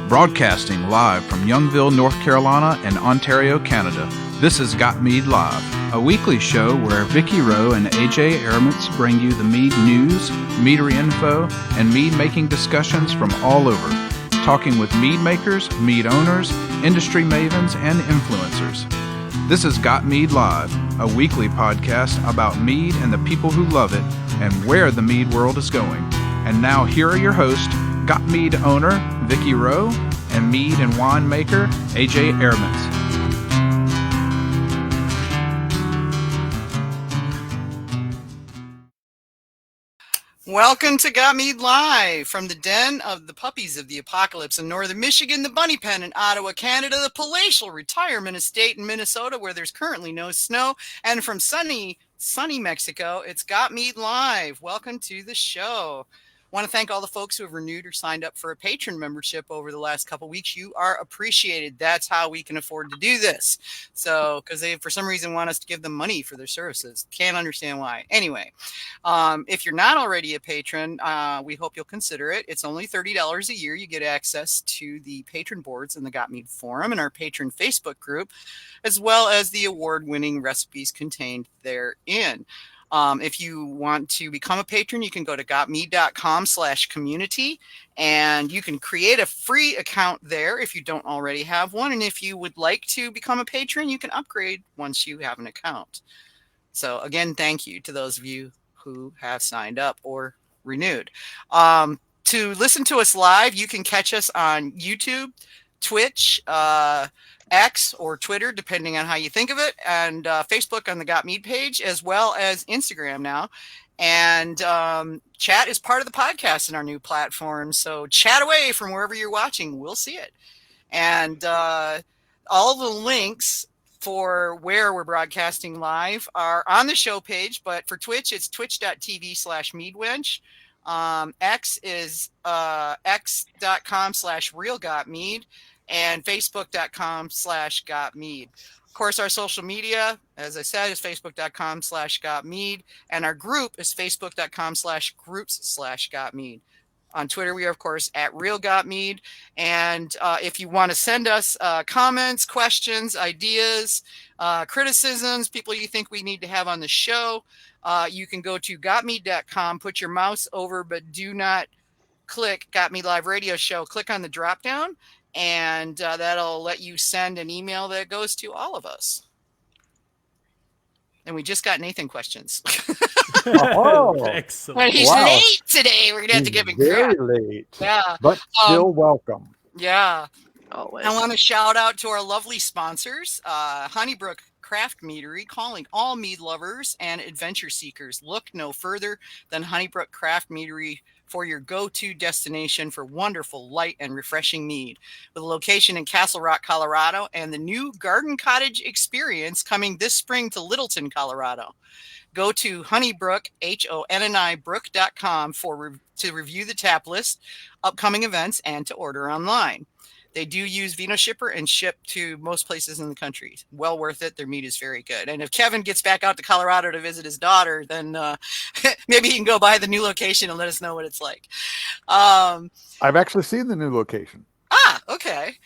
Broadcasting live from Youngville, North Carolina and Ontario, Canada. This is Got Mead Live, a weekly show where Vicky Rowe and AJ Airments bring you the mead news, meadery info, and mead-making discussions from all over, talking with mead makers, mead owners, industry mavens, and influencers. This is Got Mead Live, a weekly podcast about mead and the people who love it and where the mead world is going. And now here are your hosts, Got Mead owner Vicky Rowe and mead and wine maker AJ Airments. Welcome to Got Mead Live from the den of the puppies of the apocalypse in northern Michigan, the Bunny Pen in Ottawa, Canada, the palatial retirement estate in Minnesota where there's currently no snow, and from sunny Mexico, it's Got Mead Live. Welcome to the show. I want to thank all the folks who have renewed or signed up for a patron membership over the last couple of weeks. You are appreciated. That's how we can afford to do this. So, because they, for some reason, want us to give them money for their services. Can't understand why. Anyway, if you're not already a patron, we hope you'll consider it. It's only $30 a year. You get access to the patron boards in the Got Mead Forum and our patron Facebook group, as well as the award-winning recipes contained therein. If you want to become a patron, you can go to gotmead.com/community and you can create a free account there if you don't already have one. And if you would like to become a patron, you can upgrade once you have an account. So again, thank you to those of you who have signed up or renewed. To listen to us live, you can catch us on YouTube, Twitch, X or Twitter, depending on how you think of it, and Facebook on the Got Mead page, as well as Instagram now. And chat is part of the podcast in our new platform. So chat away from wherever you're watching. We'll see it. And all the links for where we're broadcasting live are on the show page. But for Twitch, it's twitch.tv/meadwench. X is x.com/realgotmead. And facebook.com/gotmead. Of course, our social media, as I said, is facebook.com/gotmead. And our group is facebook.com/groups/gotmead. On Twitter, we are, of course, at realgotmead. And if you want to send us comments, questions, ideas, criticisms, people you think we need to have on the show, you can go to gotmead.com, put your mouse over, but do not click Got Mead Live Radio Show. Click on the drop down. And that'll let you send an email that goes to all of us. And we just got Nathan questions. Oh, excellent. When he's late today, we're going to have to give him crap. Very late. Yeah. But still welcome. Yeah. Always. I want to shout out to our lovely sponsors, Honeybrook Craft Meadery, calling all mead lovers and adventure seekers. Look no further than Honeybrook Craft Meadery for your go-to destination for wonderful, light, and refreshing mead. With a location in Castle Rock, Colorado, and the new Garden Cottage experience coming this spring to Littleton, Colorado. Go to Honeybrook, HONNI, to review the tap list, upcoming events, and to order online. They do use Vino Shipper and ship to most places in the country. Well worth it. Their meat is very good. And if Kevin gets back out to Colorado to visit his daughter, then maybe he can go by the new location and let us know what it's like. I've actually seen the new location. Ah, okay.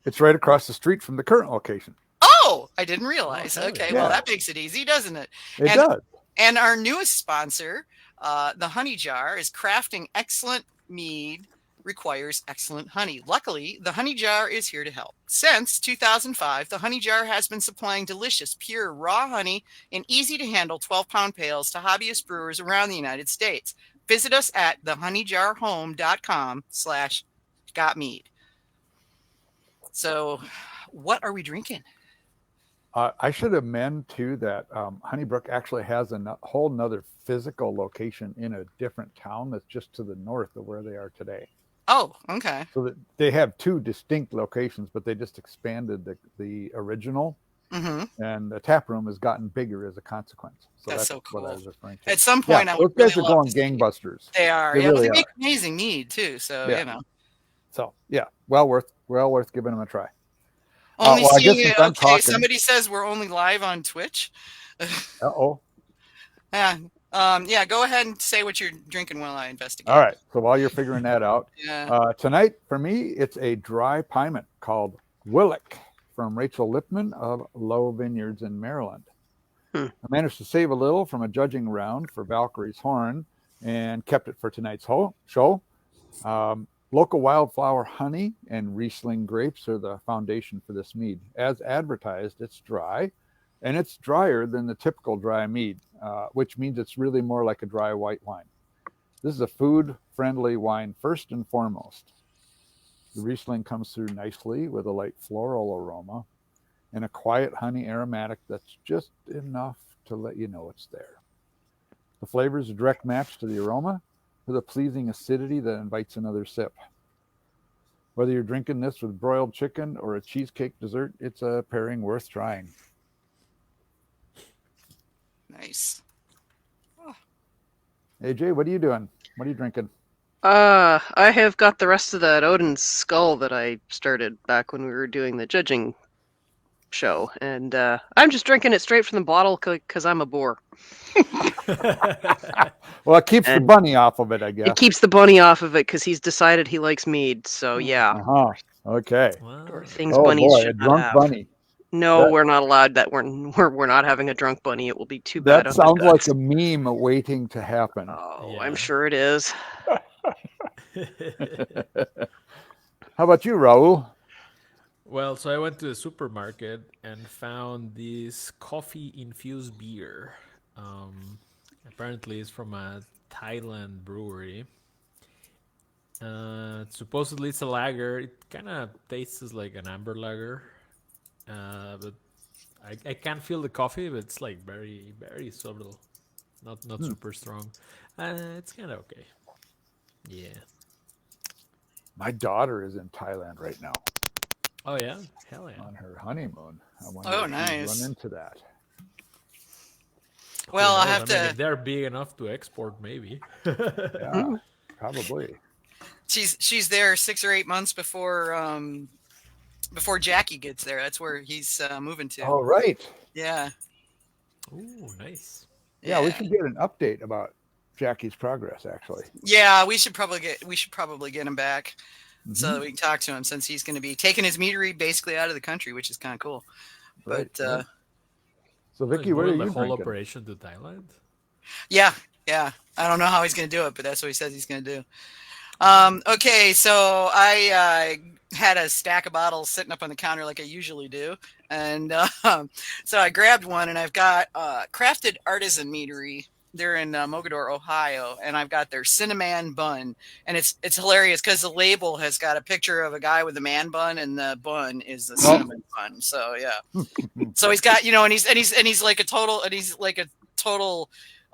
It's right across the street from the current location. Oh, I didn't realize. Okay, yeah. Well, that makes it easy, doesn't it? It does. And our newest sponsor, the Honey Jar, is crafting excellent mead requires excellent honey. Luckily, the Honey Jar is here to help. Since 2005, the Honey Jar has been supplying delicious, pure, raw honey in easy-to-handle 12-pound pails to hobbyist brewers around the United States. Visit us at thehoneyjarhome.com/gotmead. So, what are we drinking? I should amend, too, that Honeybrook actually has a whole nother physical location in a different town that's just to the north of where they are today. Oh, okay. So that they have two distinct locations, but they just expanded the original, and the tap room has gotten bigger as a consequence. So that's so cool. What I was referring to. At some point, I would those guys really are going love to gangbusters. They are. They yeah, really but they make are. amazing mead too. So Yeah. you know. So yeah, well worth giving them a try. Only well, seeing it. Okay, talking, somebody says we're only live on Twitch. Uh-oh. Yeah, Yeah, go ahead and say what you're drinking while I investigate. All right. So while you're figuring that out, Yeah. tonight for me, it's a dry piment called Willick from Rachel Lipman of Low Vineyards in Maryland. I managed to save a little from a judging round for Valkyrie's Horn and kept it for tonight's show. Local wildflower honey and Riesling grapes are the foundation for this mead. As advertised, it's dry, and it's drier than the typical dry mead, which means it's really more like a dry white wine. This is a food-friendly wine first and foremost. The Riesling comes through nicely with a light floral aroma and a quiet honey aromatic that's just enough to let you know it's there. The flavor is a direct match to the aroma with a pleasing acidity that invites another sip. Whether you're drinking this with broiled chicken or a cheesecake dessert, it's a pairing worth trying. Nice. Oh. AJ, what are you doing? What are you drinking? I have got the rest of that Odin's Skull that I started back when we were doing the judging show, and I'm just drinking it straight from the bottle because I'm a bore. Well, it keeps the bunny off of it, I guess. It keeps the bunny off of it because he's decided he likes mead. So yeah. Okay. Or things bunnies should a drunk have. bunny. No, we're not allowed that. We're not having a drunk bunny. It will be too bad. That sounds like a meme waiting to happen. Oh, yeah. I'm sure it is. How about you, Raul? Well, so I went to the supermarket and found this coffee-infused beer. Apparently, it's from a Thailand brewery. Supposedly, it's a lager. It kind of tastes like an amber lager, but I can't feel the coffee. But it's like very, very subtle, not super strong. It's kind of okay. Yeah. My daughter is in Thailand right now. Oh yeah, hell yeah! On her honeymoon. I wonder if nice. Run into that. Well, I have to. If they're big enough to export, maybe. Yeah, probably. She's there 6 or 8 months before Jackie gets there. That's where he's moving to. Oh right. Yeah. Ooh, nice. Yeah, we should get an update about Jackie's progress, actually. Yeah, we should probably get him back so that we can talk to him, since he's going to be taking his meadery basically out of the country, which is kind of cool. Right. But so Vicky, what are you the whole drinking? operation to Thailand? Yeah. I don't know how he's going to do it, but that's what he says he's going to do. Okay, so I had a stack of bottles sitting up on the counter like I usually do, and so I grabbed one, and I've got Crafted Artisan Meadery. They're in Mogadore, Ohio, and I've got their cinnamon bun, and it's hilarious because the label has got a picture of a guy with a man bun, and the bun is the cinnamon bun. So yeah, so he's got and he's like a total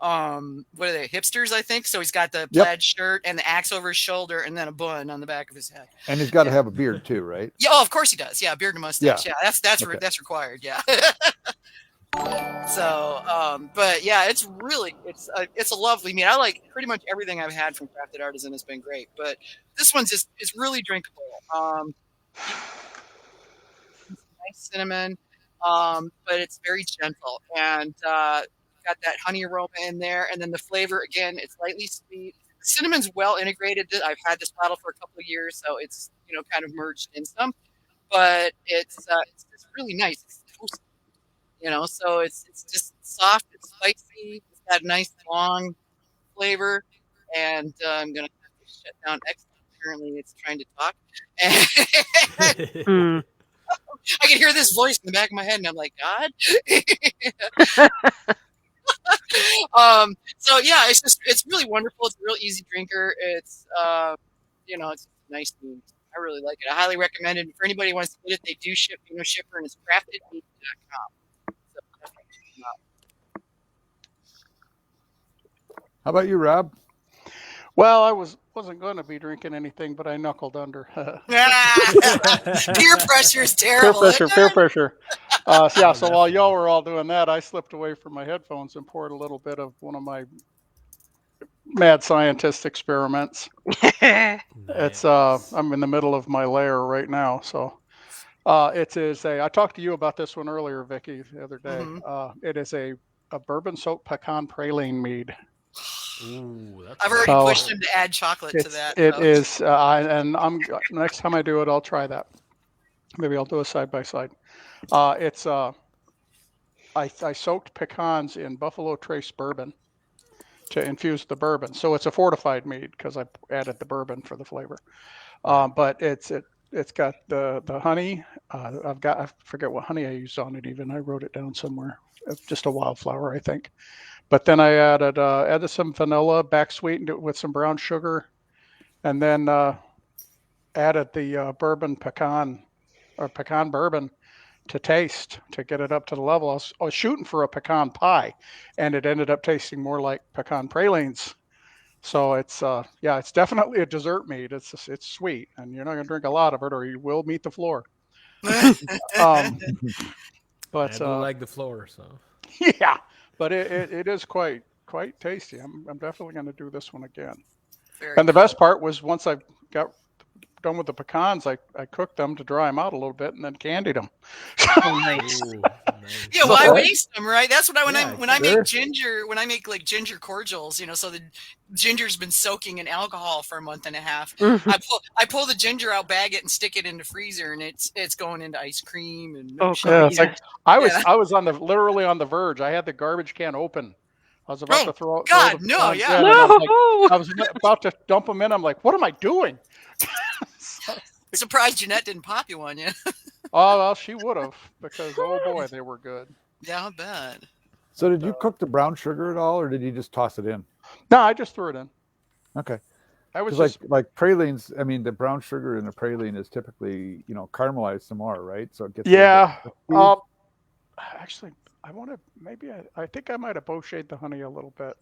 what are they, hipsters, I think? So he's got the plaid shirt and the axe over his shoulder, and then a bun on the back of his head. And he's got to have a beard too, right? Yeah, of course he does. Yeah, beard and mustache. Yeah, that's required. Yeah. So, but yeah, it's a lovely mead. I like pretty much everything I've had from Crafted Artisan has been great, but this one's it's really drinkable. Nice cinnamon, but it's very gentle, and got that honey aroma in there, and then the flavor again, it's lightly sweet. The cinnamon's well integrated. I've had this bottle for a couple of years, so it's kind of merged in some, but it's just really nice. It's toasty. So it's just soft, it's spicy, it's got a nice long flavor, and I'm gonna have to shut down X. Apparently, it's trying to talk. I can hear this voice in the back of my head, and I'm like, God. So yeah, it's really wonderful. It's a real easy drinker. It's it's nice mead. I really like it. I highly recommend it. For anybody who wants to get it, they do ship. Shipper, and it's craftedmead.com. How about you, Rob? Well, I wasn't going to be drinking anything, but I knuckled under. Peer pressure is terrible. Peer pressure. So while y'all were all doing that, I slipped away from my headphones and poured a little bit of one of my mad scientist experiments. It's I'm in the middle of my lair right now, so it is I talked to you about this one earlier, Vicky, the other day. It is a bourbon soaked pecan praline mead. Ooh, that's I've already So- pushed him to add chocolate to that. It so. is, and I'm next time I do it, I'll try that. Maybe I'll do a side by side. It's I soaked pecans in Buffalo Trace bourbon to infuse the bourbon, so it's a fortified mead because I added the bourbon for the flavor. But it's got the honey. I forget what honey I used on it. Even I wrote it down somewhere. Just a wildflower, I think. But then I added some vanilla, back sweetened it with some brown sugar, and then added the pecan bourbon to taste to get it up to the level. I was shooting for a pecan pie, and it ended up tasting more like pecan pralines. So it's definitely a dessert mead. It's sweet, and you're not going to drink a lot of it, or you will meet the floor. But I do like the floor, so. yeah, but it is quite tasty. I'm definitely going to do this one again. And the best part was once I got done with the pecans, I cooked them to dry them out a little bit and then candied them. Oh, nice. Ooh, nice. Yeah, why waste them, right? That's what I sure. when I make like ginger cordials, so the ginger's been soaking in alcohol for a month and a half. I pull the ginger out, bag it, and stick it in the freezer, and it's going into ice cream and It's like I was literally on the verge. I had the garbage can open. I was about to throw God, the no, pecans yeah. in, No! and I was about to dump them in. I'm like, what am I doing? Surprised Jeanette didn't pop you one, yeah. Oh, well, she would have, because oh boy, they were good. Yeah, I bet. So did you cook the brown sugar at all, or did you just toss it in? No, I just threw it in. Okay. I was 'Cause just like pralines. I mean, the brown sugar in a praline is typically caramelized some more, right? So it gets actually, I want to I think I might have pochade the honey a little bit.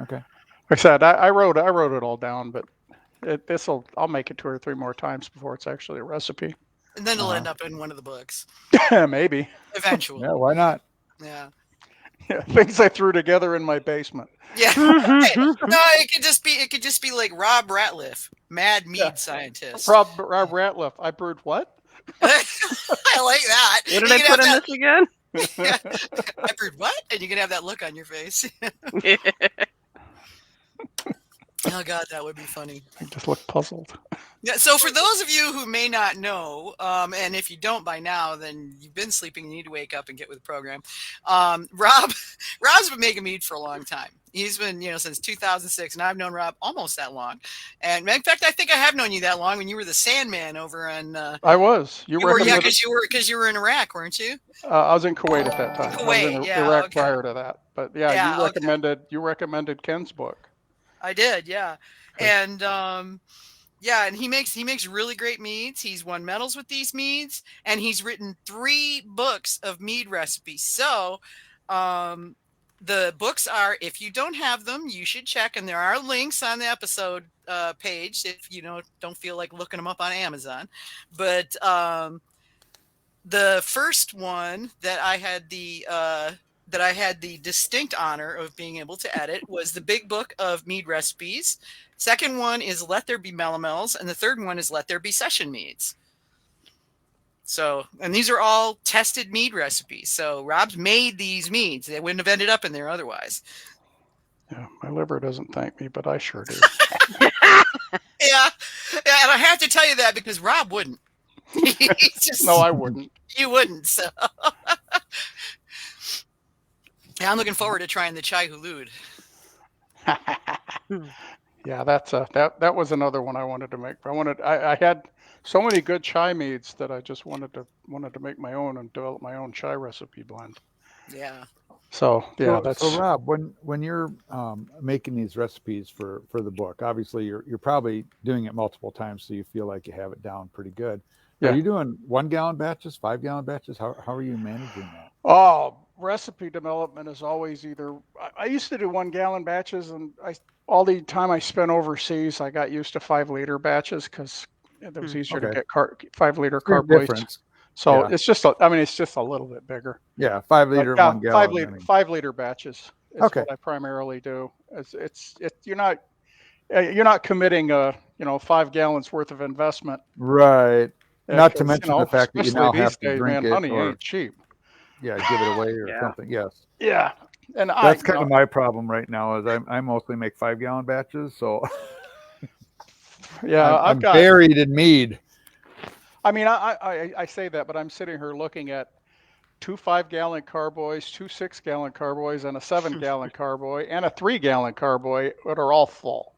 Okay. Like I said, I wrote it all down, but I'll make it 2 or 3 more times before it's actually a recipe. And then it'll end up in one of the books. Maybe. Eventually. Yeah, why not? Yeah. Yeah, things I threw together in my basement. Yeah. No, it could just be like Rob Ratliff, mad mead scientist. Rob Ratliff. I brewed what? I like that. What did I put in this again? I brewed what? And you can have that look on your face. Oh God, that would be funny. I just look puzzled. Yeah. So for those of you who may not know, and if you don't by now, then you've been sleeping. You need to wake up and get with the program. Rob's been making mead for a long time. He's been, since 2006, and I've known Rob almost that long. And in fact, I think I have known you that long when you were the Sandman over on. I was. You were, because you were in Iraq, weren't you? I was in Kuwait at that time. Kuwait, I was in Iraq prior to that. But you recommended Ken's book. I did, yeah. And and he makes really great meads. He's won medals with these meads, and he's written 3 books of mead recipes. So the books are, if you don't have them, you should check, and there are links on the episode page if you don't feel like looking them up on Amazon. But the first one that I had the distinct honor of being able to edit was the Big Book of Mead Recipes. Second one is Let There Be Melomels, and the third one is Let There Be Session Meads. So, and these are all tested mead recipes. So Rob's made these meads. They wouldn't have ended up in there otherwise. Yeah, my liver doesn't thank me, but I sure do. Yeah, and I have to tell you that because Rob wouldn't. No, I wouldn't. You wouldn't, so... Yeah, I'm looking forward to trying the chai hulud. Yeah, that was another one I wanted to make. I had so many good chai meads that I just wanted to make my own and develop my own chai recipe blend. Yeah. So So Rob, when you're making these recipes for the book, obviously you're probably doing it multiple times, so you feel like you have it down pretty good. Yeah. Are you doing 1 gallon batches, 5 gallon batches? How are you managing that? Oh, recipe development is always I used to do 1 gallon batches, and all the time I spent overseas, I got used to 5 liter batches because it was easier to get 5 liter carboys. So it's just a little bit bigger. Yeah, 5 liter, 1 gallon. 5 liter batches is what I primarily do. You're not committing 5 gallons worth of investment. Right. Not to mention the fact that you now have to drink it. Honey ain't cheap. Yeah, give it away or something. Yes. Yeah. And That's kind of my problem right now. Is I mostly make 5-gallon batches, so yeah, I'm buried in mead. I mean, I say that, but I'm sitting here looking at 2 5-gallon carboys, 2 6-gallon carboys, and a 7-gallon carboy, and a 3-gallon carboy that are all full.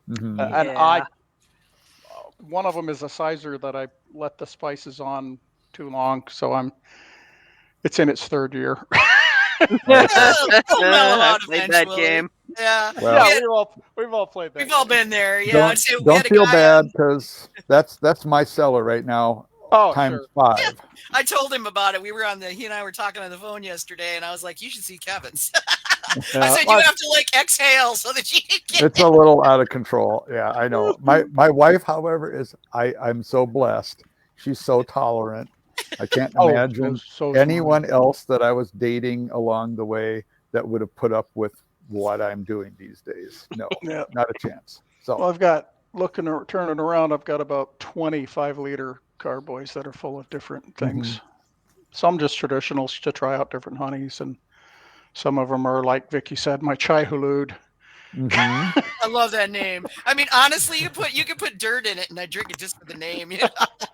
Mm-hmm. And one of them is a sizer that I let the spices on too long, so it's in its 3rd year. It'll mellow out Played that eventually. game. Yeah. Well, Yeah, we've all played that. We've all been there. Yeah. Don't feel bad, because that's my cellar right now. Oh, times sure. 5. Yeah, I told him about it. He and I were talking on the phone yesterday, and I was like, "You should see Kevin's." I said, "You have to like exhale so that you can get." It's a little out of control. Yeah, I know. My wife, however, is I'm so blessed. She's so tolerant. I can't imagine anyone else that I was dating along the way that would have put up with what I'm doing these days. No, not a chance. So Well, I've got turning around. I've got about 20 5-liter carboys that are full of different things. Mm-hmm. Some just traditionals to try out different honeys, and some of them are like Vicky said, my chai hulud. Mm-hmm. I love that name. I mean, honestly, you could put dirt in it, and I drink it just for the name. You know?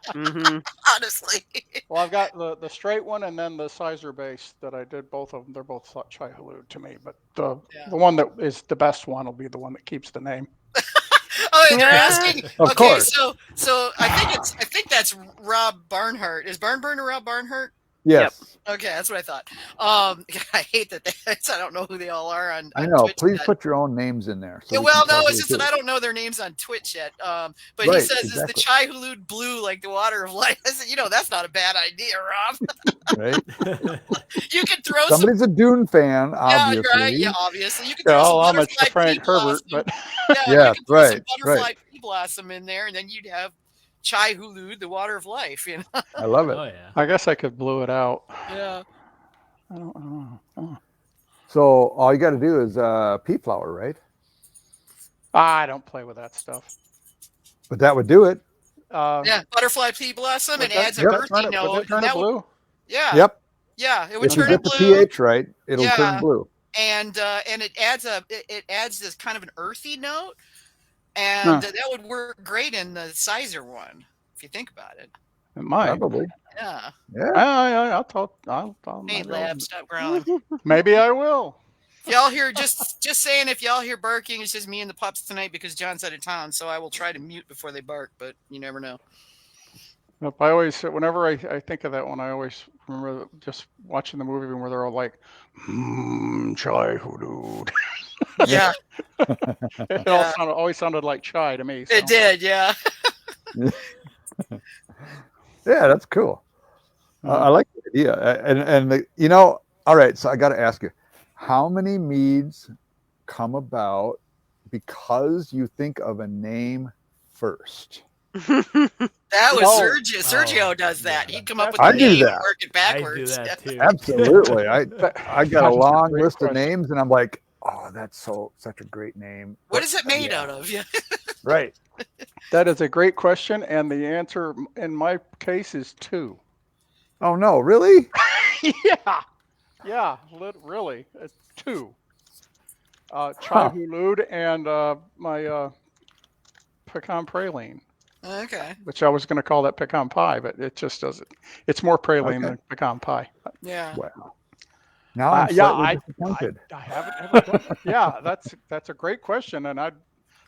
Mm-hmm. Honestly. Well, I've got the straight one and then the sizer base that I did both of them. They're both chai hulud to me, but the one that is the best one will be the one that keeps the name. Oh, and they're asking. Of Okay, course. so I think that's Rob Barnhart. Is Barnburner Rob Barnhart? Yes. Yep. Okay, that's what I thought. I hate that I don't know who they all are on I know. Twitch Please yet. put your own names in there. Yeah, well, no, it's just that I don't know their names on Twitch yet. But Right, he says, exactly. "Is the chai hulud blue like the water of life?" I said, that's not a bad idea, Rob. Right. You can throw Somebody's a Dune fan, obviously. Yeah, right. Yeah, obviously. You can throw some homage to butterfly Frank pea Herbert, blossom. but Yeah, you can throw some right, butterfly pea blossom in there, and then you'd have chai hulud, the water of life. I love it. Oh yeah. I guess I could blue it out. Yeah. I don't know. So all you got to do is pea flour, right? I don't play with that stuff. But that would do it. Yeah, butterfly pea blossom, and adds a yep, earthy note. Would it turn it blue? Yeah. Yep. Yeah, it would If you turn get it the blue. pH right, it'll turn blue. And it adds this kind of an earthy note, and that would work great in the sizer one if you think about it. It might. Probably. Yeah. Yeah. I'll Hey, lab, stop growling. Maybe I will. If y'all hear just saying, if y'all hear barking, it's just me and the pups tonight because John's out of town. So I will try to mute before they bark, but you never know. Nope, whenever I think of that one, I always remember just watching the movie where they're all like, chai hulud. Yeah. It always sounded like chai to me. So. It did, yeah. Yeah, that's cool. I like the idea. And all right, so I got to ask you, how many meads come about because you think of a name first? That was Sergio. Sergio does that. He'd come up with a name and work it backwards. I do that too. Absolutely. I got a long list of names, and I'm like, oh, that's such a great name. What is it made out of? Yeah. Right. That is a great question, and the answer in my case is 2. Oh no, really? Yeah, really, it's 2. Chai hulud and my pecan praline. Okay. Which I was going to call that pecan pie, but it just doesn't. It's more praline than pecan pie. Yeah. Wow. Now I'm slightly disappointed. I haven't ever done that. Yeah, that's a great question, and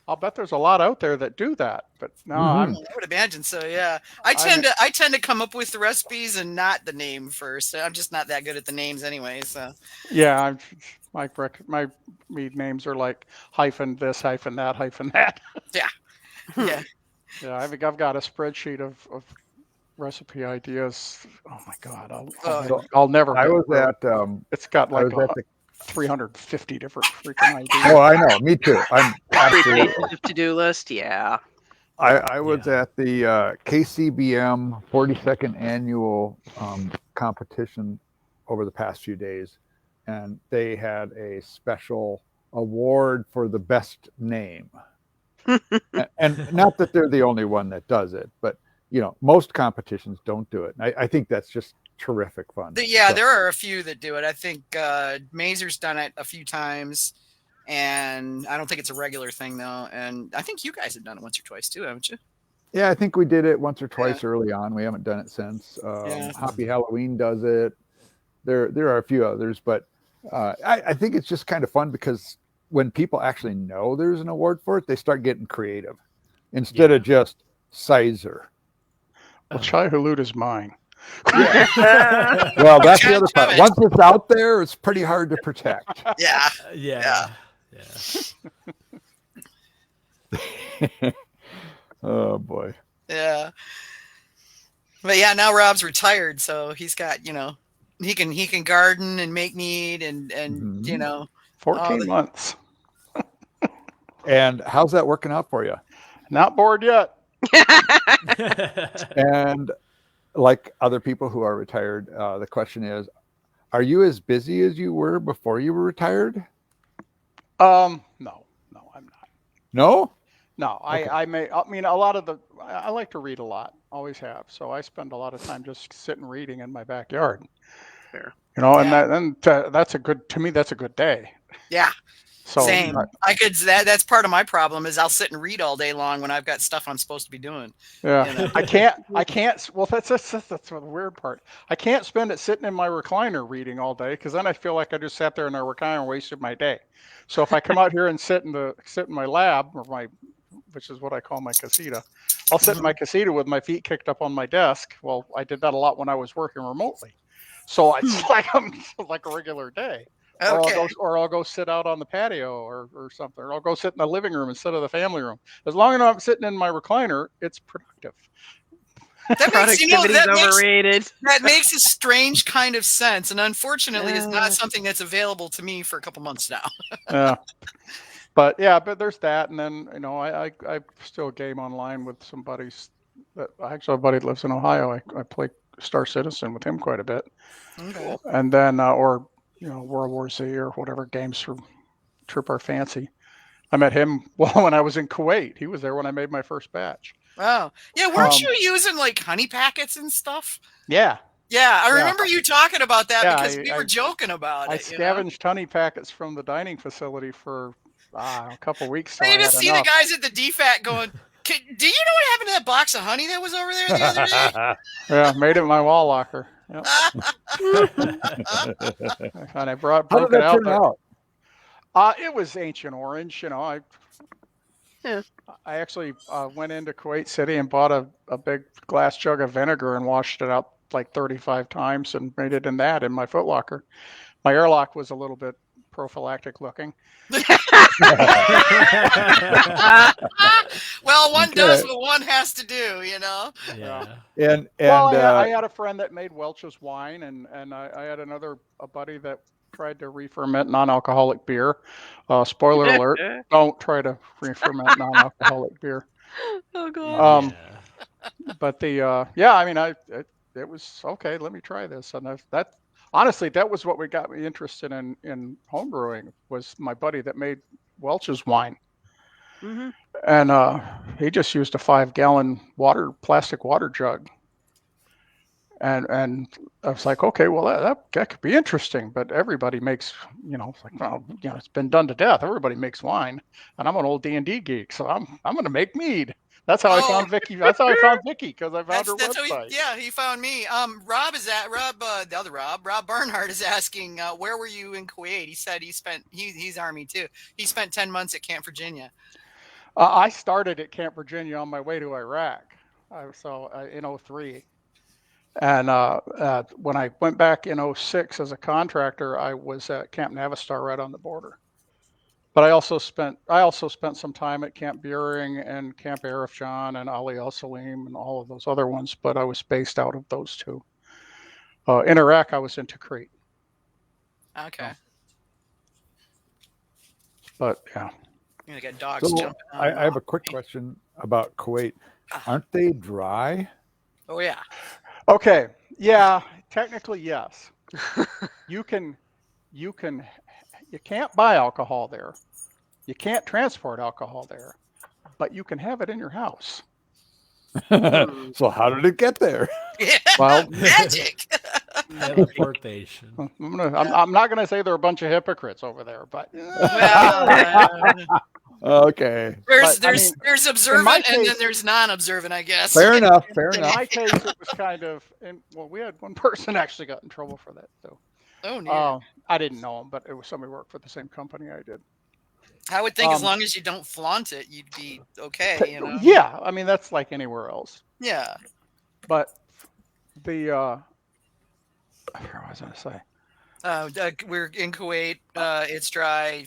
I'll bet there's a lot out there that do that. But no, I would imagine so. Yeah, I tend to come up with the recipes and not the name first. I'm just not that good at the names anyway. So yeah, my mead names are like hyphen this, hyphen that, hyphen that. Yeah, yeah. Yeah, I've got a spreadsheet of recipe ideas. Oh my God, I'll never. I was at. It's got like 350 different freaking ideas. Oh, I know. Me too. I'm absolutely to-do list. Yeah. I was at the KCBM 42nd annual competition over the past few days, and they had a special award for the best name. And not that they're the only one that does it, but most competitions don't do it. I think that's just terrific fun. Yeah, there are a few that do it. I think Mazer's done it a few times, and I don't think it's a regular thing though. And I think you guys have done it once or twice too, haven't you? Yeah, I think we did it once or twice early on. We haven't done it since. Hoppy Halloween does it. There are a few others, but I think it's just kind of fun because when people actually know there's an award for it, they start getting creative instead of just sizer. Well, Chai Halut is mine. Yeah. Well, that's the other part. Once it's out there, it's pretty hard to protect. Yeah. Oh boy. Yeah. But yeah, now Rob's retired, so he's got, he can garden and make mead and 14 months. And how's that working out for you? Not bored yet. And like other people who are retired, the question is, are you as busy as you were before you were retired? No, I'm not. No? No, Okay. I like to read a lot, always have. So I spend a lot of time just sitting reading in my backyard. Fair. That's a good day. Yeah. So same. That's part of my problem is I'll sit and read all day long when I've got stuff I'm supposed to be doing. Yeah. I can't. Well, that's the weird part. I can't spend it sitting in my recliner reading all day because then I feel like I just sat there in a recliner and wasted my day. So if I come out here and sit in my lab which is what I call my casita, I'll sit in my casita with my feet kicked up on my desk. Well, I did that a lot when I was working remotely. So it's like a regular day. Okay. Or I'll go sit out on the patio or something. Or I'll go sit in the living room instead of the family room. As long as I'm sitting in my recliner, it's productive. Productivity's overrated. That makes a strange kind of sense, and unfortunately, is not something that's available to me for a couple months now. Yeah, but there's that, and then I still game online with some buddies. Actually, a buddy that lives in Ohio. I play Star Citizen with him quite a bit. Okay. And then World War Z or whatever games for trip our fancy. I met him when I was in Kuwait. He was there when I made my first batch. Oh, yeah. Weren't you using like honey packets and stuff? Yeah. Yeah, I remember you talking about that because we were I joking about it. I scavenged honey packets from the dining facility for a couple weeks. I just see the guys at the DFAT going, do you know what happened to that box of honey that was over there the other day? Yeah, made it in my wall locker. Yep. And I broke it out. Turn out? It was Ancient Orange. I actually went into Kuwait City and bought a big glass jug of vinegar and washed it out like 35 times and made it in my Foot Locker. My airlock was a little bit prophylactic looking. Well, one does what one has to do, Yeah. And I had a friend that made Welch's wine, and I had a buddy that tried to re-ferment non-alcoholic beer. Spoiler alert: don't try to re-ferment non-alcoholic beer. Oh god. But it was okay. Let me try this, and honestly, that was what got me interested in home brewing. Was my buddy that made Welch's wine, and he just used a 5-gallon plastic water jug. And I was like, okay, well that could be interesting, but everybody makes, it's like, well, it's been done to death. Everybody makes wine, and I'm an old D&D geek, so I'm going to make mead. That's how I found Vicky. That's how I found Vicky, because I found her website. He found me. Rob Barnhart is asking, where were you in Kuwait? He said he's Army too. He spent 10 months at Camp Virginia. I started at Camp Virginia on my way to Iraq, in 2003. And when I went back in 2006 as a contractor, I was at Camp Navistar right on the border. But I also spent some time at Camp Buehring and Camp Arifjan and Ali El Salim and all of those other ones. But I was based out of those two. In Iraq, I was in Tikrit. Okay. But yeah. You got dogs jumping. I have a quick question about Kuwait. Aren't they dry? Oh yeah. Okay. Yeah. Technically, yes. You can't buy alcohol there. You can't transport alcohol there, but you can have it in your house. So how did it get there? Well, Magic. Teleportation. I'm not gonna say they're a bunch of hypocrites over there, but Okay. There's observant and case- then there's non-observant, I guess. Fair enough. in my case, it was kind of, we had one person actually got in trouble for that. So Oh, no. I didn't know him, but it was somebody who worked for the same company I did. I would think as long as you don't flaunt it, you'd be okay. You know? Yeah, I mean that's like anywhere else. Yeah. But the what was I gonna say? We're in Kuwait. It's dry.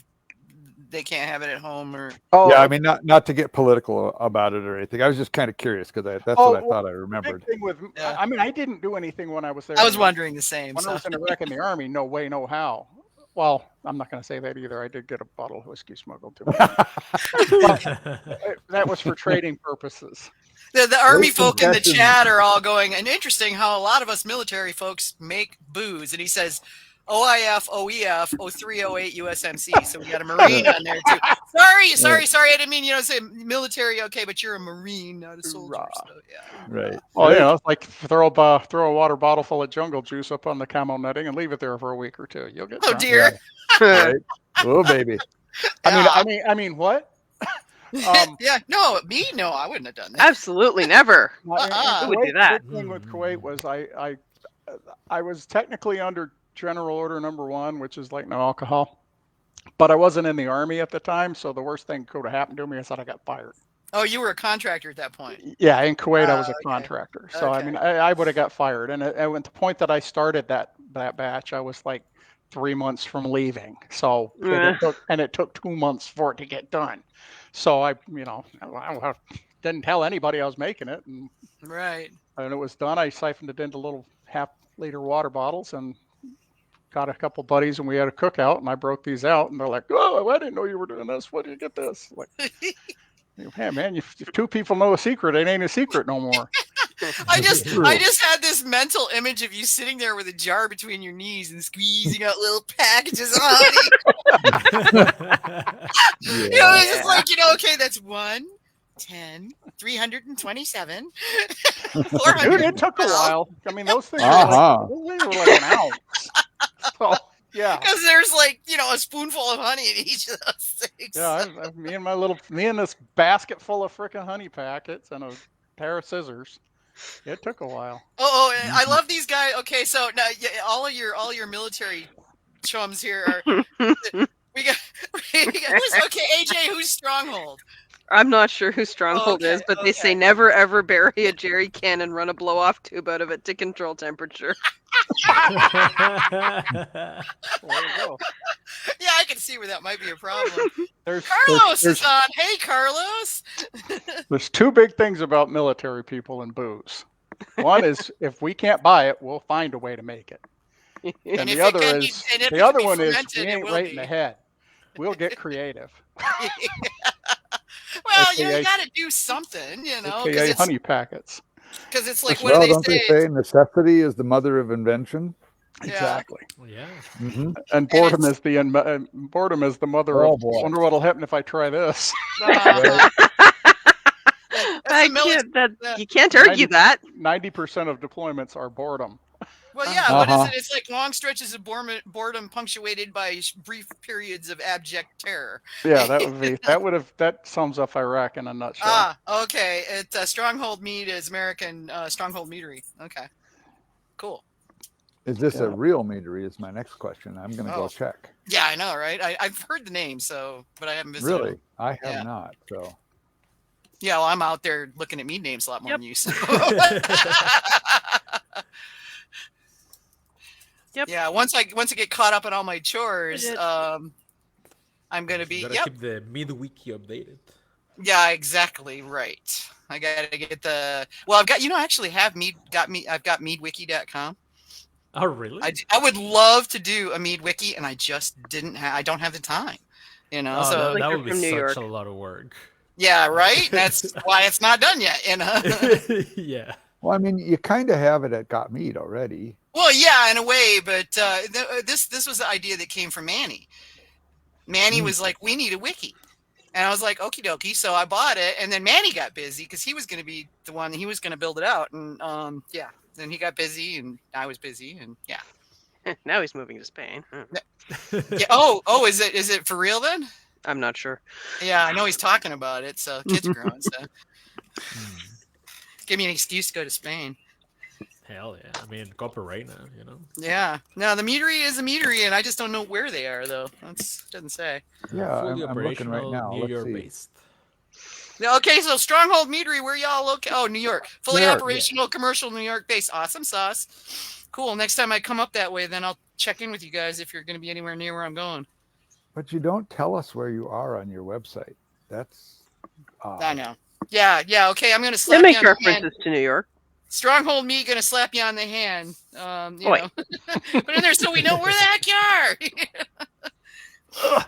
They can't have it at home, or Yeah, I mean, not to get political about it or anything. I was just kind of curious because that's what I thought I remembered. Big thing with, I mean, I didn't do anything when I was there. I was wondering the same. When I was in Iraq in the army, no way, no how. Well, I'm not going to say that either. I did get a bottle of whiskey smuggled to me. That was for trading purposes. The army folk in the chat are all going, and interesting how a lot of us military folks make booze. And he says, OIF, OEF, 0308 USMC. So we got a Marine on there too. Sorry. I didn't mean, say military, okay, but you're a Marine, not a soldier. So, yeah. Right. Well, it's like throw a water bottle full of jungle juice up on the camo netting and leave it there for a week or two. You'll get drunk. Dear. Right. Oh, baby. I mean, what? Yeah, no, I wouldn't have done that. Absolutely never. Who would do that? The thing with Kuwait was I was technically under General Order Number 1, which is like no alcohol, but I wasn't in the army at the time, so the worst thing could have happened to me is that I got fired. Oh, you were a contractor at that point. Yeah, in Kuwait I was a contractor, so I mean I would have got fired, and at the point that I started that batch, I was like 3 months from leaving, so it took 2 months for it to get done. So I didn't tell anybody I was making it, and it was done. I siphoned it into little half-liter water bottles and got a couple buddies, and we had a cookout, and I broke these out, and they're like, "Oh, I didn't know you were doing this. Where did you get this?" Like, hey, man, if two people know a secret, it ain't a secret no more. I just had this mental image of you sitting there with a jar between your knees and squeezing out little packages of honey. It's just like, okay, that's 1, 10, 327, 400. Dude, it took a while. I mean, those things were like an ounce. So, yeah. Because there's like, a spoonful of honey in each of those things. Yeah, me and this basket full of frickin' honey packets and a pair of scissors. It took a while. I love these guys. Okay, so now all your military chums here are we got AJ, who's Stronghold? I'm not sure who Stronghold is, but they say never ever bury a jerry can and run a blow off tube out of it to control temperature. There you go. Yeah, I can see where that might be a problem. Carlos is on. Hey, Carlos. There's two big things about military people and booze. One is if we can't buy it, we'll find a way to make it. And the other one is we ain't right in the head. We'll get creative. Well, you got to do something, AKA honey packets. Because it's like, what do they say? Necessity is the mother of invention. Exactly. Yeah. Mm-hmm. And boredom is the mother of. Wonder what'll happen if I try this. You can't argue that. 90% of deployments are boredom. Well, yeah, what is it? It's like long stretches of boredom punctuated by brief periods of abject terror. Yeah, that sums up Iraq in a nutshell. Okay. Stronghold Mead is American Stronghold Meadery. Okay, cool. Is this a real meadery? Is my next question. I'm going to go check. Yeah, I know, right? I've heard the name, but I haven't visited. Really, I have not. So. Yeah, well, I'm out there looking at mead names a lot more than you. So. Yep. Yeah, once I get caught up in all my chores, I'm gonna be. Keep the Mead Wiki updated. Yeah, exactly right. I gotta get the. Well, I've got. Actually, have Mead. I've got meadwiki.com. Oh, really? I would love to do a Mead Wiki, and I just didn't have. I don't have the time. So that would be such a lot of work. Yeah, right. That's why it's not done yet. Yeah. Well, I mean, you kind of have it at Got Mead already. Well, yeah, in a way, but this was the idea that came from Manny. Manny was like, "We need a wiki," And I was like, okie dokie. So I bought it, and then Manny got busy because he was going to be the one. He was going to build it out, and then he got busy, and I was busy, and Now he's moving to Spain. yeah. Oh, is it for real then? I'm not sure. Yeah, I know he's talking about it. So kids are growing. So give me an excuse to go to Spain. Hell yeah. I mean, copper right now, you know? Yeah. No, the meadery is a meadery, and I just don't know where they are, though. Doesn't say. Yeah, Fully I'm looking right operational, now. New Let's York see. based. Okay, so Stronghold Meadery, where y'all located? Oh, New York. Fully New York, operational, commercial, New York based. Awesome sauce. Cool. Next time I come up that way, then I'll check in with you guys if you're going to be anywhere near where I'm going. But you don't tell us where you are on your website. That's odd. I know. Yeah. Okay, I'm going to They slap make you on the hand. references to New York. Stronghold Me going to slap you on the hand. You Oi. know. Put in there so we know where the heck you are.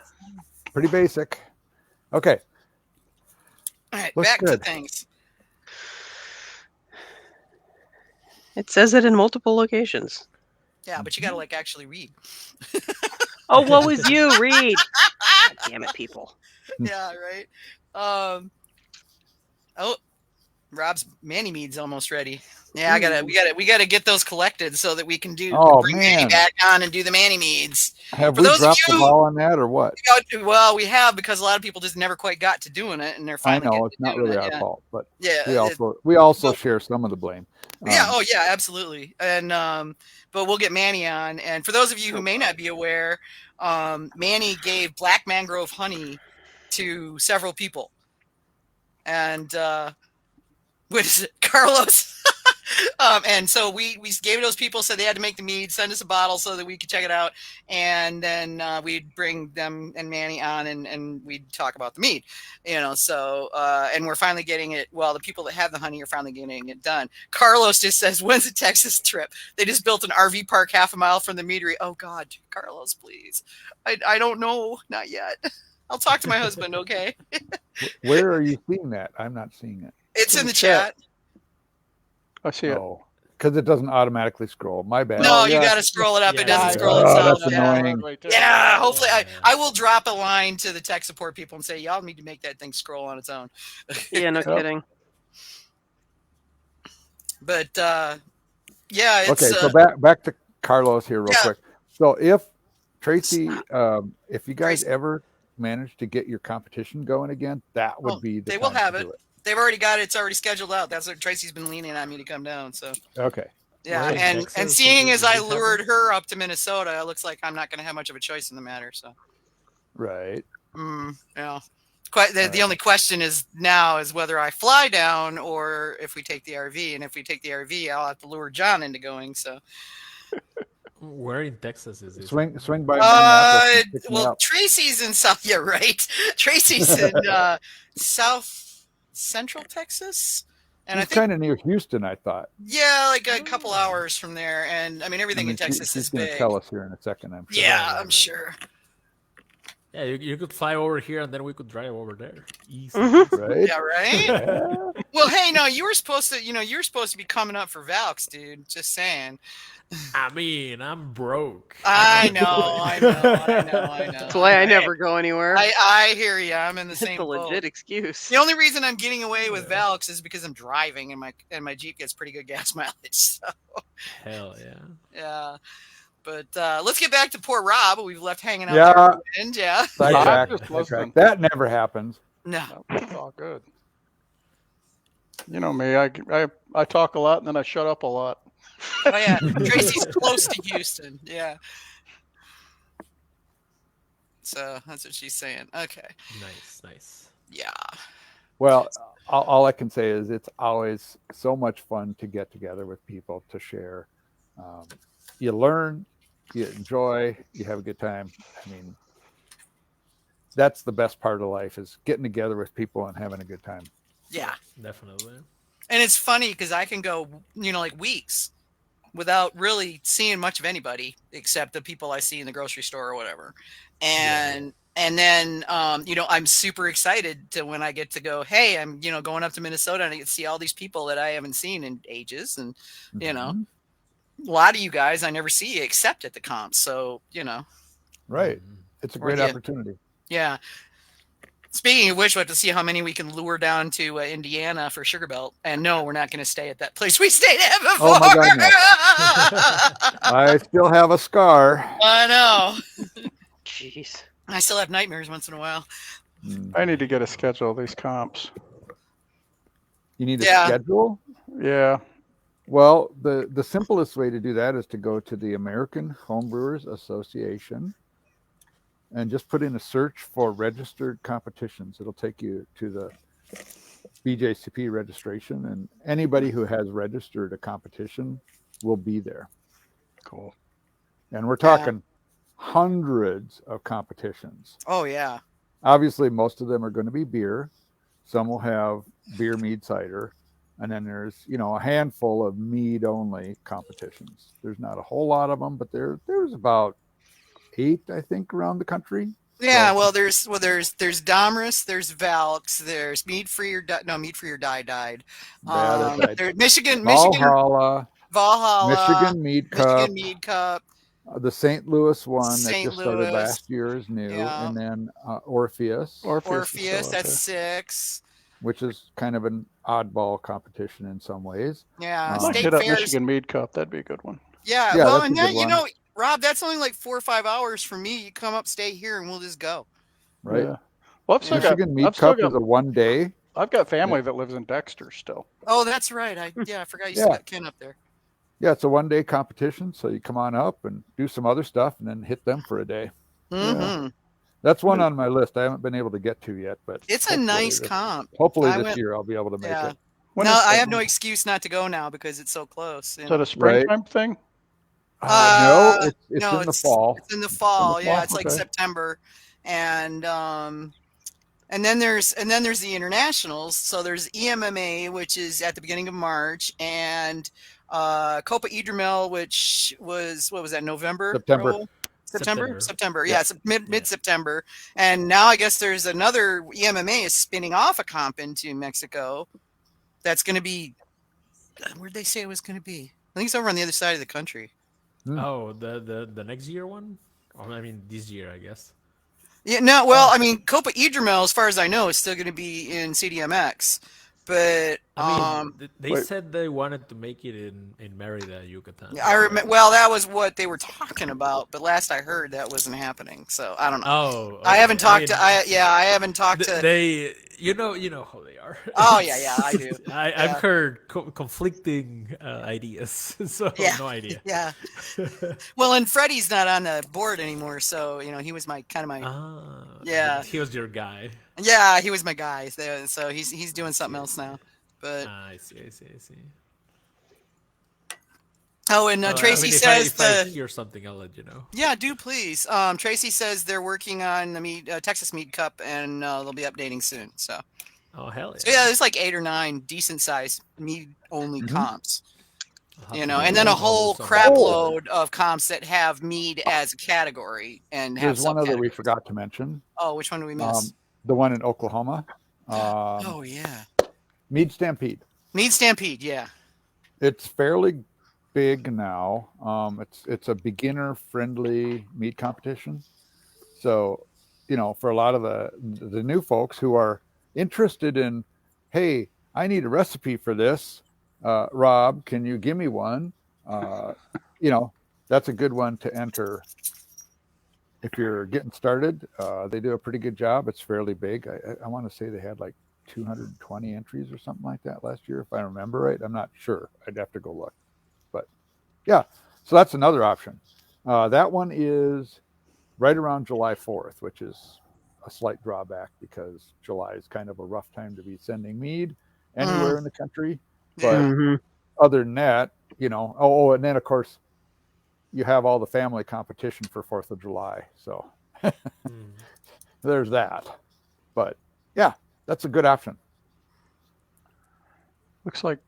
Pretty basic. Okay. All right, Looks back to good. things. It says it in multiple locations. Yeah, but you got to like actually read. Oh, what was you? Read. God damn it, people. Yeah, right. Oh, Rob's Manny Mead's almost ready. Yeah, we gotta get those collected so that we can bring Manny back on and do the Manny Meads. Have For we those of dropped the you- ball on that or what? Well, we have, because a lot of people just never quite got to doing it, and they're I finally. know it's not really our fault, but Yeah, we also share some of the blame. yeah, absolutely. And but we'll get Manny on. And for those of you who may not be aware, Manny gave black mangrove honey to several people. And what is it, Carlos? And so we gave those people, so they had to make the mead, send us a bottle so that we could check it out, and then we'd bring them and Manny on, and we'd talk about the mead, you know. So and we're finally getting it. Well, the people that have the honey are finally getting it done. Carlos just says, "When's the Texas trip?" They just built an RV park half a mile from the meadery. Oh God, Carlos, please. I don't know, not yet. I'll talk to my husband. Okay. Where are you seeing that? I'm not seeing it. It's in the chat. I see it. Oh, because it doesn't automatically scroll. My bad. No, Oh, you yeah. got to scroll it up. Yeah, It doesn't yeah. scroll Oh, itself. that's Yeah. annoying. Right there. Yeah, hopefully Yeah. I will drop a line to the tech support people and say, y'all need to make that thing scroll on its own. Yeah, no kidding. But yeah, it's Okay, so back to Carlos here real quick. So if Tracy, if you guys Tracy. ever manage to get your competition going again, that would be the they time will have to it. do it. They've already got it. It's already scheduled out. That's what Tracy's been leaning on me to come down. So Okay. yeah, Where in and Texas seeing did as I this happen? lured her up to Minnesota, it looks like I'm not going to have much of a choice in the matter. So Right. yeah. Quite the only question is now is whether I fly down or if we take the RV. And if we take the RV, I'll have to lure John into going. So Where in Texas is this? Swing by Minneapolis and pick me well, up. Tracy's in South. Yeah, right. Tracy's in South Central Texas, and I It's think kind of near Houston, I thought. yeah, like a couple hours from there. And I mean, everything in Texas she's is going to big. tell us here in a second, I'm sure. Yeah, I'm sure. Yeah, you could fly over here and then we could drive over there. Easy. Right? Yeah, right. Yeah. Well, hey, no, you were supposed to be coming up for Valks, dude. Just saying. I mean, I'm broke. I know. That's why I never go anywhere. I hear you. I'm in the It's same a boat. legit excuse. The only reason I'm getting away with Valks is because I'm driving and my Jeep gets pretty good gas mileage. So Hell yeah. yeah. But let's get back to poor Rob, who we've left hanging out Yeah. there at the end. Yeah. Sidetrack, just sidetrack. listening. That never happens. No. It's all good. You know me, I talk a lot and then I shut up a lot. Oh yeah. Tracy's close to Houston. Yeah. So that's what she's saying. Okay. Nice. Yeah. Well, all I can say is it's always so much fun to get together with people to share. You learn, you enjoy, you have a good time. I mean, that's the best part of life, is getting together with people and having a good time. Yeah. Definitely. And it's funny because I can go, like weeks without really seeing much of anybody except the people I see in the grocery store or whatever. And then, I'm super excited to when I get to go, hey, I'm, going up to Minnesota and I get to see all these people that I haven't seen in ages. And, Mhm. a lot of you guys I never see except at the comps. So, Right. Mhm. It's a Or great yeah. opportunity. Yeah. Speaking of which, we'll have to see how many we can lure down to Indiana for Sugar Belt. And no, we're not going to stay at that place we stayed at before. Oh my God, no. I still have a scar. I know. Jeez. I still have nightmares once in a while. I need to get a schedule of these comps. You need a Yeah. schedule? Yeah. Well, the simplest way to do that is to go to the American Homebrewers Association and just put in a search for registered competitions. It'll take you to the BJCP registration, and anybody who has registered a competition will be there. Cool. And we're talking hundreds of competitions. Oh, yeah. Obviously, most of them are going to be beer. Some will have beer, mead, cider. And then there's, a handful of mead only competitions. There's not a whole lot of them, but there's about 8, I think, around the country. Yeah, well, there's Domrus, there's Valks, there's Mead Free or Die died. There's Michigan, Valhalla, Michigan Mead Cup, Mead Cup. The St. Louis one St. that just started Louis. last year is new, Yeah. and then Orpheus, Orpheus, that's 6. which is kind of an oddball competition in some ways. Yeah, I'd like to State hit up Fairs. Michigan Mead Cup. That'd be a good one. Yeah, Yeah, well, that's and a then good one. Rob, that's only like 4 or 5 hours for me. You come up, stay here, and we'll just go. Right? Yeah. Well, Michigan Mead Cup is a one-day. I've got family that lives in Dexter still. Oh, that's right. I forgot you still got Ken up there. Yeah, it's a one-day competition, so you come on up and do some other stuff, and then hit them for a day. Mm-hmm. That's one on my list. I haven't been able to get to yet, but It's a nice comp. Hopefully I this went- year I'll be able to make Yeah. it. When No, is I that have no one? excuse not to go now because it's so close. Is that a springtime thing? No, it's no, in the fall. It's in the fall. In the Yeah, fall, it's like okay. September, and then there's the internationals. So there's EMMA, which is at the beginning of March, and Copa Idromel, which was what was that, November? September. September. Yeah, it's mid September. And now I guess there's another EMMA is spinning off a comp into Mexico. That's going to be, where'd they say it was going to be? I think it's over on the other side of the country. Oh, the next year one? Or, I mean, this year, I guess. Yeah, no, well, I mean, Copa Idromel, as far as I know, is still going to be in CDMX. But I mean, they said they wanted to make it in Merida, Yucatan. I remember. Well, that was what they were talking about, but last I heard, that wasn't happening. So I don't know. Oh, okay. I haven't talked mean, to. I haven't talked to. They, you know how they are. Oh yeah, I do. I've heard conflicting ideas, so Yeah. no idea. Yeah. Well, and Freddie's not on the board anymore, so he was my yeah. He was your guy. Yeah, he was my guy. So he's doing something else now. But I see. oh, and Tracy says if I hear something, I'll let you know. Yeah, do please. Tracy says they're working on the Texas Mead Cup, and they'll be updating soon. So. Oh hell yeah! So yeah, there's like 8 or 9 decent sized mead only comps. I'll have to And do then a all whole those crap someday. load of comps that have mead as a category and have There's one other we subcategories. forgot to mention. Oh, which one did we miss? The one in Oklahoma. Oh yeah, Mead Stampede. Mead Stampede. Yeah. It's fairly big now. It's a beginner friendly mead competition. So, for a lot of the new folks who are interested in, hey, I need a recipe for this. Rob, can you give me one? That's a good one to enter. If you're getting started, they do a pretty good job. It's fairly big. I want to say they had like 220 entries or something like that last year, if I remember right. I'm not sure. I'd have to go look. But yeah, so that's another option. That one is right around July 4th, which is a slight drawback because July is kind of a rough time to be sending mead anywhere in the country. But other than that, and then of course you have all the family competition for 4th of July. So there's that. But yeah, that's a good option. Looks like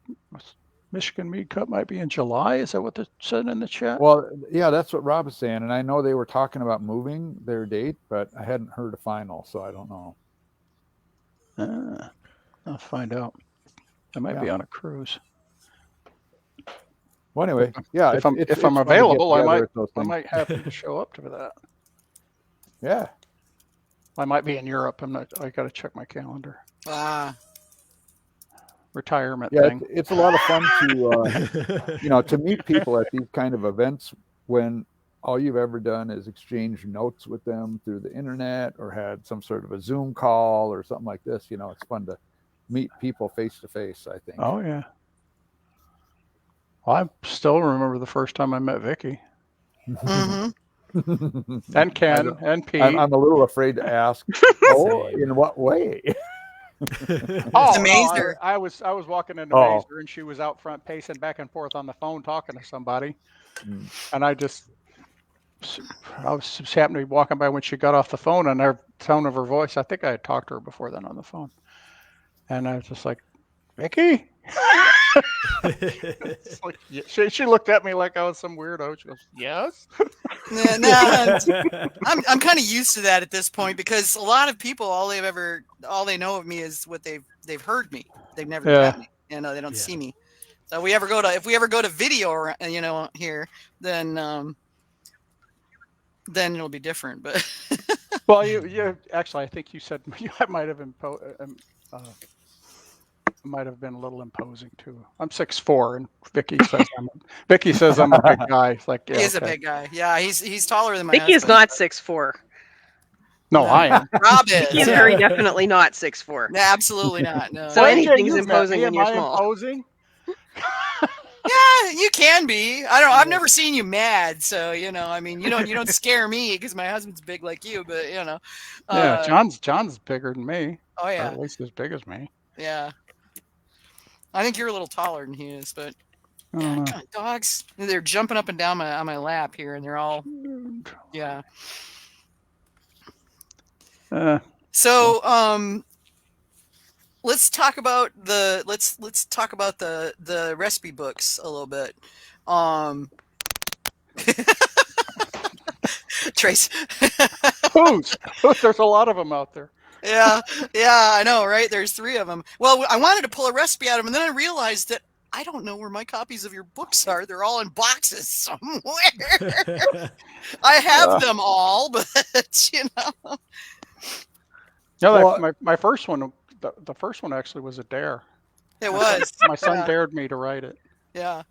Michigan Mead Cup might be in July. Is that what they said in the chat? Well, yeah, that's what Rob is saying. And I know they were talking about moving their date, but I hadn't heard a final, so I don't know. I'll find out. I might be on a cruise. Well, anyway, yeah. If I'm fun to get available, I together might with those things. happen to show up to that. Yeah. I might be in Europe. I got to check my calendar. Retirement thing. It's a lot of fun to to meet people at these kind of events when all you've ever done is exchange notes with them through the internet or had some sort of a Zoom call or something like this. It's fun to meet people face to face, I think. Oh yeah. Well, I still remember the first time I met Vicky. And Ken and Pete. I'm a little afraid to ask. In what way? Meads. I was walking into Meads and she was out front pacing back and forth on the phone talking to somebody, and I was just happened to be walking by when she got off the phone, and her tone of her voice, I think I had talked to her before then on the phone, and I was just like, Vicky. Like, she looked at me like I was some weirdo. She goes, yes. I'm kind of used to that at this point, because a lot of people, all they know of me is what they've heard me. They've never met me. They don't see me. So if we ever go to video, here, then it'll be different. But well, you actually, I think you said I might have might have been a little imposing too. I'm 6'4", and Vicky says I'm a big guy. It's like, he is a big guy. Yeah, he's taller than my Vicky husband. is not 6'4". No, I am. Rob is. Vicky is very definitely not 6'4". No, absolutely not. No. So anything's imposing when you're small. Imposing? Yeah, you can be. I don't know. I've never seen you mad, so you don't scare me because my husband's big like you. But yeah, John's bigger than me. Oh yeah, or at least as big as me. Yeah. I think you're a little taller than he is, but God, dogs, they're jumping up and down on my lap here, and they're all, So, let's talk about the recipe books a little bit. Trace. There's a lot of them out there. Yeah, I know, right? There's 3 of them. Well, I wanted to pull a recipe out of them, and then I realized that I don't know where my copies of your books are. They're all in boxes somewhere. I have them all, but my first one, the first one actually was a dare. It was. My son dared me to write it. Yeah.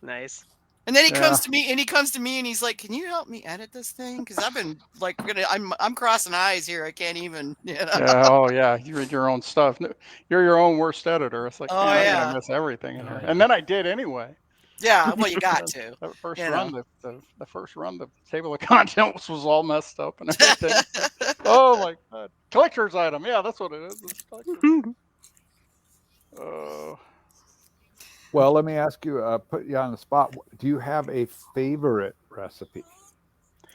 Nice. And then he comes to me, and he's like, "Can you help me edit this thing? Because I've been like, I'm crossing eyes here. I can't even." Yeah. Oh yeah. You read your own stuff. You're your own worst editor. It's like, I miss everything in here. And then I did anyway. Yeah. Well, you got to. The first run, the table of contents was all messed up and everything. Oh my God. Collector's item. Yeah, that's what it is. Well, let me ask you, put you on the spot. Do you have a favorite recipe?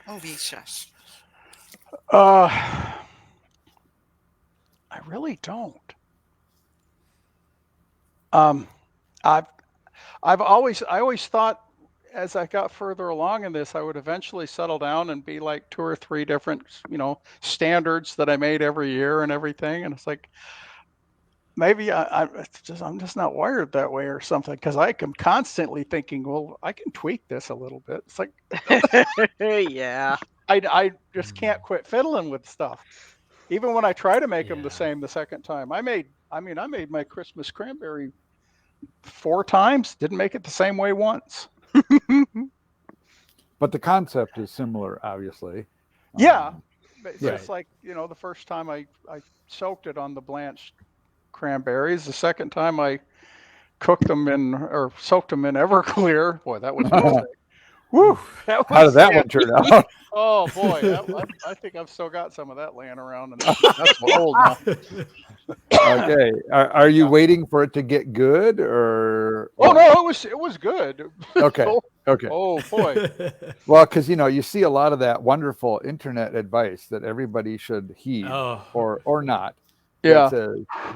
Oh, shush. I really don't. I always thought as I got further along in this, I would eventually settle down and be like 2 or 3 different, standards that I made every year and everything. And it's like, maybe I'm just not wired that way or something, because I am constantly thinking, well, I can tweak this a little bit. It's like, yeah, I just can't quit fiddling with stuff. Even when I try to make them the same the second time. I made my Christmas cranberry 4 times. Didn't make it the same way once. But the concept is similar, obviously. Yeah. It's just like, the first time I soaked it on the blanched cranberries. The second time I soaked them in Everclear. Boy, that was woo. How did that one turn out? Oh boy, I think I've still got some of that laying around, and that's old now. Okay, are you waiting for it to get good, or? Oh no, it was good. Okay. Okay. Oh boy. Well, because you see a lot of that wonderful internet advice that everybody should heed or not. Yeah.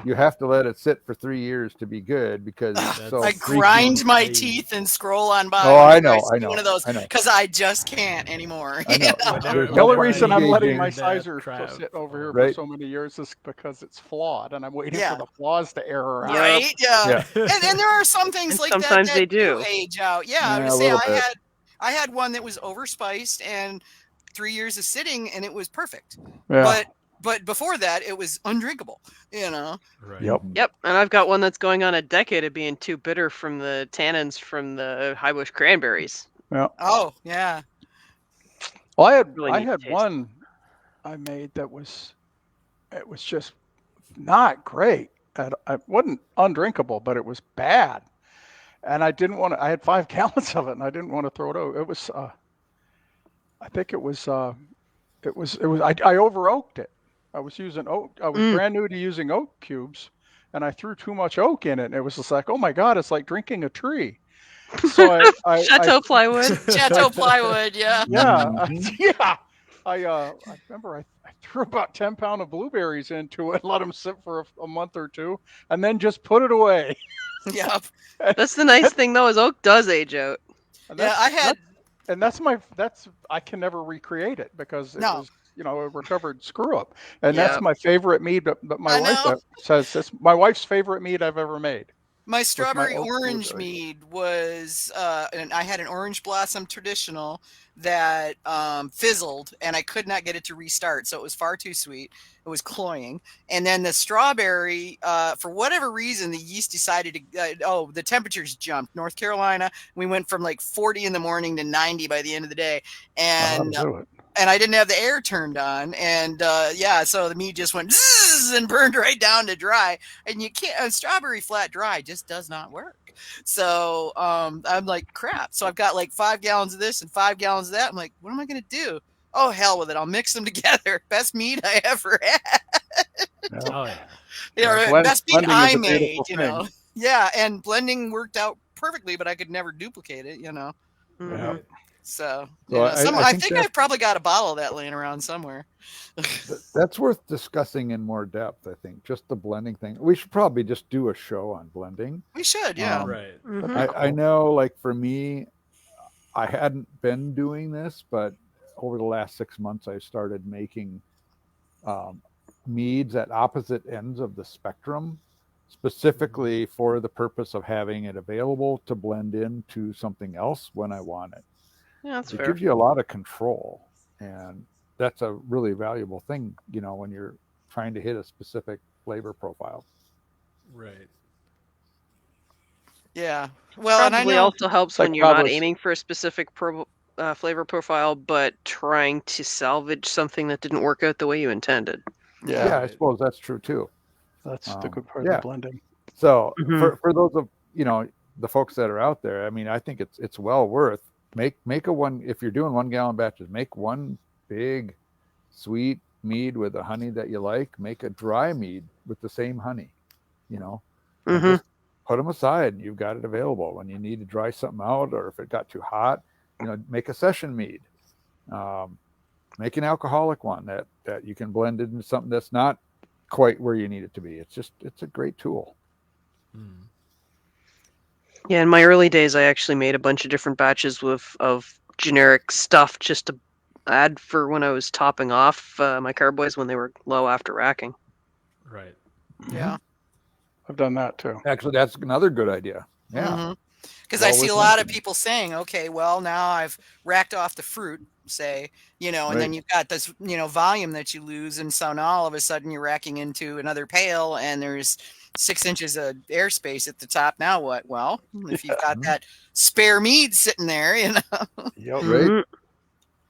You have to let it sit for 3 years to be good, because I grind my teeth and scroll on by. Oh, I know. One of those, because I just can't anymore. The only reason I'm letting my sizer sit over here for so many years is because it's flawed, and I'm waiting for the flaws to error out. Right? Yeah. And there are some things like sometimes that they do age out. Yeah. I would say I had one that was overspiced and 3 years of sitting, and it was perfect. Yeah. but before that, it was undrinkable. Right. Yep. Yep, and I've got one that's going on a decade of being too bitter from the tannins from the high bush cranberries. Yeah. Oh yeah. Well, I had Really I neat had taste. one I made that was just not great. It wasn't undrinkable, but it was bad. And I didn't want to. I had 5 gallons of it, and I didn't want to throw it out. It was. I think it was. It was. I over oaked it. I was using oak. I was brand new to using oak cubes, and I threw too much oak in it. And it was just like, oh my god, it's like drinking a tree. So Chateau plywood. Chateau plywood. Yeah. Yeah, Mhm. yeah. I remember I threw about 10 pounds of blueberries into it, let them sit for a month or two, and then just put it away. Yep. That's the nice thing though, is oak does age out. And Yeah. I had. I can never recreate it because it No. was a recovered screw up, and Yeah. that's my favorite mead. But my I wife know. says it's my wife's favorite mead I've ever made. My strawberry oak orange blueberry. mead was, and I had an orange blossom traditional that fizzled, and I could not get it to restart, so it was far too sweet. It was cloying. And then the strawberry, for whatever reason, the yeast decided to. The temperatures jumped. North Carolina, we went from like 40 in the morning to 90 by the end of the day, and I'll do it. and I didn't have the air turned on, and so the mead just went zzz and burned right down to dry. And you can't, strawberry flat dry just does not work. So I'm like, crap. So I've got like 5 gallons of this and 5 gallons of that. I'm like, what am I going to do? Oh, hell with it. I'll mix them together. Best mead I ever had. Oh yeah. Best mead Blending is I a made, beautiful thing. Yeah, and blending worked out perfectly, but I could never duplicate it, Mhm. Yeah. So, So I think think I've probably got a bottle of that laying around somewhere. that's worth discussing in more depth. I think just the blending thing. We should probably just do a show on blending. We should, yeah. Right. Mhm. I know, like for me, I hadn't been doing this, but over the last 6 months, I started making meads at opposite ends of the spectrum, specifically for the purpose of having it available to blend into something else when I want it. Yeah, that's It fair. gives you a lot of control, and that's a really valuable thing, when you're trying to hit a specific flavor profile. Right. Yeah. Well, and I Probably know. also helps like when you're not Robert's- aiming for a specific flavor profile, but trying to salvage something that didn't work out the way you intended. Yeah, I Right. suppose that's true too. That's the good part yeah. of the blending. So Mhm. for those of the folks that are out there, I mean, I think it's well worth make a one, if you're doing 1 gallon batches, make one big sweet mead with a honey that you like, make a dry mead with the same honey, and Mhm. just put them aside. You've got it available when you need to dry something out, or if it got too hot, make a session mead. Make an alcoholic one that you can blend into something that's not quite where you need it to be. It's a great tool. Mm. Yeah, in my early days, I actually made a bunch of different batches of generic stuff just to add for when I was topping off my carboys when they were low after racking. Right. Yeah. I've done that too. Actually, that's another good idea. Yeah. Because Well I see a worth lot of mentioning. people saying, okay, well, now I've racked off the fruit, say, and then Right. you've got this, volume that you lose. And so now all of a sudden you're racking into another pail and there's 6 inches of airspace at the top. Now what? Well, if you've got that spare mead sitting there, Yep. Right. Mhm.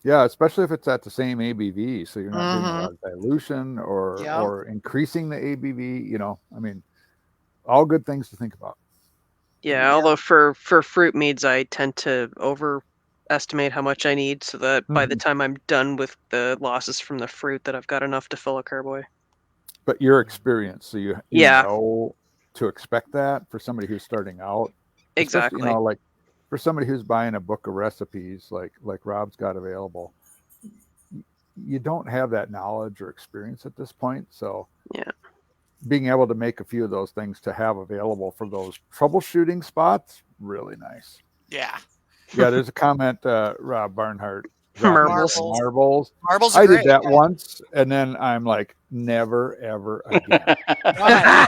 Yeah, especially if it's at the same ABV, so you're not doing a Mhm. lot of dilution or Yeah. or increasing the ABV. I mean, all good things to think about. Yeah, although for fruit meads, I tend to overestimate how much I need, so that by the time I'm done with the losses from the fruit, that I've got enough to fill a carboy. But your experience, so you Yeah. know to expect that for somebody who's starting out. Exactly. Especially, like for somebody who's buying a book of recipes like Rob's got available, you don't have that knowledge or experience at this point. So Yeah. being able to make a few of those things to have available for those troubleshooting spots, really nice. yeah. Yeah, there's a comment, Rob Barnhart. Marbles. Marbles. Marbles are I great. did that once, and then I'm like, never, ever again.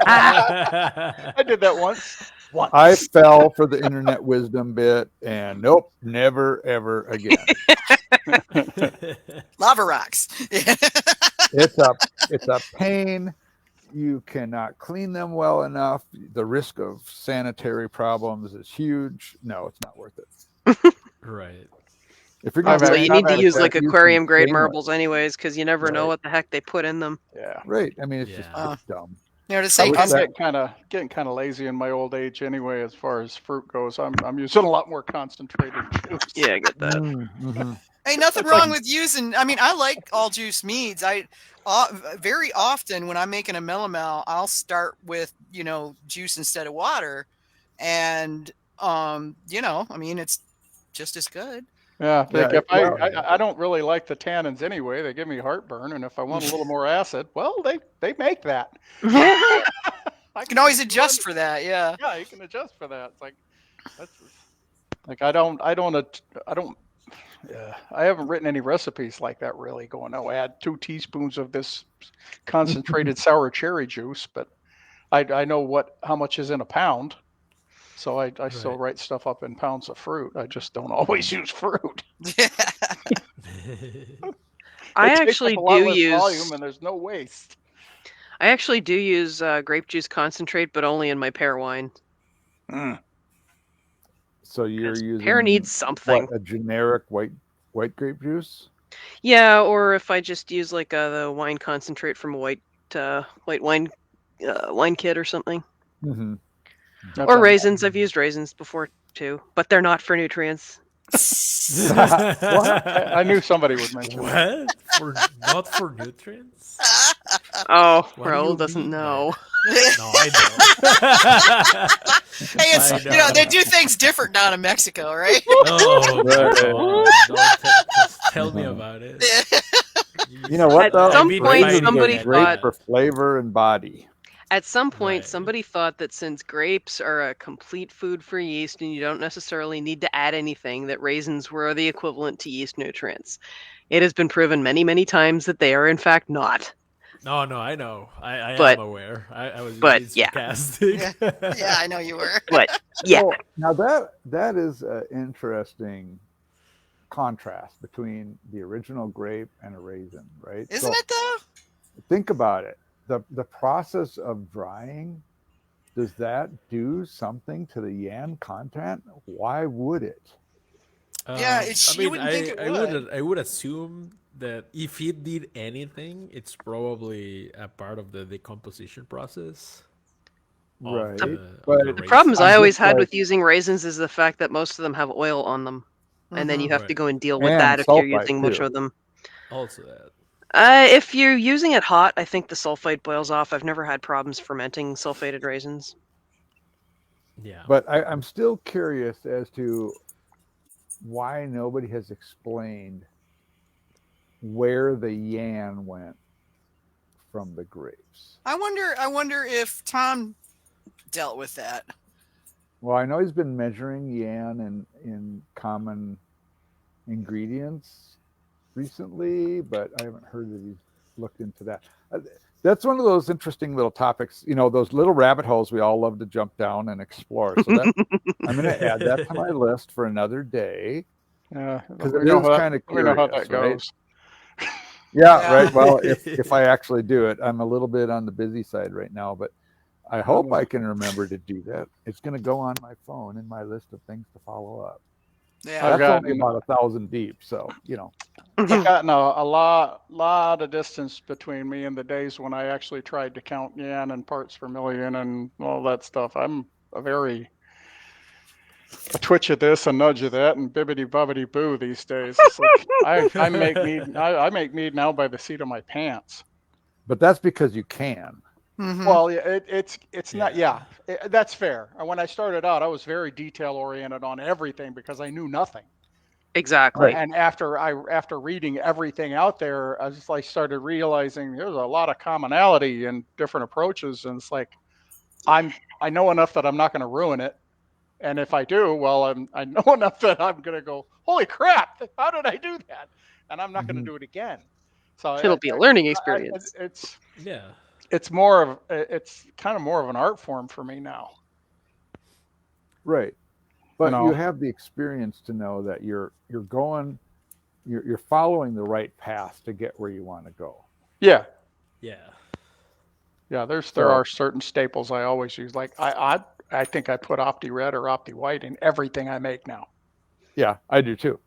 I did that once. I fell for the internet wisdom bit, and nope, never, ever again. A Lava rocks. It's a pain. You cannot clean them well enough. The risk of sanitary problems is huge. No, it's not worth it. Right. If you're going So to you need to use like use some aquarium grade stainless. marbles anyways, because you never know Right. what the heck they put in them. Yeah. Right. I mean, it's Yeah. just it's dumb. To I say wish I'm that- getting kind of lazy in my old age anyway, as far as fruit goes. I'm using a lot more concentrated juice. Yeah, I get that. Mm-hmm. Hey, nothing It's wrong like- with using. I mean, I like all juice meads. I very often when I'm making a melomel, I'll start with juice instead of water, and I mean, it's just as good. Yeah, like Yeah, if well- I don't really like the tannins anyway. They give me heartburn, and if I want a little more acid, well, they make that. I You can always adjust for that. Yeah. Yeah, you can adjust for that. It's like that's like I haven't written any recipes like that really. Going, oh, add 2 teaspoons of this concentrated sour cherry juice, but I know how much is in a pound. So I still Right. write stuff up in pounds of fruit. I just don't always use fruit. I It takes actually up a lot do less use. volume, and there's no waste. I actually do use grape juice concentrate, but only in my pear wine. So you're 'Cause using pear needs something. what, a generic white grape juice? Yeah, or if I just use like the wine concentrate from a white wine kit or something. Mm-hmm. That's Or all. raisins. I've used raisins before too, but they're not for nutrients. I knew somebody would mention that. What? Not for nutrients? Oh, What do Raul you doesn't mean by know. No, I Hey, it's I know. they do things different down in Mexico, right? don't. No, just tell me about it. You know what At though? some Raisins point, are somebody great thought- for flavor and body. At some point, Right. somebody thought that since grapes are a complete food for yeast and you don't necessarily need to add anything, that raisins were the equivalent to yeast nutrients. It has been proven many, many times that they are in fact not. No, I know. I But- am aware. I was but, being yeah. sarcastic. Yeah, I know you were. But yeah, Well, now that is an interesting contrast between the original grape and a raisin, right? Isn't it though? Think about it. The process of drying, does that do something to the yan content? Why would it? Yeah, you I wouldn't think it would. I would assume that if it did anything, it's probably a part of the decomposition process. of Right. the But- the raisin. problems I'm I always just had like- with using raisins is the fact that most of them have oil on them. And then you have to Right. go and deal with And that if you're sulfite, using much too. of them. Also that. If you're using it hot, I think the sulfite boils off. I've never had problems fermenting sulfated raisins. Yeah. But I'm still curious as to why nobody has explained where the yan went from the grapes. I wonder if Tom dealt with that. Well, I know he's been measuring yan in common ingredients recently, but I haven't heard that he's looked into that. That's one of those interesting little topics, those little rabbit holes we all love to jump down and explore. So I'm going to add that to my list for another day. Yeah, Because we it know is how- kind of we know how curious, that right? goes. Yeah, Yeah. right. Well, if I actually do it, I'm a little bit on the busy side right now, but I hope I can remember to do that. It's going to go on my phone in my list of things to follow up. Yeah. I've That's got- only about 1,000 deep, so I've gotten a lot of distance between me and the days when I actually tried to count yan and parts per million and all that stuff. I'm a twitch of this, a nudge of that, and bibbity bobbity boo these days. It's like I make mead now by the seat of my pants. but that's because you can. Mhm. Well, yeah, it's not. Yeah, that's fair. When I started out, I was very detail oriented on everything because I knew nothing. Exactly. And after reading everything out there, I just started realizing there's a lot of commonality in different approaches, and it's like I know enough that I'm not going to ruin it, and if I do, well, I know enough that I'm going to go, holy crap, how did I do that? And I'm not going to do it again. So It'll be a learning experience. Yeah. It's kind of more of an art form for me now. Right. But No. you have the experience to know that you're going you're following the right path to get where you want to go. Yeah. Yeah. Yeah, there So- are certain staples I always use. Like I think I put Opti Red or Opti White in everything I make now. Yeah, I do too.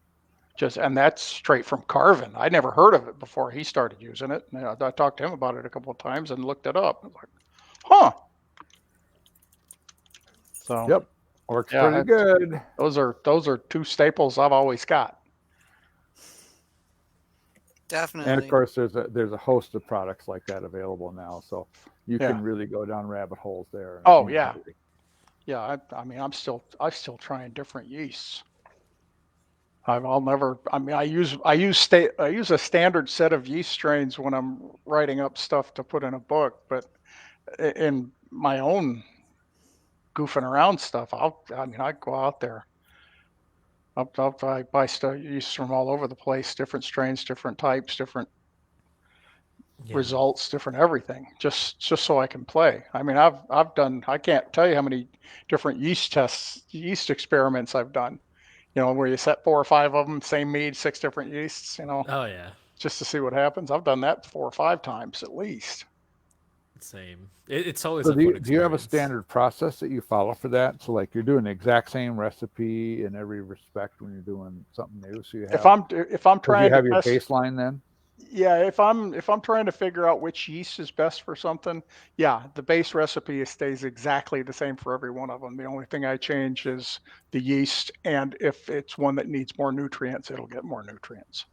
And that's straight from Carvin. I never heard of it before he started using it. And I talked to him about it a couple of times and looked it up. I was like, huh. So Yep, works Yeah, pretty good. those are two staples I've always got. Definitely. And of course, there's a host of products like that available now, so you Yeah. can really go down rabbit holes there. Oh, yeah. Yeah, I mean, I'm still trying different yeasts. I'll never. I mean, I use a standard set of yeast strains when I'm writing up stuff to put in a book, but in my own goofing around stuff, I go out there. I buy stuff yeast from all over the place, different strains, different types, different results, different everything, just so I can play. I mean, I've done. I can't tell you how many different yeast tests, yeast experiments I've done. You know, where you set 4 or 5 of them, same mead, 6 different yeasts. You know. Oh yeah. Just to see what happens. I've done that 4 or 5 times at least. Same. It's always So a do fun you have a experience. standard process that you follow for that? So like you're doing the exact same recipe in every respect when you're doing something new. So you have, If I'm do trying you have to your test, baseline then? yeah, if I'm trying to figure out which yeast is best for something, yeah, the base recipe stays exactly the same for every one of them. The only thing I change is the yeast, and if it's one that needs more nutrients, it'll get more nutrients.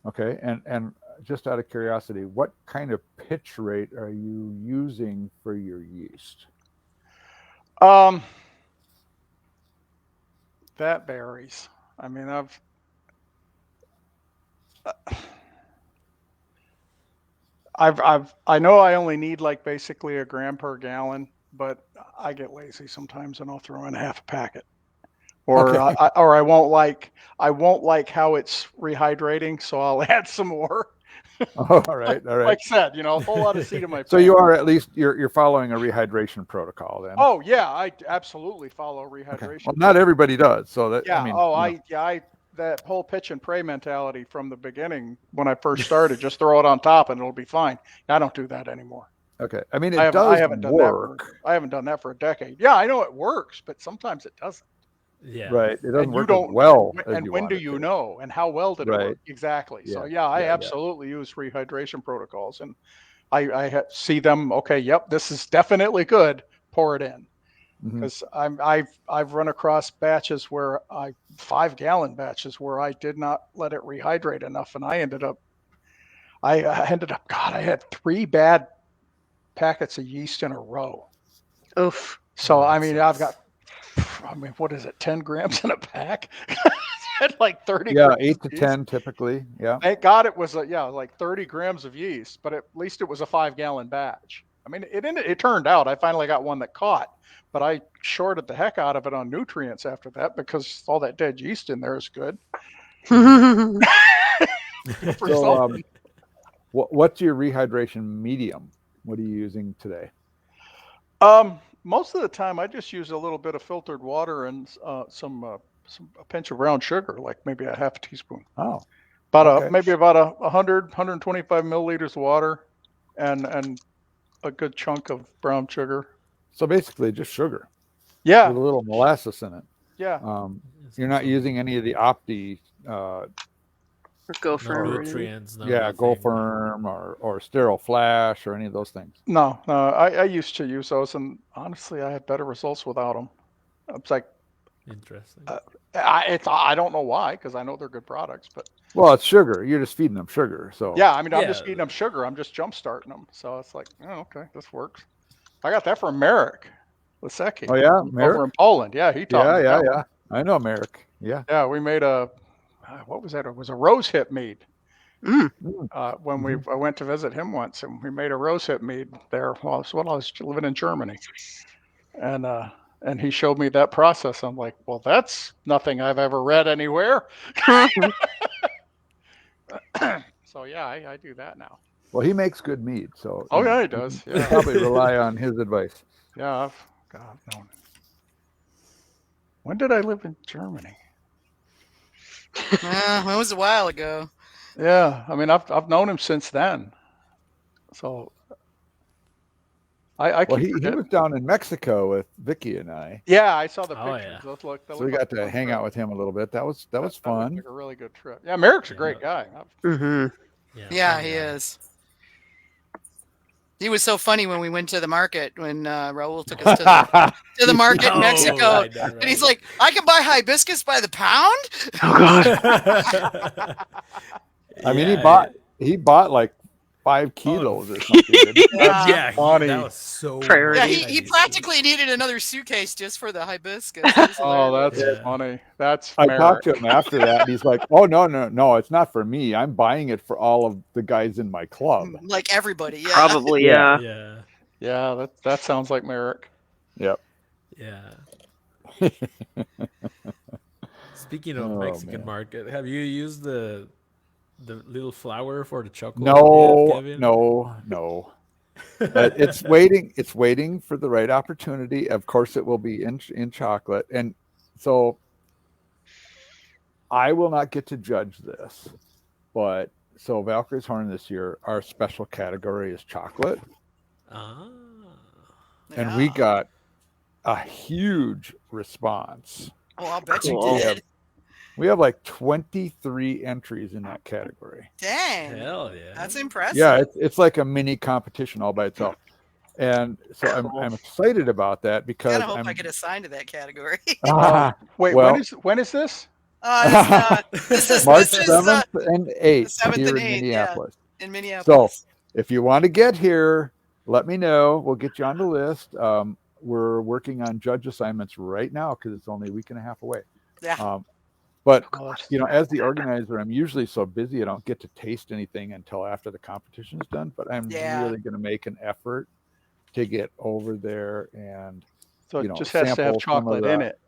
Okay, and just out of curiosity, what kind of pitch rate are you using for your yeast? That varies. I mean, I know I only need like basically a gram per gallon, but I get lazy sometimes and I'll throw in half a packet. Or Okay. I won't like how it's rehydrating, so I'll add some more. All right. Like I said, a whole lot of seed in my So pan. you are at least you're following a rehydration protocol then. Oh yeah, I absolutely follow rehydration. Okay. Well, not everybody does. So that Yeah. I mean, I that whole pitch and pray mentality from the beginning when I first started, just throw it on top and it'll be fine. I don't do that anymore. okay. I mean, I it does haven't done work. I haven't done that for a decade. Yeah, I know it works, but sometimes it doesn't. Yeah. Right. It doesn't And you work don't as well. And when do you know? And how well did it Right. work? Exactly. So Yeah, I yeah. absolutely use rehydration protocols, and I see them. Okay, yep, this is definitely good. Pour it in, because I've run across batches where 5-gallon batches where I did not let it rehydrate enough, and I ended up God, I had 3 bad packets of yeast in a row. Oof. So that I mean, I've sucks. got. What is it? 10 grams in a pack? At like 30 Yeah, grams 8 to of yeast. 10 typically. Yeah. Thank God it was like 30 grams of yeast, but at least it was a 5-gallon batch. I mean, it turned out I finally got one that caught, but I shorted the heck out of it on nutrients after that because all that dead yeast in there is good. For So, something. what's your rehydration medium? What are you using today? Most of the time I just use a little bit of filtered water and a pinch of brown sugar, like maybe a half a teaspoon. Oh, Maybe about 125 milliliters of water and a good chunk of brown sugar. so basically just sugar. Yeah. With a little molasses in it. Yeah. You're not using any of the Opti, Go No for nutrients. No yeah, nothing. Go Firm or Sterile Flash or any of those things. No, I used to use those, and honestly, I had better results without them. It's like Interesting. I don't know why, because I know they're good products, but Well, it's sugar. You're just feeding them sugar. So yeah, I mean, I'm Yeah. just feeding them sugar. I'm just jump starting them, so it's like, oh, okay, this works. I got that from Marek Lisecki. Oh yeah, over Merrick. in Poland. Yeah, he taught me. Yeah. that one. I know Merrick. Yeah. Yeah, we made what was that? It was a rose hip mead. Mm. When I went to visit him once, and we made a rose hip mead there while I was living in Germany, and he showed me that process. I'm like, well, that's nothing I've ever read anywhere. So yeah, I do that now. Well, he makes good mead, so Oh you know, yeah, he you does. can Yeah, probably rely on his advice. yeah. I've known. When did I live in Germany? It was a while ago. Yeah, I mean, I've known him since then. So I Well, can he forget. was down in Mexico with Vicky and I. Yeah, I saw the Oh, pictures. yeah. That So we looked got like a to fun hang trip. out with him a little bit. That was That was fun. like a really good trip. Yeah, Merrick's a Yeah. great guy. Mm-hmm. Yeah, fun he guy. is. He was so funny when we went to the market when Raul took us to the market in Oh, Mexico. I know, And he's right? like, I can buy hibiscus by the pound? Oh God. I mean, Yeah, he bought like 5 kilos or something. Didn't he? Yeah. yeah, funny. that was so Priority. Yeah, much he nice. practically needed another suitcase just for the hibiscus. It was Oh, hilarious. that's Yeah. funny. That's I Merrick. talked to him after that, and he's like, "Oh no, it's not for me. I'm buying it for all of the guys in my club." Like everybody, yeah. Probably, Yeah. yeah. Yeah, Yeah, that sounds like Merrick. Yep. yeah. Speaking of Oh, Mexican man. market, have you used the little flower for the chocolate? No, yet, Kevin? no. It's waiting. It's waiting for the right opportunity. Of course, it will be in chocolate, and so I will not get to judge this. But so Valkyrie's Horn this year, our special category is chocolate, Ah. and we Yeah. got a huge response. Oh, I'll bet Cool. you did. We have like 23 entries in that category. Dang. Hell yeah. That's impressive. Yeah, it's like a mini competition all by itself. And so Cool. I'm excited about that because kind of hope I'm I get assigned to that category. Wait, well, when is this? This is March this is 7th and 8th 7th here and in 8th, yeah. Minneapolis. in Minneapolis. If you want to get here, let me know. We'll get you on the list. We're working on judge assignments right now because it's only a week and a half away. Yeah. But Oh, that's- you know, as the organizer, I'm usually so busy I don't get to taste anything until after the competition's done. But I'm Yeah. really going to make an effort to get over there and So you it know, just has to have sample some of chocolate in the- it.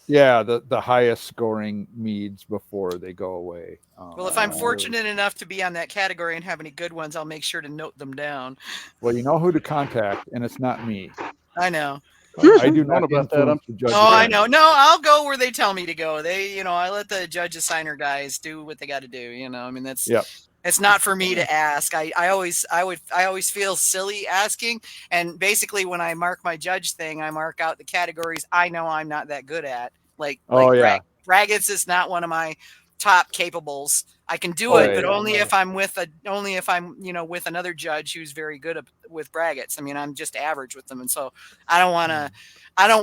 yeah, the highest scoring meads before they go away. Well, if I'm fortunate enough to be on that category and have any good ones, I'll make sure to note them down. Well, you know who to contact, and it's not me. I know. I do Known not about that. influence the judges. Oh, I know. No, I'll go where they tell me to go. I let the judge assigner guys do what they got to do. I mean, that's Yep. It's not for me to ask. I always feel silly asking. And basically, when I mark my judge thing, I mark out the categories I know I'm not that good at. Like braggots is not one of my top capables. I can do it, but only if I'm with with another judge who's very good with braggots. I mean, I'm just average with them, and so I don't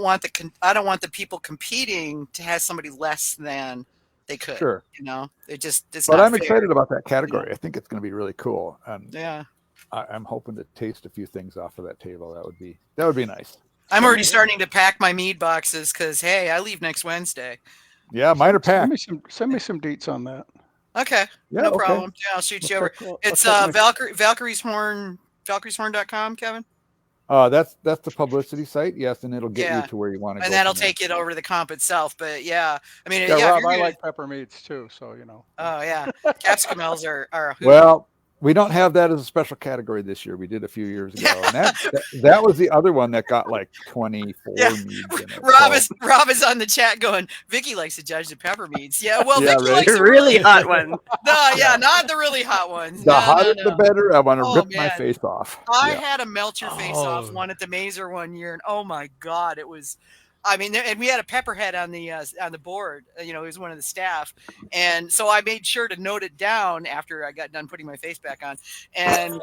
want the people competing to have somebody less than they could. Sure. It's but not I'm fair. excited about that category. I think it's going to be really cool. And yeah, I'm hoping to taste a few things off of that table. That would be nice. I'm already starting to pack my mead boxes because hey, I leave next Wednesday. Yeah, mine are packed. Send me some deets on that. Okay. Yeah, no okay. problem. Yeah, I'll shoot you over. It's Valkyrie's Horn, valkyrieshorn.com, Kevin. That's the publicity site, yes, and it'll get you to where you want to go. And that'll take it over to the comp itself. But yeah, I mean, Rob, I like pepper meads too, so you know. Oh yeah, capsicumels are a hoot. Well, we don't have that as a special category this year. We did a few years ago, and that was the other one that got like 24 meads in it. Rob is on the chat going, Vicky likes to judge the pepper meads. Yeah, well, yeah, Vicky likes the really hot one. No, yeah, not the really hot ones. The hotter the better. I want to rip my face off. I had a melt your face off one at the Mazer one year, and oh my god, it was. I mean, and we had a pepperhead on the board. He was one of the staff, and so I made sure to note it down after I got done putting my face back on, and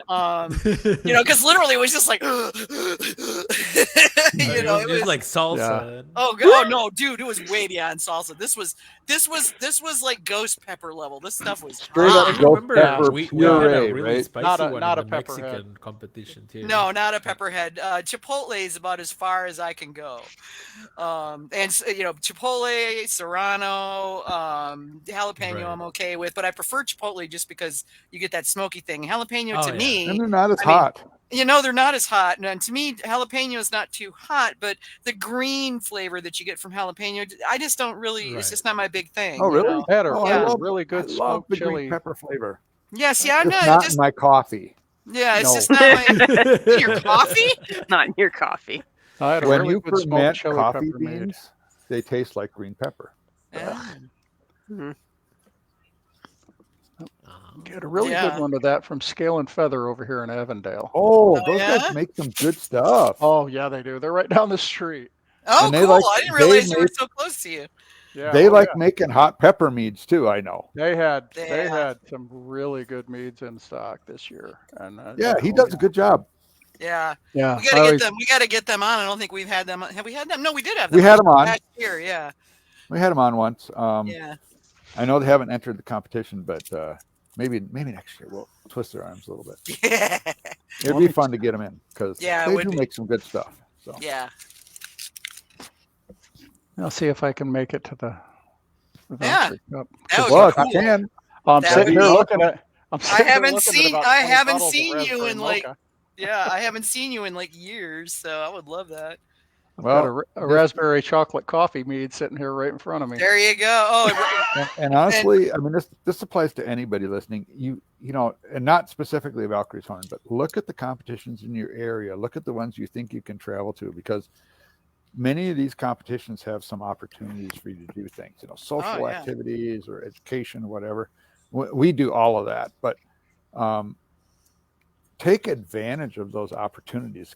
because literally it was just like, it was like salsa. Yeah. Oh god, no, dude, it was way beyond salsa. This was like ghost pepper level. This stuff was straight up ghost pepper. We had a really right? spicy one not in a the pepperhead. Mexican competition too. No, not a pepperhead. Chipotle is about as far as I can go. And Chipotle, Serrano, jalapeno, Right. I'm okay with, but I prefer Chipotle just because you get that smoky thing. Jalapeno to me, and they're not as hot. they're not as hot. And to me, jalapeno is not too hot, but the green flavor that you get from jalapeno, I just don't really. Right. It's just not my big thing. Oh, really? Better. I love really good I love smoked the chili. green pepper flavor. Yes, yeah, I'm It's not. not in my coffee. Yeah, it's No. just not my. Your coffee? Not in your coffee. I had a When really you good smoked ferment chili coffee pepper mead. beans, they taste like green pepper. Yeah. Mhm. Get a really good one of that from Scale and Feather over here in Avondale. Oh, Oh, those yeah? guys make some good stuff. Oh yeah, they do. They're right down the street. Oh, And they cool. like- I didn't they realize you were make- so close to you. Yeah, They oh, like yeah. making hot pepper meads too, I know. They had Yeah. some really good meads in stock this year, and Yeah, he does a good job. Yeah. Yeah, We gotta get them. We gotta get them on. I don't think we've had them. Have we had them? No, we did have them. We had them on. last year. Yeah. We had them on once. Yeah. I know they haven't entered the competition, but maybe next year we'll twist their arms a little bit. Yeah. It'd be fun to get them in because Yeah, it they would do be. make some good stuff. So Yeah. I'll see if I can make it to the Yeah. Voucher Cup. That would well, be if cool. you can, I'm That sitting would here be- looking at. I'm sitting here haven't looking at seen- about I 20 haven't bottles of seen you raspberry in, like, mocha. Yeah. I haven't seen you in like years, so I would love that. I've well, got a raspberry chocolate coffee mead sitting here right in front of me. There you go. Oh, and honestly, I mean, this applies to anybody listening. You know, and not specifically Valkyrie's Horn, but look at the competitions in your area. Look at the ones you think you can travel to, because many of these competitions have some opportunities for you to do things. You know, social yeah. activities or education or whatever. We do all of that, but take advantage of those opportunities.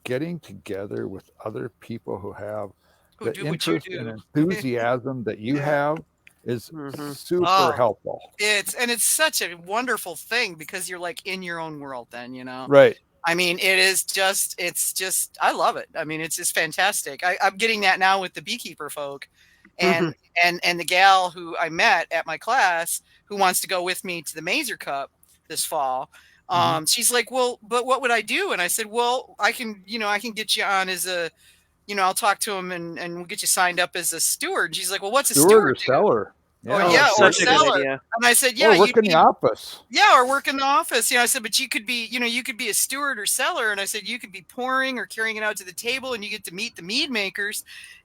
Getting together with other people who have Who the do what you interest and do. enthusiasm that you Yeah. have is Mhm. super Oh. helpful. It's such a wonderful thing because you're like in your own world then, you know. Right. I mean, it's just I love it. I mean, it's just fantastic. I'm getting that now with the beekeeper folk and and the gal who I met at my class who wants to go with me to the Mazer Cup this fall. She's like, well, but what would I do? And I said, well, I can get you on as a, I'll talk to him and we'll get you signed up as a steward. She's like, well, what's a Steward or steward do? seller. Oh, yeah, or such a good seller. idea. And I said, yeah, Or work in the office. yeah, or work in the office. I said, but you could be, you could be a steward or seller. And I said, you could be pouring or carrying it out to the table, and you get to meet the mead makers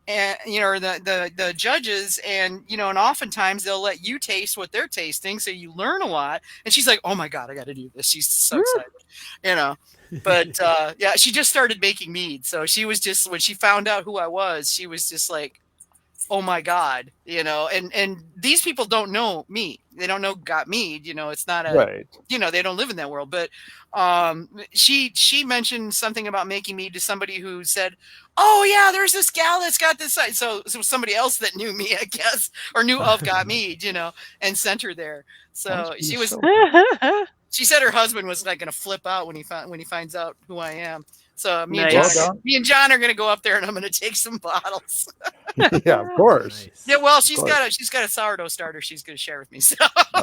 and, or the judges. And, and oftentimes they'll let you taste what they're tasting. So you learn a lot. And she's like, oh my God, I got to do this. She's so excited, but yeah, she just started making mead. So she was just, when she found out who I was, she was just like, oh my God, and these people don't know me. They don't know Got Mead, it's not a, Right. they don't live in that world. But she mentioned something about making mead to somebody who said, oh yeah, there's this gal that's got this site. So it was somebody else that knew me, I guess, or knew of Got Mead, and sent her there. So she was, she said her husband was like going to flip out when he finds out who I am. So me Nice. and John are going to go up there and I'm going to take some bottles. Yeah, of course. Nice. Yeah, well, she's course. got a sourdough starter she's going to share with me. So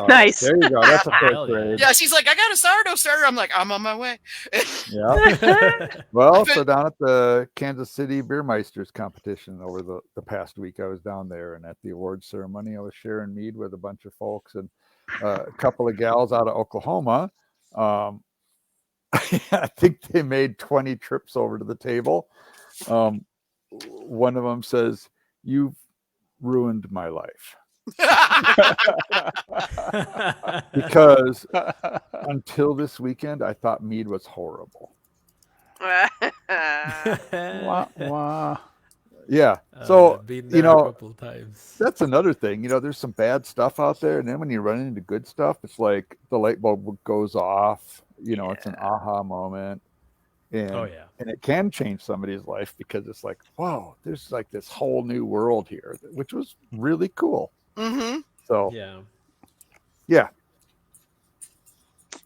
Nice. There you go. That's a Hell first yeah. grade. yeah, she's like, I got a sourdough starter. I'm like, I'm on my way. Yeah. Well, so down at the Kansas City Beer Meisters competition over the past week, I was down there, and at the awards ceremony, I was sharing mead with a bunch of folks and a couple of gals out of Oklahoma. I think they made 20 trips over to the table. One of them says, "You've ruined my life," because until this weekend, I thought mead was horrible. Wah, wah. Yeah. So, been there a couple times. that's another thing. There's some bad stuff out there. And then when you run into good stuff, it's like the light bulb goes off. It's an aha moment. And, Oh yeah. and it can change somebody's life because it's like, whoa, there's like this whole new world here, which was really cool. Mm-hmm. So, Yeah. yeah.